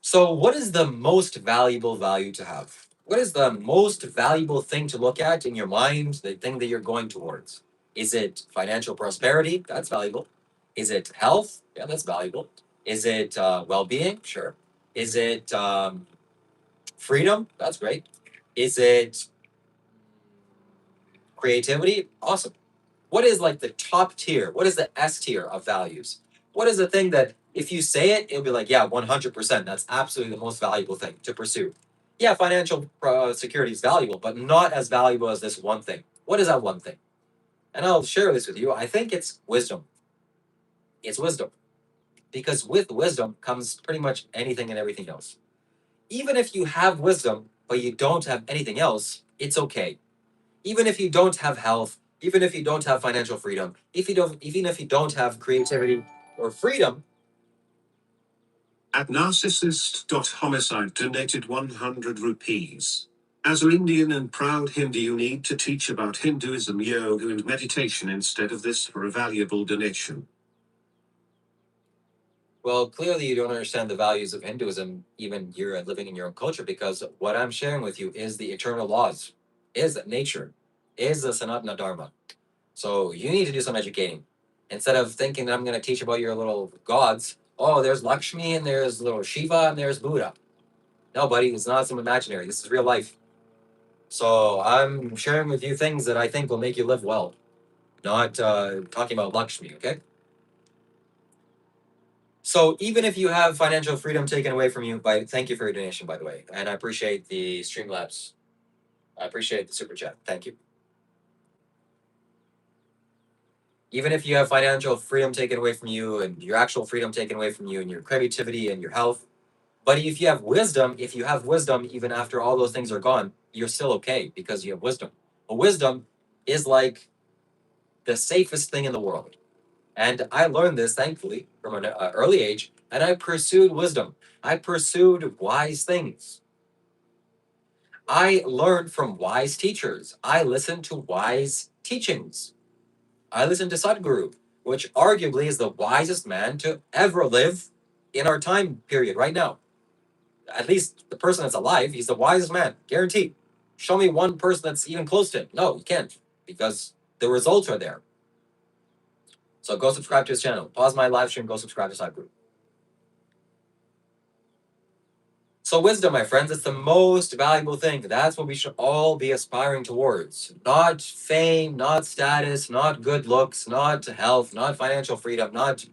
Speaker 1: So, what is the most valuable value to have? What is the most valuable thing to look at in your mind, the thing that you're going towards? Is it financial prosperity? That's valuable. Is it health? Yeah, that's valuable. Is it well being? Sure. Is it freedom? That's great. Is it creativity? Awesome. What is like the top tier? What is the S tier of values? What is the thing that if you say it, it'll be like, yeah, 100%. That's absolutely the most valuable thing to pursue. Yeah, financial security is valuable, but not as valuable as this one thing. What is that one thing? And I'll share this with you. I think it's wisdom. It's wisdom. Because with wisdom comes pretty much anything and everything else. Even if you have wisdom, but you don't have anything else, it's okay. Even if you don't have health, even if you don't have financial freedom, even if you don't have creativity or freedom.
Speaker 2: At narcissist.homicide donated 100 rupees. As an Indian and proud Hindu, you need to teach about Hinduism, yoga, and meditation instead of this for a valuable donation.
Speaker 1: Well, clearly you don't understand the values of Hinduism, even you're living in your own culture, because what I'm sharing with you is the eternal laws, is nature, is the Sanatana Dharma. So you need to do some educating. Instead of thinking that I'm going to teach about your little gods, oh, there's Lakshmi and there's little Shiva and there's Buddha. No, buddy, it's not some imaginary. This is real life. So I'm sharing with you things that I think will make you live well, not talking about Lakshmi, okay? So even if you have financial freedom taken away from you, thank you for your donation, by the way, and I appreciate the Streamlabs. I appreciate the super chat. Thank you. Even if you have financial freedom taken away from you and your actual freedom taken away from you and your creativity and your health, but if you have wisdom, even after all those things are gone, you're still okay because you have wisdom. But wisdom is like the safest thing in the world. And I learned this, thankfully, from an early age, and I pursued wisdom. I pursued wise things. I learned from wise teachers. I listened to wise teachings. I listened to Sadhguru, which arguably is the wisest man to ever live in our time period right now. At least the person that's alive, he's the wisest man, guaranteed. Show me one person that's even close to him. No, you can't, because the results are there. So go subscribe to his channel. Pause my live stream, go subscribe to Sadhguru. So wisdom, my friends, it's the most valuable thing. That's what we should all be aspiring towards. Not fame, not status, not good looks, not health, not financial freedom, not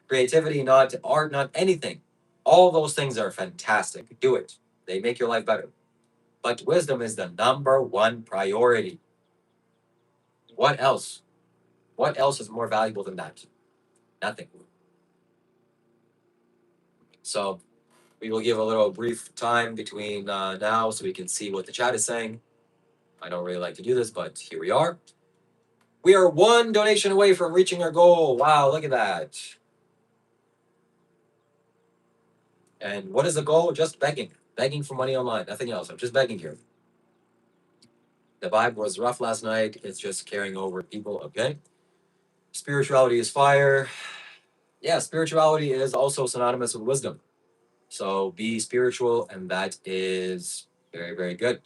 Speaker 1: creativity, not art, not anything. All those things are fantastic. Do it. They make your life better. but wisdom is the number one priority. What else? What else is more valuable than that? Nothing. So we will give a little brief time between now so we can see what the chat is saying. I don't really like to do this, but here we are. We are one donation away from reaching our goal. Wow, look at that. And what is the goal? Just begging. Begging for money online. Nothing else. I'm just begging here. The vibe was rough last night. It's just carrying over people. Okay. Spirituality is fire. Yeah, spirituality is also synonymous with wisdom. So be spiritual, and that is very, very good.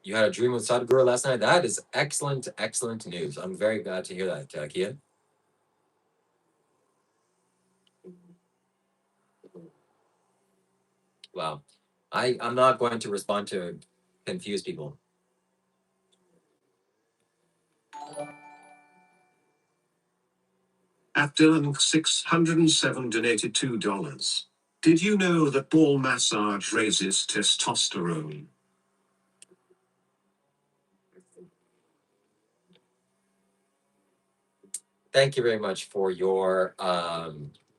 Speaker 1: You had a dream with Sadhguru last night. That is excellent, excellent news. I'm very glad to hear that, Kian. Wow. I'm not going to respond to confuse people.
Speaker 2: Abdullah 607 donated $2. Did you know that ball massage raises testosterone?
Speaker 1: Thank you very much for your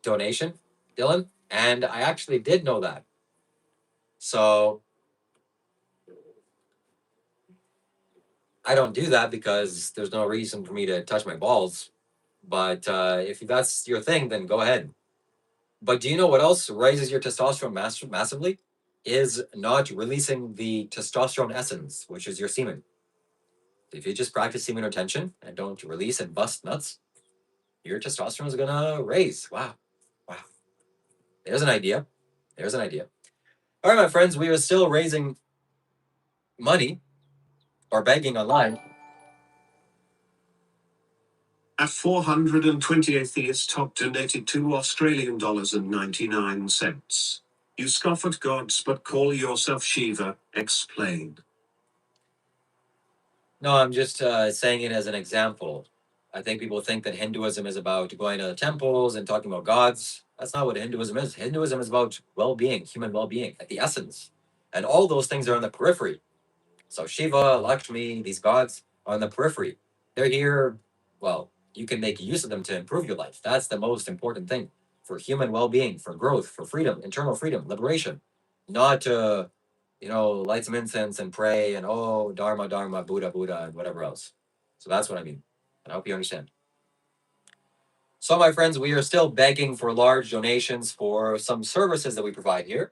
Speaker 1: donation, Dylan. And I actually did know that. So I don't do that because there's no reason for me to touch my balls. But if that's your thing, then go ahead. But do you know what else raises your testosterone massively? Is not releasing the testosterone essence, which is your semen. If you just practice semen retention and don't release and bust nuts, your testosterone is gonna raise. Wow. Wow. There's an idea. There's an idea. All right, my friends, we are still raising money or begging online.
Speaker 2: At 420 atheists top donated $2 Australian and 99 cents. You scoff at gods but call yourself Shiva, explain.
Speaker 1: No, I'm just saying it as an example. I think people think that Hinduism is about going to temples and talking about gods. That's not what Hinduism is. Hinduism is about well-being, human well-being at the essence. And all those things are on the periphery. So Shiva, Lakshmi, these gods are on the periphery. They're here, well, you can make use of them to improve your life. That's the most important thing for human well-being, for growth, for freedom, internal freedom, liberation. Not to, light some incense and pray and Dharma, Dharma, Buddha, Buddha, and whatever else. So that's what I mean. And I hope you understand. So, my friends, we are still begging for large donations for some services that we provide here.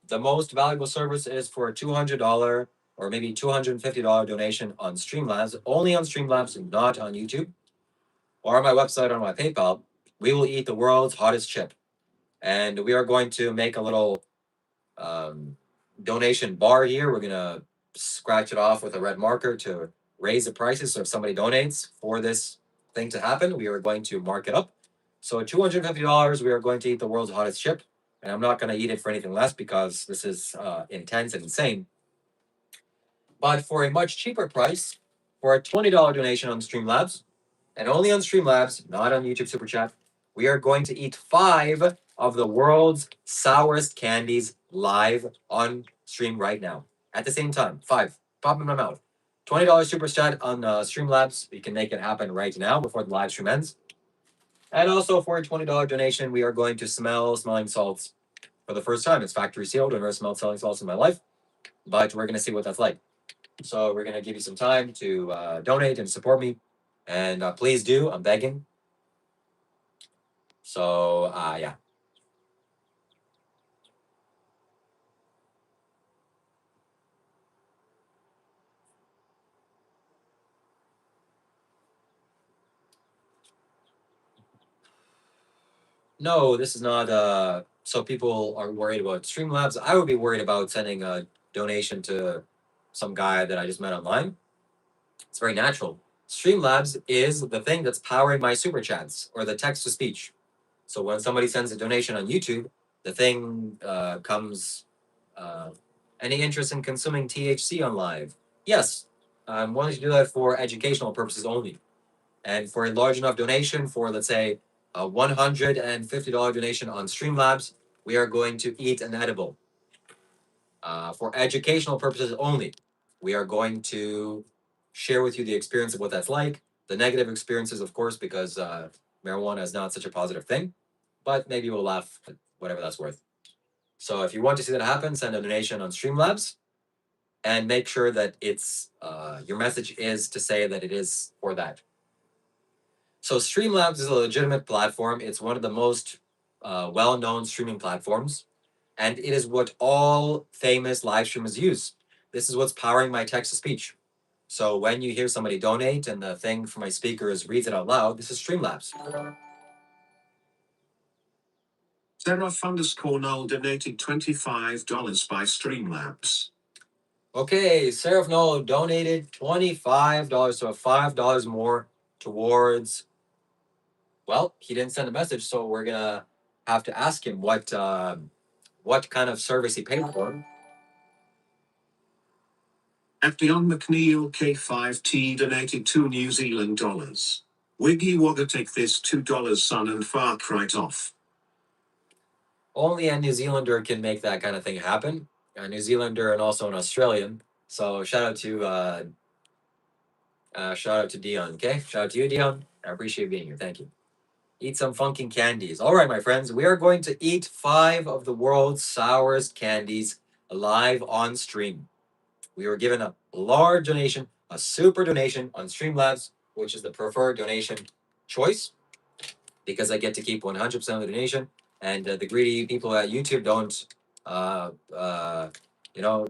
Speaker 1: The most valuable service is for a $200 or maybe $250 donation on Streamlabs, only on Streamlabs and not on YouTube or on my website or on my PayPal. We will eat the world's hottest chip. And we are going to make a little donation bar here. We're going to scratch it off with a red marker to raise the prices. So if somebody donates for this thing to happen, we are going to mark it up. So at $250, we are going to eat the world's hottest chip. And I'm not going to eat it for anything less because this is intense and insane. But for a much cheaper price, for a $20 donation on Streamlabs, and only on Streamlabs, not on YouTube Super Chat, we are going to eat 5 of the world's sourest candies live on stream right now. At the same time, 5. Pop in my mouth. $20 Super Chat on Streamlabs. We can make it happen right now before the live stream ends. And also for a $20 donation, we are going to smell smelling salts for the first time. It's factory sealed. I've never smelled smelling salts in my life, but we're going to see what that's like. So we're going to give you some time to donate and support me. And please do. I'm begging. So, yeah. No, this is not. So people are worried about Streamlabs. I would be worried about sending a donation to some guy that I just met online. It's very natural. Streamlabs is the thing that's powering my super chats or the text to speech. So when somebody sends a donation on YouTube, the thing comes. Any interest in consuming THC on live? Yes, I'm willing to do that for educational purposes only. And for a large enough donation, for let's say a $150 donation on Streamlabs, we are going to eat an edible. For educational purposes only, we are going to share with you the experience of what that's like. The negative experiences, of course, because marijuana is not such a positive thing, but maybe we'll laugh at whatever that's worth. So if you want to see that happen, send a donation on Streamlabs and make sure that it's your message is to say that it is for that. So Streamlabs is a legitimate platform. It's one of the most well-known streaming platforms, and it is what all famous live streamers use. This is what's powering my text to speech. So when you hear somebody donate and the thing for my speakers reads it out loud, this is Streamlabs.
Speaker 2: Seraph_Null donated $25 by Streamlabs.
Speaker 1: Okay, Seraph Noel donated $25, so $5 more towards. Well, he didn't send a message, so we're gonna have to ask him what kind of service he paid for.
Speaker 2: Dion McNeil K5T donated $2 New Zealand dollars. Wiggy Wagga take this $2 son and fuck right off.
Speaker 1: Only a New Zealander can make that kind of thing happen. A New Zealander and also an Australian. So shout out to Dion. Okay, shout out to you, Dion. I appreciate being here. Thank you. Eat some funky candies. All right, my friends, we are going to eat 5 of the world's sourest candies live on stream. We were given a large donation, a super donation on Streamlabs, which is the preferred donation choice because I get to keep 100% of the donation. And the greedy people at YouTube don't,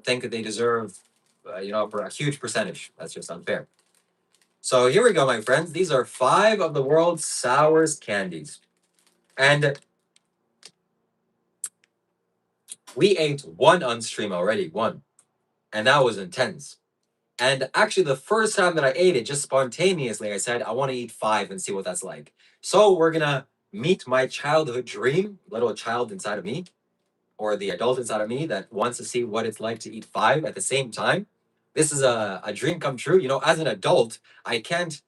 Speaker 1: think that they deserve, for a huge percentage. That's just unfair. So here we go, my friends. These are 5 of the world's sourest candies. And we ate one on stream already, one. And that was intense. And actually, the first time that I ate it, just spontaneously, I said, I want to eat 5 and see what that's like. So we're going to meet my childhood dream, little child inside of me, or the adult inside of me that wants to see what it's like to eat 5 at the same time. This is a dream come true. As an adult, I can't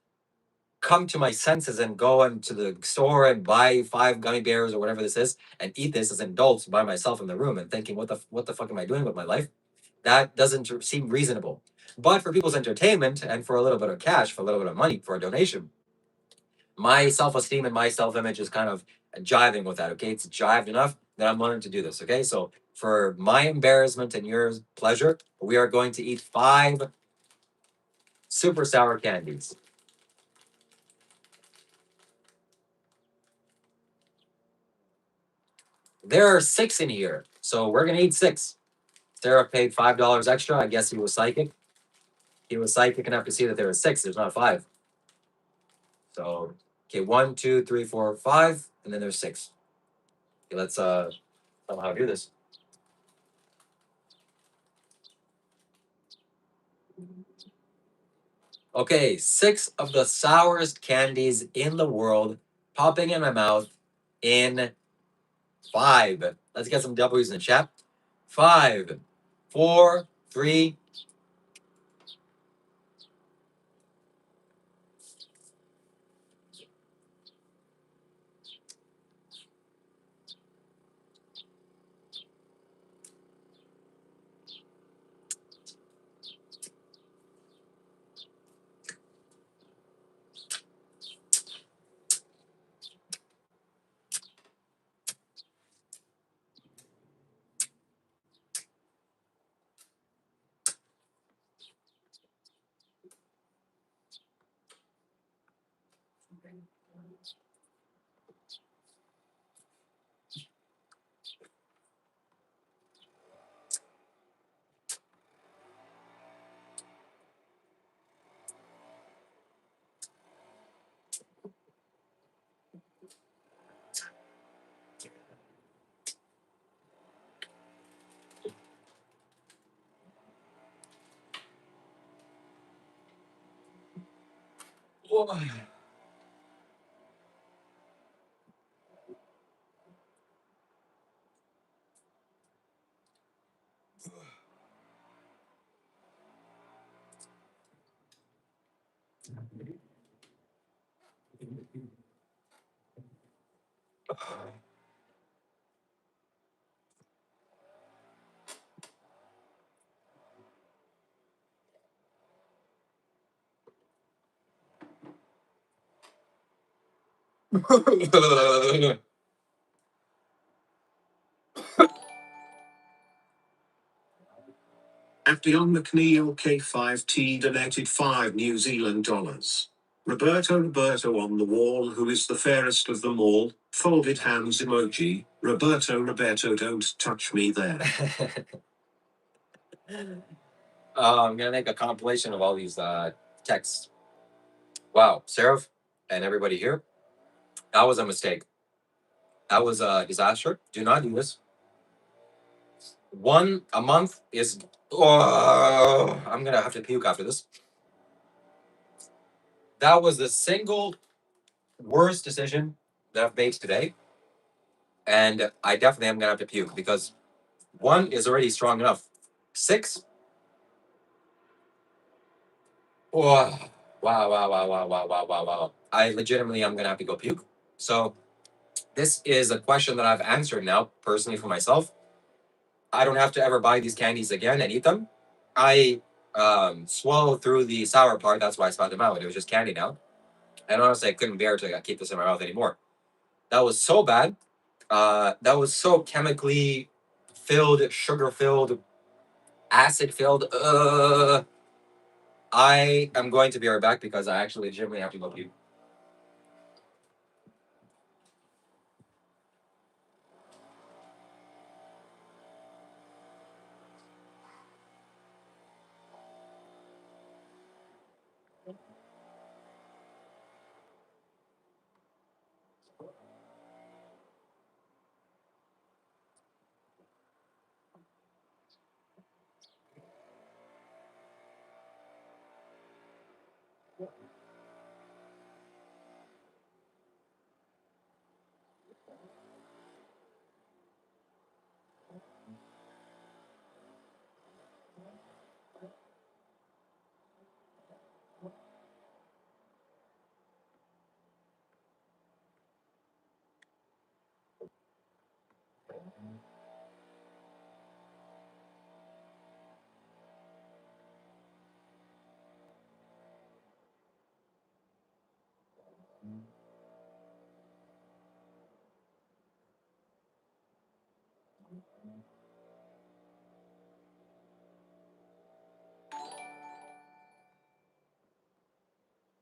Speaker 1: come to my senses and go into the store and buy 5 gummy bears or whatever this is and eat this as an adult by myself in the room and thinking, what the fuck am I doing with my life? That doesn't seem reasonable. But for people's entertainment and for a little bit of cash, for a little bit of money, for a donation, my self-esteem and my self-image is kind of jiving with that. Okay, it's jived enough that I'm willing to do this. Okay, so for my embarrassment and your pleasure, we are going to eat 5 super sour candies. There are 6 in here, so we're gonna eat 6. Sarah paid $5 extra. I guess he was psychic. He was psychic enough to see that there are 6. There's not 5. So okay, 1, 2, 3, 4, 5, and then there's 6. Okay, let's somehow do this. Okay, 6 of the sourest candies in the world popping in my mouth in 5. Let's get some W's in the chat. 5, 4, 3.
Speaker 2: FD on McNeil K5T donated 5 New Zealand dollars. Roberto on the wall, who is the fairest of them all? Folded hands emoji. Roberto, don't touch me there. I'm gonna make a compilation of all these texts. Wow, Seraph and everybody here, that was a mistake. That was a disaster. Do not do this. A month is. Oh, I'm gonna have to puke after this. That was the single worst decision that I've made today, and I definitely am gonna have to puke because 1 is already strong enough. 6. Oh, wow. I legitimately am gonna have to go puke. So this is a question that I've answered now personally for myself. I don't have to ever buy these candies again and eat them. I swallowed through the sour part. That's why I spat them out. It was just candy now. And honestly, I couldn't bear to keep this in my mouth anymore. That was so bad. That was so chemically filled, sugar filled, acid filled. I am going to be right back because I actually legitimately have to go puke.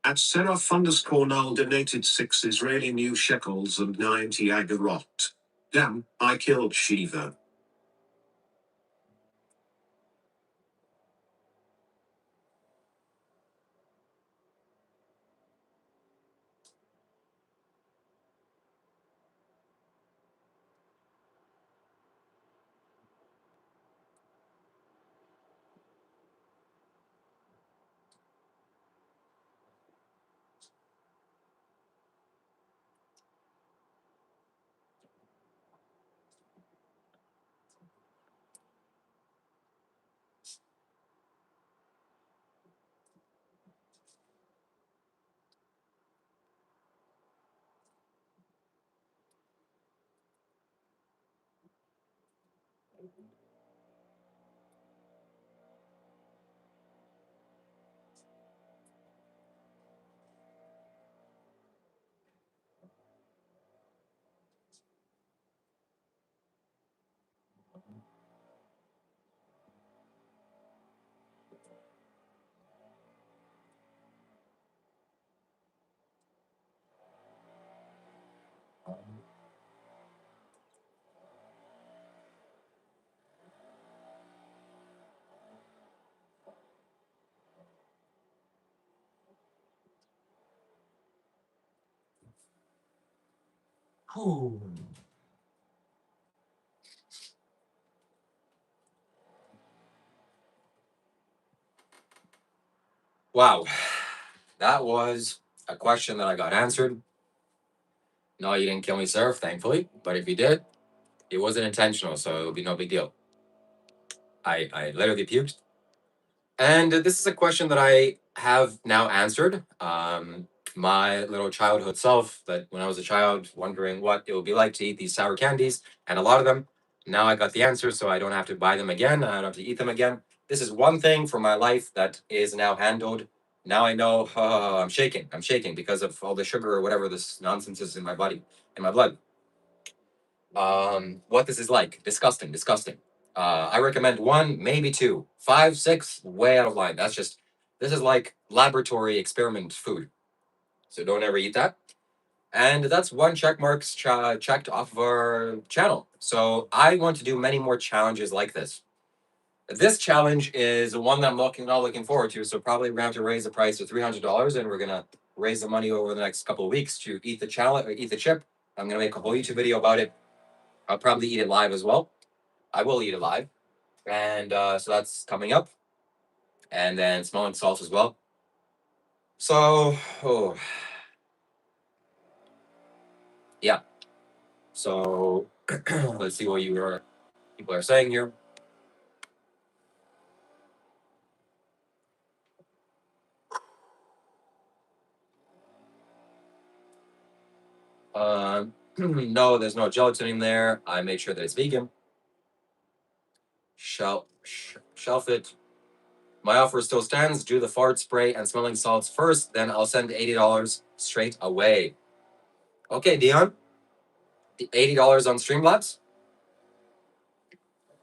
Speaker 2: At Seraph_Null donated 6 Israeli new shekels and 90 agarot. Damn, I killed Shiva. Wow. That was a question that I got answered. No, you didn't kill me, sir, thankfully. But if you did, it wasn't intentional, so it'll be no big deal. I literally puked. And this is a question that I have now answered. My little childhood self, that when I was a child, wondering what it would be like to eat these sour candies, and a lot of them. Now I got the answer, so I don't have to buy them again. I don't have to eat them again. This is one thing for my life that is now handled
Speaker 1: Now I know. I'm shaking. I'm shaking because of all the sugar or whatever this nonsense is in my body, in my blood. What this is like? Disgusting. Disgusting. I recommend one, maybe two, five, six, way out of line. That's just. This is like laboratory experiment food. So don't ever eat that. And that's one check marks checked off of our channel. So I want to do many more challenges like this. This challenge is one that I'm not looking forward to. So probably we're gonna have to raise the price to $300, and we're gonna raise the money over the next couple of weeks to eat the challenge, eat the chip. I'm gonna make a whole YouTube video about it. I'll probably eat it live as well. I will eat it live, and so that's coming up. And then smelling salts as well. So, oh, yeah. So let's see what people are saying here. No, there's no gelatin in there. I made sure that it's vegan. Shelf it. My offer still stands. Do the fart spray and smelling salts first, then I'll send $80 straight away. Okay, Dion. $80 on Streamlabs.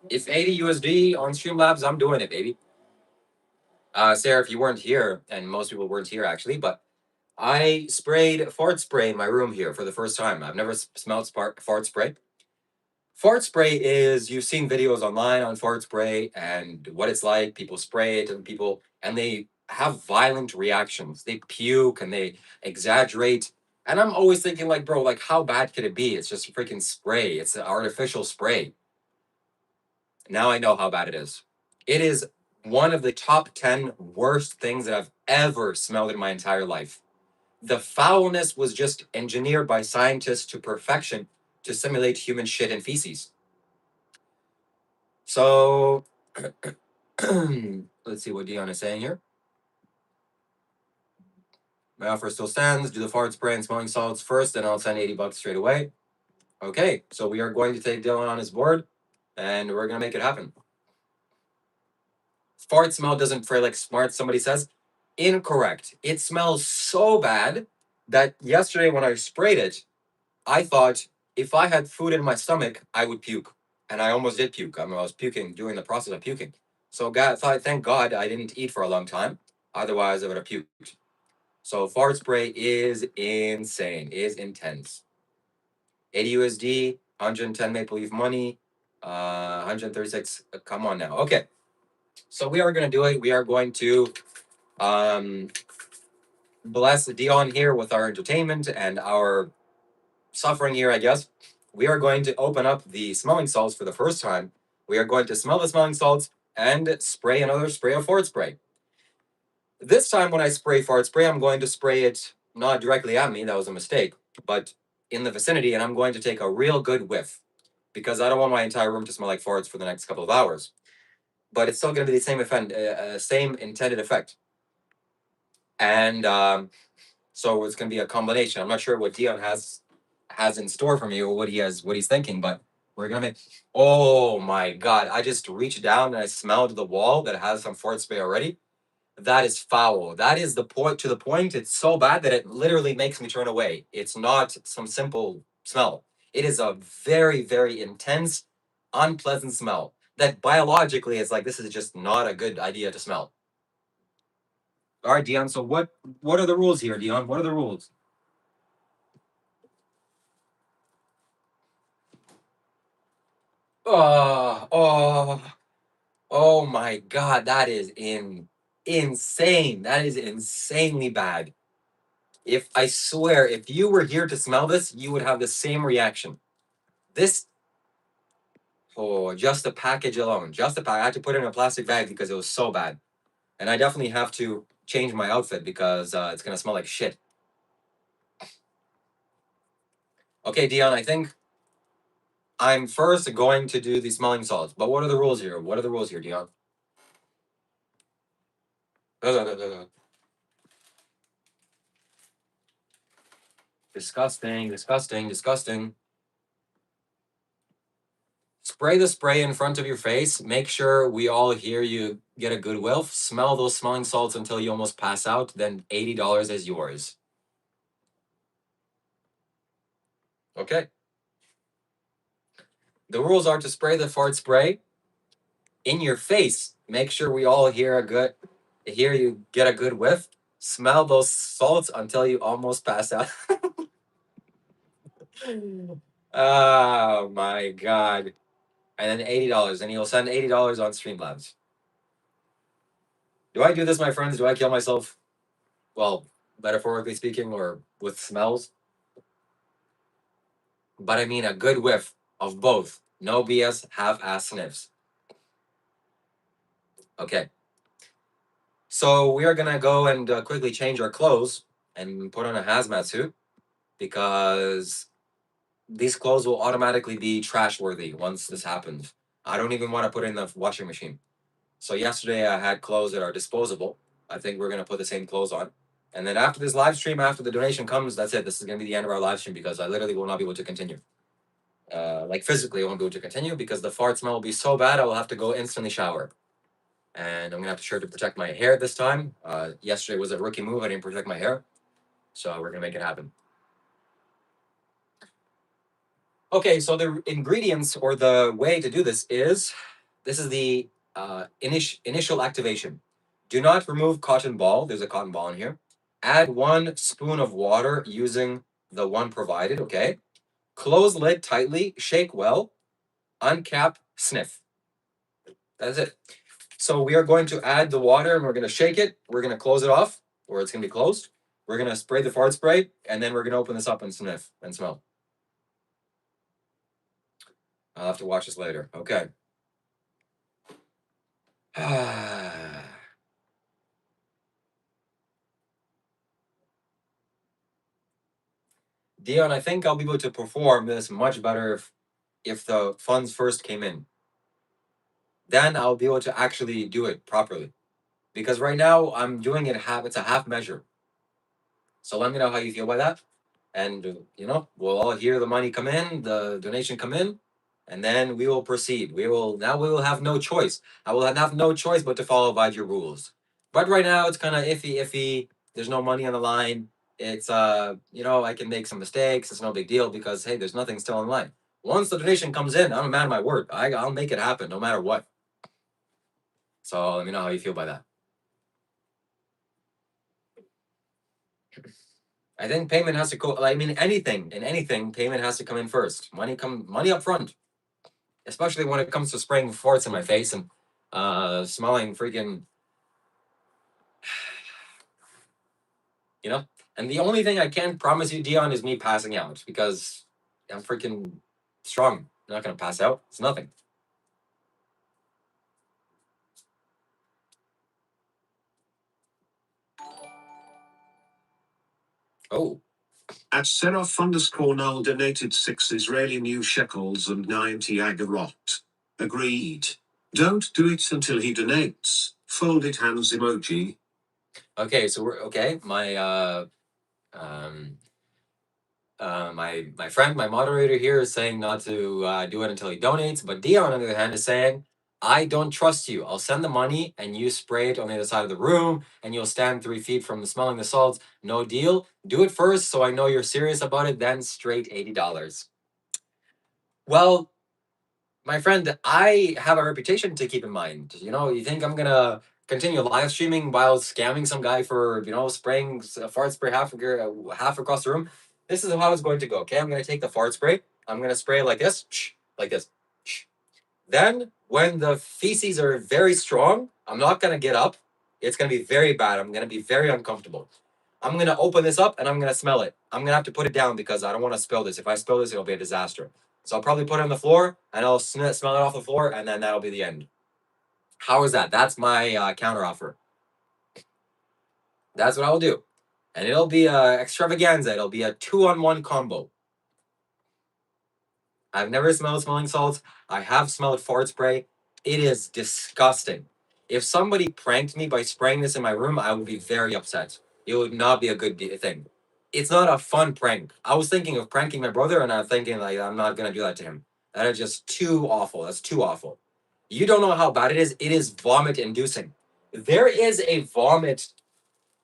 Speaker 1: If 80 USD on Streamlabs, I'm doing it, baby. Sarah, if you weren't here, and most people weren't here actually, but I sprayed fart spray in my room here for the first time. I've never smelled fart spray. Fart spray is, you've seen videos online on fart spray and what it's like. People spray it and they have violent reactions. They puke and they exaggerate. And I'm always thinking, like, bro, like, how bad could it be? It's just freaking spray. It's an artificial spray. Now I know how bad it is. It is one of the top 10 worst things that I've ever smelled in my entire life. The foulness was just engineered by scientists to perfection to simulate human shit and feces. So let's see what Dion is saying here. My offer still stands. Do the fart spray and smelling salts first, then I'll send $80 straight away. Okay, so we are going to take Dylan on his board, and we're gonna make it happen. Fart smell doesn't fray like smart, somebody says. Incorrect. It smells so bad that yesterday when I sprayed it, I thought if I had food in my stomach, I would puke. And I almost did puke. I was puking, doing the process of puking. So thank God I didn't eat for a long time. Otherwise, I would have puked. So fart spray is insane, is intense. 80 USD, 110 Maple Leaf money, 136. Come on now. Okay. So we are going to do it. We are going to um, bless Dion here with our entertainment and our suffering here, I guess. We are going to open up the smelling salts for the first time. We are going to smell the smelling salts and spray another spray of fart spray. This time when I spray fart spray, I'm going to spray it not directly at me, that was a mistake, but in the vicinity, and I'm going to take a real good whiff because I don't want my entire room to smell like farts for the next couple of hours. But it's still going to be the same intended effect. And so it's going to be a combination. I'm not sure what Dion has in store for me or what he's thinking, but we're gonna make. Oh my god! I just reached down and I smelled the wall that has some fart spray already. That is foul. That is the point to the point. It's so bad that it literally makes me turn away. It's not some simple smell. It is a very, very intense, unpleasant smell that biologically is like this is just not a good idea to smell. All right, Dion. So what are the rules here, Dion? What are the rules? Oh, oh, oh my God! That is insane. That is insanely bad. If I swear, if you were here to smell this, you would have the same reaction. This, oh, just the package alone, just the pack. I had to put it in a plastic bag because it was so bad, and I definitely have to change my outfit because it's gonna smell like shit. Okay, Dion, I think I'm first going to do the smelling salts. But what are the rules here? What are the rules here, Dion? Disgusting, disgusting, disgusting. spray the spray in front of your face. Make sure we all hear you get a good whiff. Smell those smelling salts until you almost pass out. Then $80 is yours. Okay. The rules are to spray the fart spray in your face. Make sure we all hear you get a good whiff. Smell those salts until you almost pass out. Oh my god. And then $80. And you'll send $80 on Streamlabs. Do I do this, my friends? Do I kill myself? Well, metaphorically speaking, or with smells? But I mean a good whiff of both. No BS, half-ass sniffs. Okay. So we are gonna go and quickly change our clothes and put on a hazmat suit because these clothes will automatically be trash worthy once this happens. I don't even want to put it in the washing machine. So yesterday I had clothes that are disposable. I think we're gonna put the same clothes on. And then after this live stream, after the donation comes, that's it. This is gonna be the end of our live stream because I literally will not be able to continue. Like physically, I won't be able to continue because the fart smell will be so bad I will have to go instantly shower. And I'm gonna have to sure to protect my hair this time. Yesterday was a rookie move. I didn't protect my hair, so we're gonna make it happen. Okay, so the ingredients or the way to do this is the initial activation. Do not remove cotton ball. There's a cotton ball in here. Add 1 spoon of water using the one provided. Okay. Close lid tightly. Shake well. Uncap. Sniff. That's it. So we are going to add the water and we're going to shake it. We're going to close it off, or it's going to be closed. We're going to spray the fart spray, and then we're going to open this up and sniff and smell. I'll have to watch this later. Okay. Dion, I think I'll be able to perform this much better if the funds first came in. Then I'll be able to actually do it properly. Because right now I'm doing it it's a half measure. So let me know how you feel by that. And we'll all hear the money come in, the donation come in, and then we will proceed. We will have no choice. I will have no choice but to follow by your rules. But right now it's kind of iffy. There's no money on the line. It's I can make some mistakes. It's no big deal because hey, there's nothing still in line. Once the donation comes in, I'm a man of my word. I'll make it happen no matter what. So let me know how you feel by that. I think payment has to go. I mean, anything, payment has to come in first. Money up front, especially when it comes to spraying farts in my face and smelling freaking, And the only thing I can promise you, Dion, is me passing out because I'm freaking strong. I'm not gonna pass out. It's nothing. Oh.
Speaker 2: At Seraph_Null donated 6 Israeli new shekels and 90 agarot. Agreed. Don't do it until he donates. Folded hands emoji.
Speaker 1: Okay, so we're okay. My friend, my moderator here is saying not to do it until he donates, but Dion on the other hand is saying, I don't trust you. I'll send the money and you spray it on the other side of the room and you'll stand 3 feet from the smelling the salts. No deal. Do it first so I know you're serious about it, then straight $80. Well, my friend, I have a reputation to keep in mind. You think I'm gonna continue live streaming while scamming some guy for spraying a fart spray half across the room? This is how it's going to go. Okay, I'm gonna take the fart spray. I'm gonna spray it like this, like this. Then, when the feces are very strong, I'm not gonna get up. It's gonna be very bad. I'm gonna be very uncomfortable. I'm gonna open this up and I'm gonna smell it. I'm gonna have to put it down because I don't want to spill this. If I spill this, it'll be a disaster. So I'll probably put it on the floor and I'll smell it off the floor, and then that'll be the end. How is that? That's my counter offer. That's what I'll do, and it'll be a extravaganza. It'll be a 2-on-1 combo. I've never smelled smelling salts. I have smelled fart spray. It is disgusting. If somebody pranked me by spraying this in my room, I would be very upset. It would not be a good thing. It's not a fun prank. I was thinking of pranking my brother, and I'm thinking like I'm not gonna do that to him. That is just too awful. That's too awful. You don't know how bad it is. It is vomit inducing. There is a vomit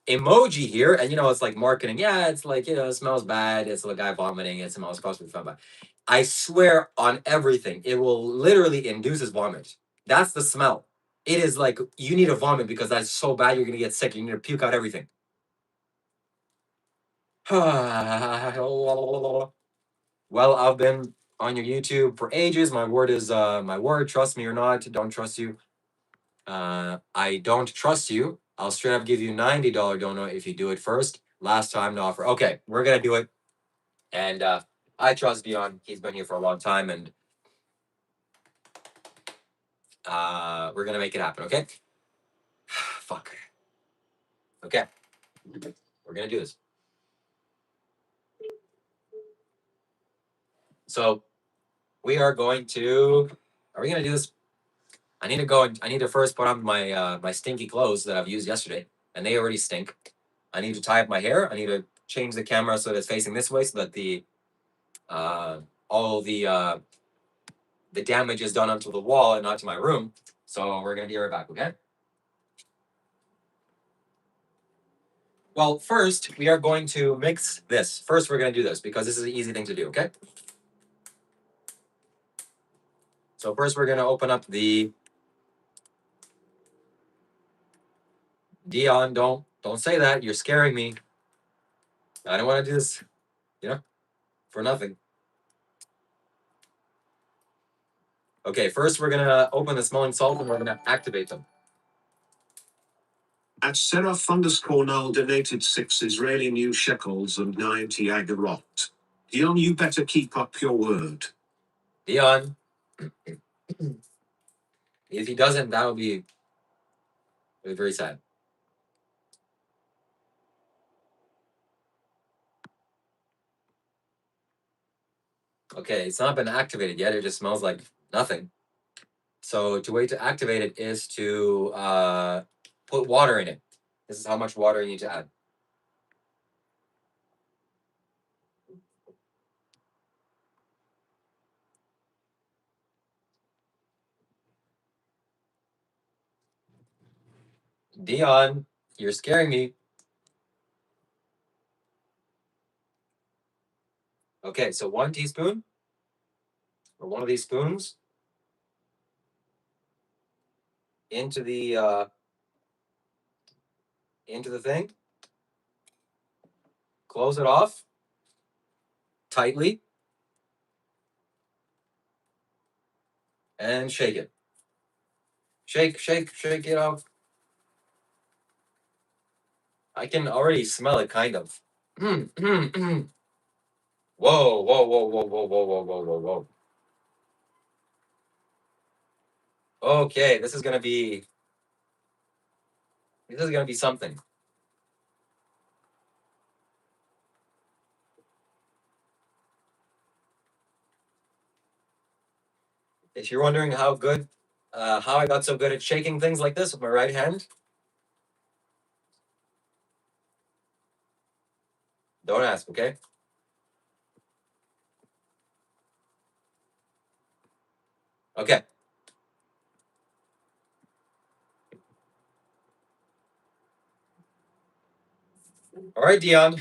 Speaker 1: emoji here, and it's like marketing. Yeah, it's like, it smells bad. It's a guy vomiting. It smells supposed to be fun, but I swear on everything, it will literally induces vomit. That's the smell. It is like you need a vomit because that's so bad you're gonna get sick. You need to puke out everything. Well, I've been on your YouTube for ages. My word is my word. Trust me or not, don't trust you. I don't trust you. I'll straight up give you $90 dono if you do it first. Last time to offer. Okay, we're gonna do it. And I trust Dion. He's been here for a long time, and we're gonna make it happen. Okay. Fuck. Okay. We're gonna do this. So we are going to. Are we gonna do this? I need to go and I need to first put on my stinky clothes that I've used yesterday, and they already stink. I need to tie up my hair. I need to change the camera so that it's facing this way, so that the uh, all the damage is done onto the wall and not to my room. So we're gonna be right back, okay? Well, first we are going to mix this. First, we're gonna do this because this is an easy thing to do, okay? So first, we're gonna open up the Dion. Don't say that. You're scaring me. I don't want to do this, for nothing. Okay, first we're gonna open the smelling salt and we're gonna activate them.
Speaker 2: At Seraph underscore null donated 6 Israeli new shekels and 90 agarot. Dion, you better keep up your word.
Speaker 1: Dion, if he doesn't, that'll be very sad. Okay, it's not been activated yet. It just smells like nothing. So the way to activate it is to put water in it. This is how much water you need to add. Dion, you're scaring me. Okay, so 1 teaspoon or one of these spoons into the thing. Close it off tightly and shake it. Shake, shake, shake it off. I can already smell it, kind of. Whoa, whoa, whoa, whoa, whoa, whoa, whoa, whoa, whoa, whoa. Okay, this is gonna be something. If you're wondering how I got so good at shaking things like this with my right hand, don't ask, okay? Okay. All right, Dion.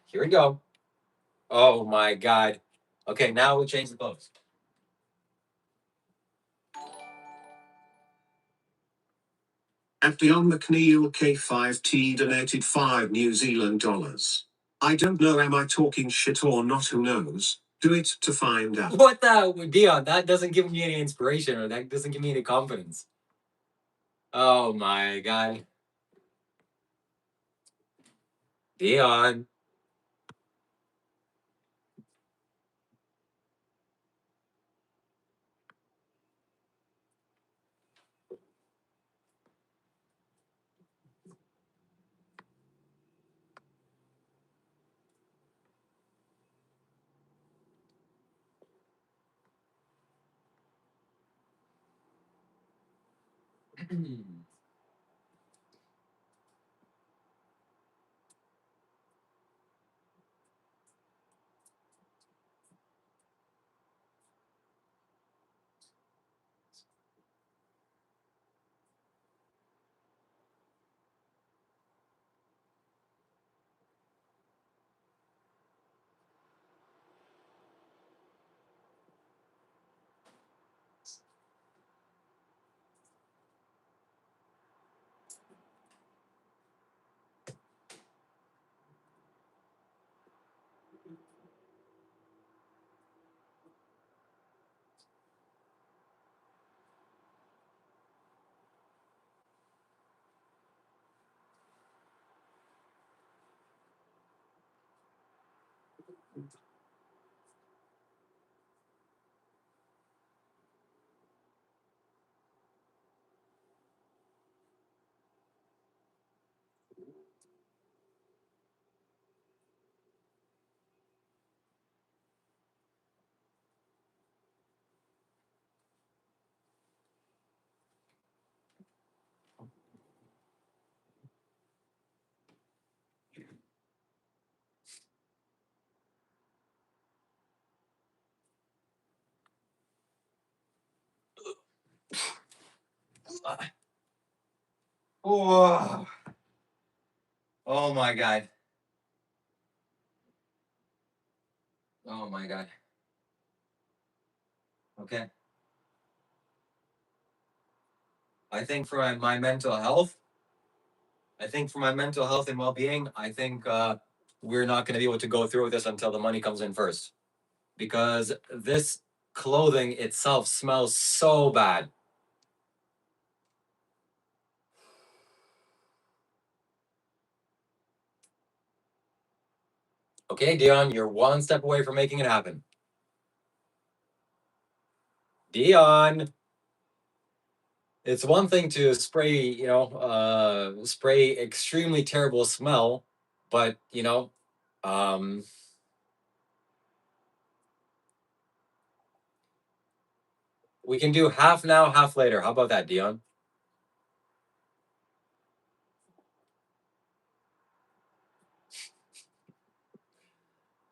Speaker 1: Here we go. Oh my God. Okay, now we'll change the clothes.
Speaker 2: At Dion McNeil K5T donated 5 New Zealand dollars. I don't know, am I talking shit or not, who knows? Do it to find out.
Speaker 1: What the Dion? That doesn't give me any inspiration, or that doesn't give me any confidence. Oh my God. Dion. Oh, oh my God. Oh my God. Okay. I think for my mental health, and well-being, I think we're not going to be able to go through with this until the money comes in first, because this clothing itself smells so bad. Okay, Dion, you're one step away from making it happen. Dion, it's one thing to spray, spray extremely terrible smell, but um, we can do half now, half later. How about that, Dion?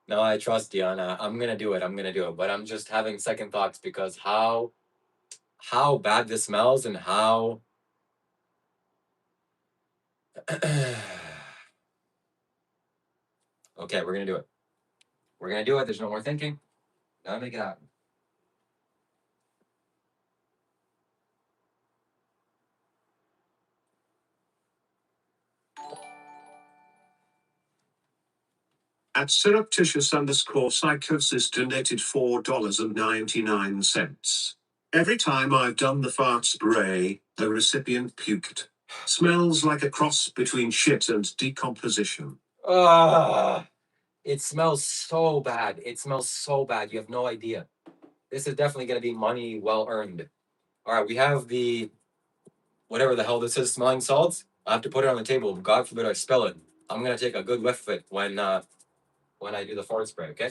Speaker 1: No, I trust Dion. I'm gonna do it. I'm gonna do it. But I'm just having second thoughts because how bad this smells and how. Okay, we're gonna do it. We're gonna do it. There's no more thinking. Gotta make it happen.
Speaker 2: At surreptitious_psychosis donated $4.99. Every time I've done the fart spray, the recipient puked. Smells like a cross between shit and decomposition.
Speaker 1: It smells so bad. It smells so bad. You have no idea. This is definitely gonna be money well earned. All right, we have the whatever the hell this is, smelling salts. I have to put it on the table. God forbid I spill it. I'm gonna take a good whiff of it when I do the fart spray. Okay.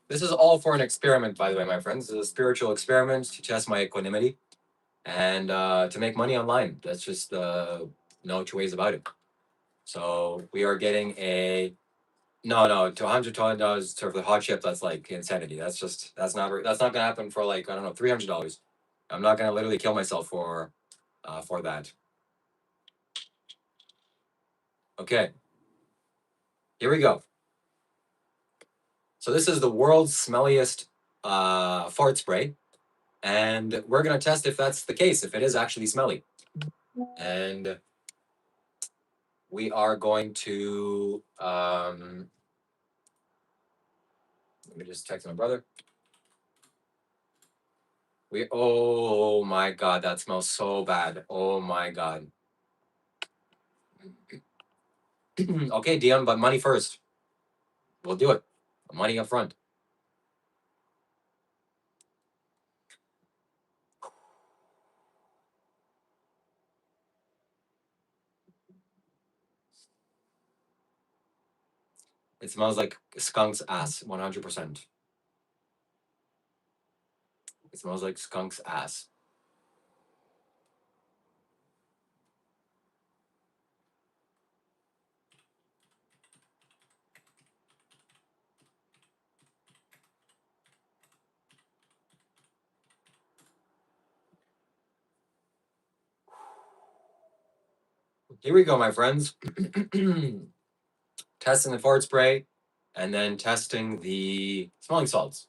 Speaker 1: This is all for an experiment, by the way, my friends. This is a spiritual experiment to test my equanimity and to make money online. That's just no two ways about it. So we are getting a no to $120 for the hot chip. That's like insanity. That's not gonna happen for like I don't know $300. I'm not gonna literally kill myself for that. Okay, here we go. So this is the world's smelliest fart spray, and we're gonna test if that's the case, if it is actually smelly. And we are going to let me just text my brother. Oh my God, that smells so bad. Oh my God. Okay, Dion, but money first. We'll do it. Money up front. It smells like skunk's ass, 100%. It smells like skunk's ass. Here we go, my friends. Testing the fart spray and then testing the smelling salts.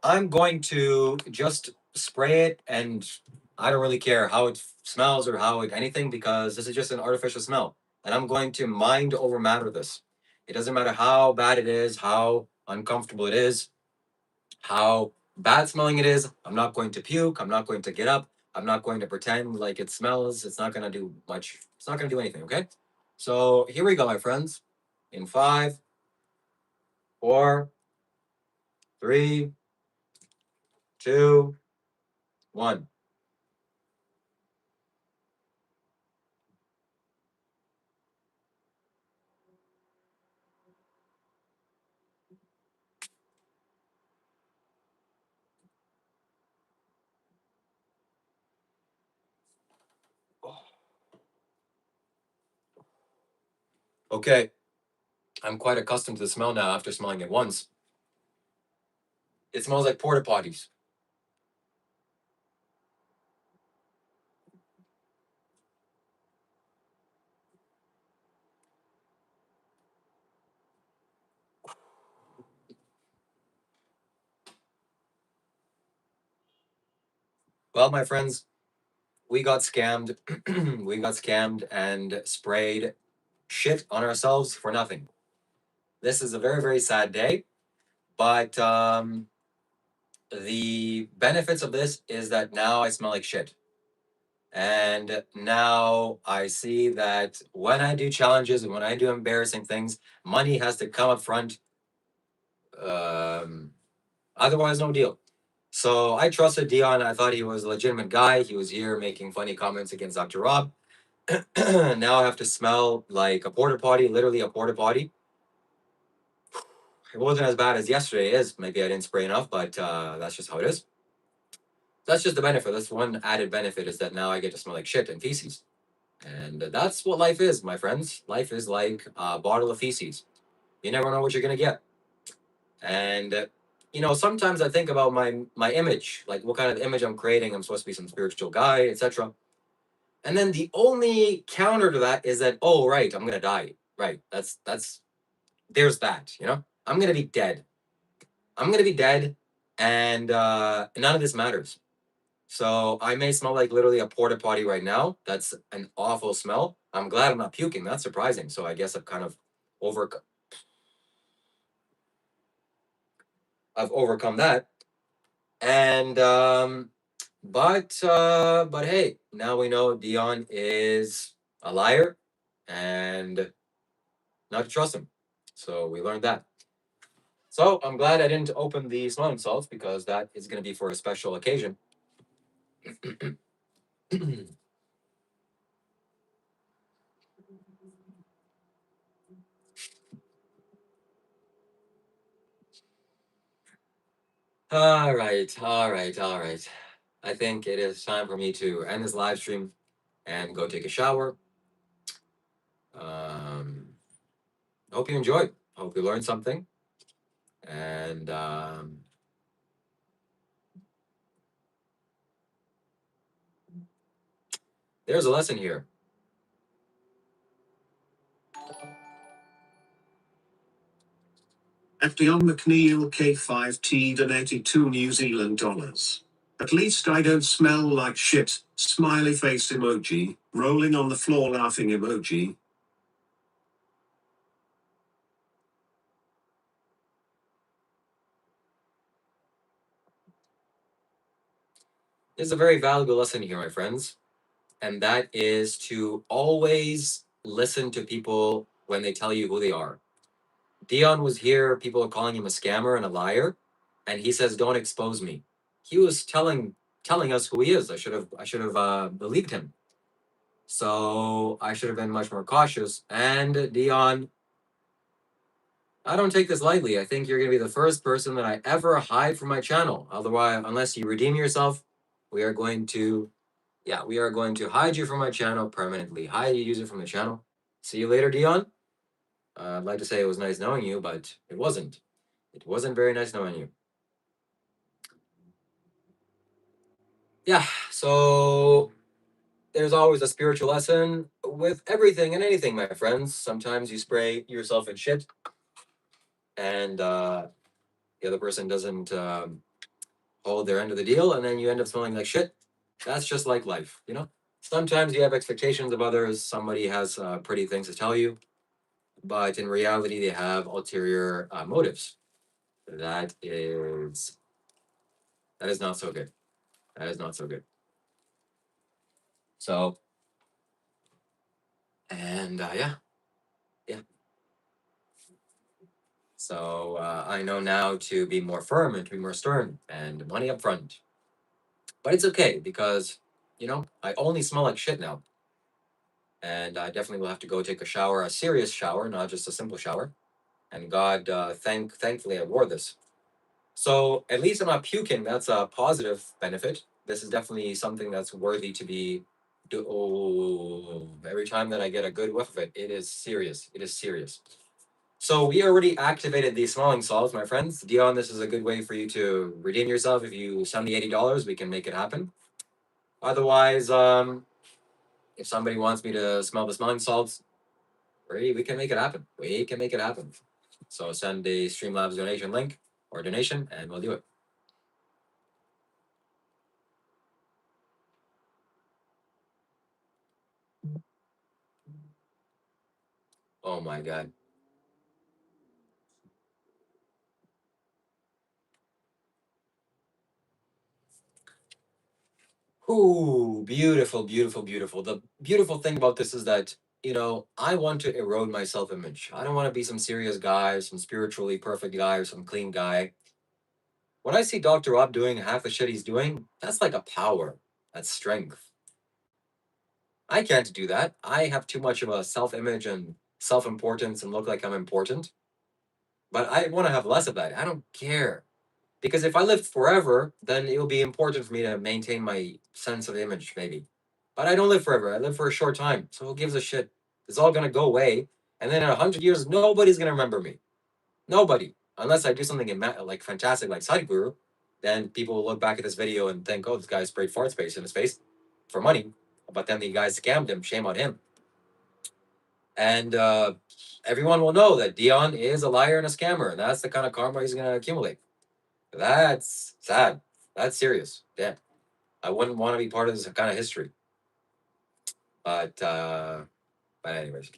Speaker 1: I'm going to just spray it, and I don't really care how it smells or how it anything because this is just an artificial smell. And I'm going to mind over matter this. It doesn't matter how bad it is, how uncomfortable it is, how bad smelling it is. I'm not going to puke. I'm not going to get up. I'm not going to pretend like it smells. It's not going to do much. It's not going to do anything, okay? So here we go, my friends. In 5, 4, 3, 2, 1. Okay, I'm quite accustomed to the smell now after smelling it once. It smells like porta potties. Well, my friends, we got scammed. We got scammed and sprayed shit on ourselves for nothing. This is a very, very sad day, but the benefits of this is that now I smell like shit. And now I see that when I do challenges and when I do embarrassing things, money has to come up front. Um, Otherwise, no deal. So I trusted Dion. I thought he was a legitimate guy. He was here making funny comments against Dr. Rob. Now I have to smell like a porta potty, literally a porta potty. It wasn't as bad as yesterday is. Maybe I didn't spray enough, but that's just how it is. That's just the benefit. That's one added benefit is that now I get to smell like shit and feces. And that's what life is, my friends. Life is like a bottle of feces. You never know what you're going to get. And sometimes I think about my image, like what kind of image I'm creating. I'm supposed to be some spiritual guy, etc. And then the only counter to that is that, oh right, I'm gonna die. Right. That's there's that, I'm gonna be dead. I'm gonna be dead, and none of this matters. So I may smell like literally a porta potty right now. That's an awful smell. I'm glad I'm not puking. That's surprising. So I guess over I've overcome that. And but hey, now we know Dion is a liar and not to trust him. So we learned that. So I'm glad I didn't open the smelling salts because that is going to be for a special occasion. All right, all right, all right. I think it is time for me to end this live stream and go take a shower. Um, Hope you enjoyed. Hope you learned something. And there's a lesson here.
Speaker 2: FDR McNeil K5T donated $2 New Zealand. At least I don't smell like shit. Smiley face emoji. Rolling on the floor laughing emoji.
Speaker 1: There's a very valuable lesson here, my friends. And that is to always listen to people when they tell you who they are. Dion was here, people are calling him a scammer and a liar, and he says, "Don't expose me." He was telling us who he is. I should have believed him. So I should have been much more cautious. And Dion, I don't take this lightly. I think you're gonna be the first person that I ever hide from my channel. Otherwise, unless you redeem yourself, we are going to we are going to hide you from my channel permanently. Hide you user from the channel. See you later, Dion. I'd like to say it was nice knowing you, but it wasn't. It wasn't very nice knowing you. Yeah, so there's always a spiritual lesson with everything and anything, my friends. Sometimes you spray yourself in shit, and the other person doesn't hold their end of the deal, and then you end up smelling like shit. That's just like life. Sometimes you have expectations of others. Somebody has pretty things to tell you, but in reality, they have ulterior motives. That is not so good. That is not so good. So, and yeah, So I know now to be more firm and to be more stern and money up front. But it's okay because, I only smell like shit now. And I definitely will have to go take a shower, a serious shower, not just a simple shower. And God, thankfully, I wore this. So at least I'm not puking. That's a positive benefit. This is definitely something that's worthy to be. Oh, every time that I get a good whiff of it, it is serious. It is serious. So we already activated these smelling salts, my friends. Dion, this is a good way for you to redeem yourself. If you send me $80, we can make it happen. Otherwise, if somebody wants me to smell the smelling salts, we can make it happen. We can make it happen. So send the Streamlabs donation link or donation, and we'll do it. Oh my God. Ooh, beautiful, beautiful, beautiful. The beautiful thing about this is that, I want to erode my self image. I don't want to be some serious guy, some spiritually perfect guy, or some clean guy. When I see Dr. Rob doing half the shit he's doing, that's like a power. That's strength. I can't do that. I have too much of a self image and self importance and look like I'm important. But I want to have less of that. I don't care. Because if I lived forever, then it will be important for me to maintain my sense of image, maybe. But I don't live forever. I live for a short time. So who gives a shit? It's all going to go away. And then in 100 years, nobody's going to remember me. Nobody. Unless I do something like fantastic, like Sadhguru, then people will look back at this video and think, oh, this guy sprayed fart space in his face for money. But then the guy scammed him. Shame on him. And everyone will know that Dion is a liar and a scammer. And that's the kind of karma he's going to accumulate. That's sad. That's serious. Yeah. I wouldn't want to be part of this kind of history. But anyways.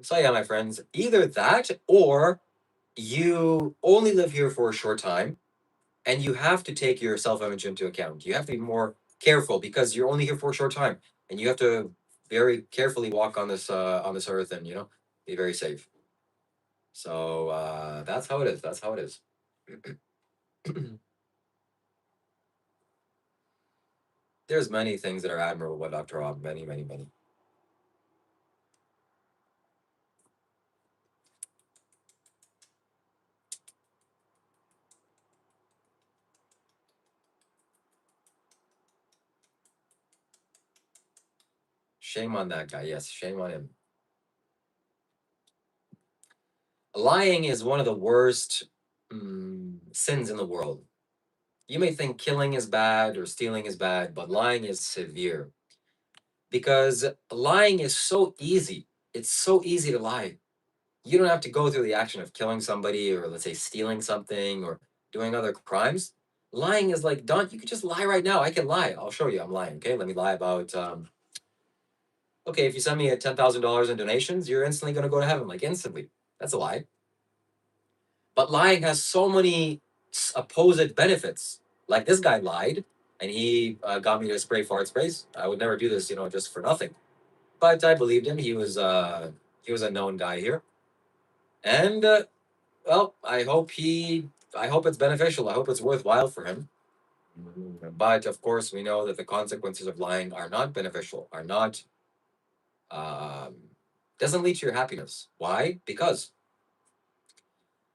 Speaker 1: So yeah, my friends, either that or you only live here for a short time and you have to take your self-image into account. You have to be more careful because you're only here for a short time and you have to very carefully walk on this earth and be very safe. So that's how it is. That's how it is. There's many things that are admirable about Dr. Rob. Many, many, many. Shame on that guy. Yes, shame on him. Lying is one of the worst sins in the world. You may think killing is bad or stealing is bad, but lying is severe because lying is so easy. It's so easy to lie. You don't have to go through the action of killing somebody or, let's say, stealing something or doing other crimes. Lying is like done. You could just lie right now. I can lie. I'll show you. I'm lying. Okay, let me lie about. Okay, if you send me a $10,000 in donations, you're instantly going to go to heaven, like instantly. That's a lie. But lying has so many opposite benefits. Like this guy lied, and he got me to spray fart sprays. I would never do this, just for nothing. But I believed him. He was a known guy here, and well, I hope it's beneficial. I hope it's worthwhile for him. But of course, we know that the consequences of lying are not beneficial. Are not um, doesn't lead to your happiness. Why? Because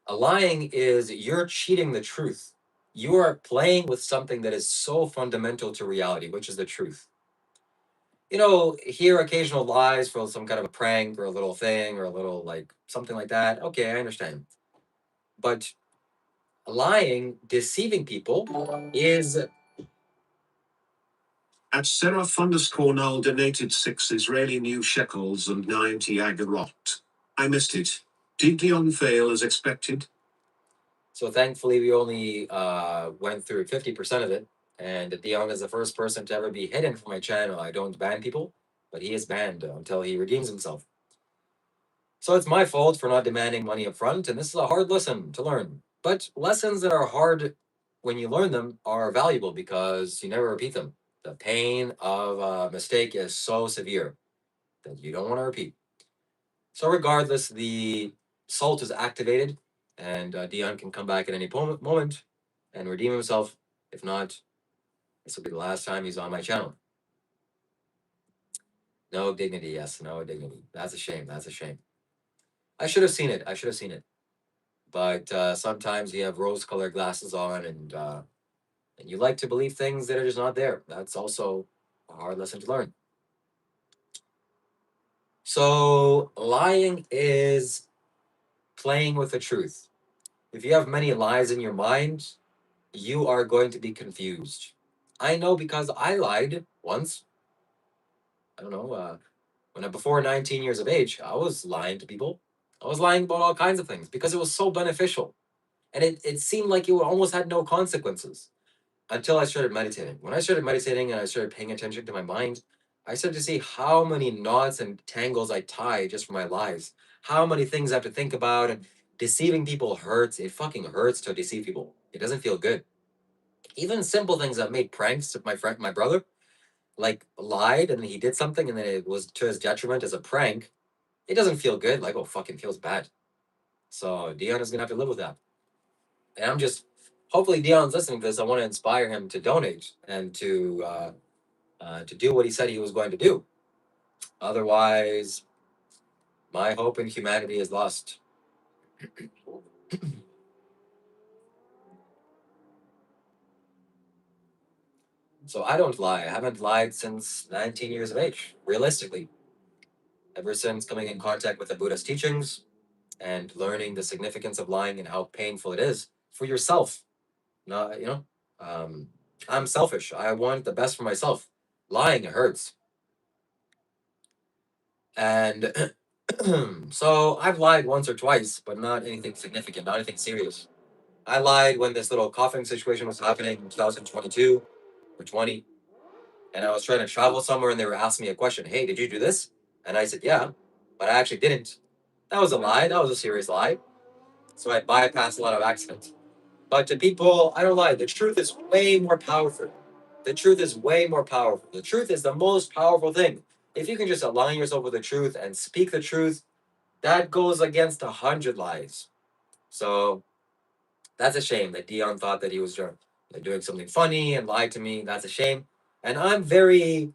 Speaker 1: a lying is you're cheating the truth. You are playing with something that is so fundamental to reality, which is the truth. Hear occasional lies for some kind of a prank or a little thing or a little like something like that. Okay, I understand. But lying, deceiving people is.
Speaker 2: At Seraph underscore null donated 6 Israeli new shekels and 90 agarot. I missed it. Did Dion fail as expected?
Speaker 1: So thankfully, we only went through 50% of it. And Dion is the first person to ever be hidden from my channel. I don't ban people, but he is banned until he redeems himself. So it's my fault for not demanding money up front, and this is a hard lesson to learn. But lessons that are hard when you learn them are valuable because you never repeat them. The pain of a mistake is so severe that you don't want to repeat. So regardless, the salt is activated, and Dion can come back at any moment and redeem himself. If not, this will be the last time he's on my channel. No dignity, yes, no dignity. That's a shame. That's a shame. I should have seen it. I should have seen it. But sometimes you have rose-colored glasses on, and you like to believe things that are just not there. That's also a hard lesson to learn. So lying is playing with the truth. If you have many lies in your mind, you are going to be confused. I know because I lied once. I don't know. When I, before 19 years of age, I was lying to people. I was lying about all kinds of things because it was so beneficial. And it seemed like it almost had no consequences until I started meditating. When I started meditating and I started paying attention to my mind, I started to see how many knots and tangles I tie just for my lies. How many things I have to think about, and deceiving people hurts. It fucking hurts to deceive people. It doesn't feel good. Even simple things that made pranks of my brother, like lied and he did something and then it was to his detriment as a prank. It doesn't feel good. Like, oh, fucking feels bad. So Dion is gonna have to live with that. And I'm just hopefully Dion's listening to this. I want to inspire him to donate and to do what he said he was going to do. Otherwise, my hope in humanity is lost. So I don't lie. I haven't lied since 19 years of age, realistically. Ever since coming in contact with the Buddha's teachings and learning the significance of lying and how painful it is for yourself. Not, I'm selfish. I want the best for myself. Lying, it hurts. And so I've lied once or twice, but not anything significant, not anything serious. I lied when this little coughing situation was happening in 2022 or 20, and I was trying to travel somewhere, and they were asking me a question. Hey, did you do this? And I said, yeah, but I actually didn't. That was a lie. That was a serious lie. So I bypassed a lot of accidents. But to people, I don't lie. The truth is way more powerful. The truth is way more powerful. The truth is the most powerful thing. If you can just align yourself with the truth and speak the truth, that goes against 100 lies. So that's a shame that Dion thought that he was doing something funny and lied to me. That's a shame. And I'm very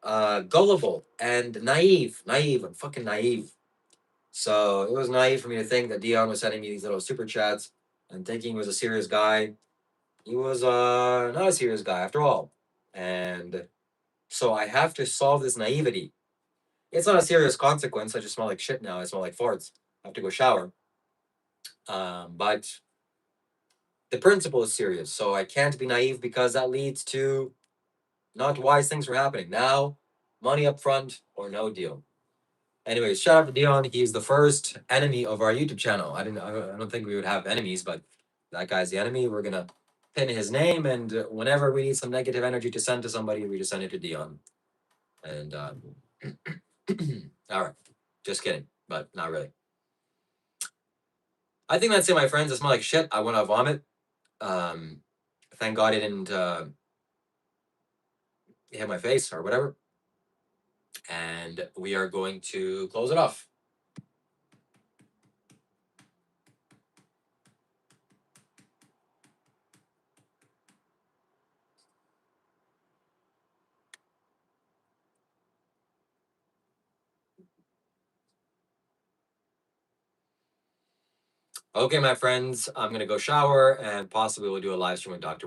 Speaker 1: gullible and naive. Naive. I'm fucking naive. So it was naive for me to think that Dion was sending me these little super chats and thinking he was a serious guy. He was not a serious guy after all. And so I have to solve this naivety. It's not a serious consequence. I just smell like shit now. I smell like farts. I have to go shower. But the principle is serious. So I can't be naive because that leads to not wise things from happening. Now, money up front or no deal. Anyways, shout out to Dion. He's the first enemy of our YouTube channel. I don't think we would have enemies, but that guy's the enemy. We're gonna pin his name, and whenever we need some negative energy to send to somebody, we just send it to Dion. And all right, just kidding, but not really. I think that's it, my friends. I smell like shit. I want to vomit. Um, thank God it didn't hit my face or whatever. And we are going to close it off. Okay, my friends, I'm gonna go shower and possibly we'll do a live stream with Dr.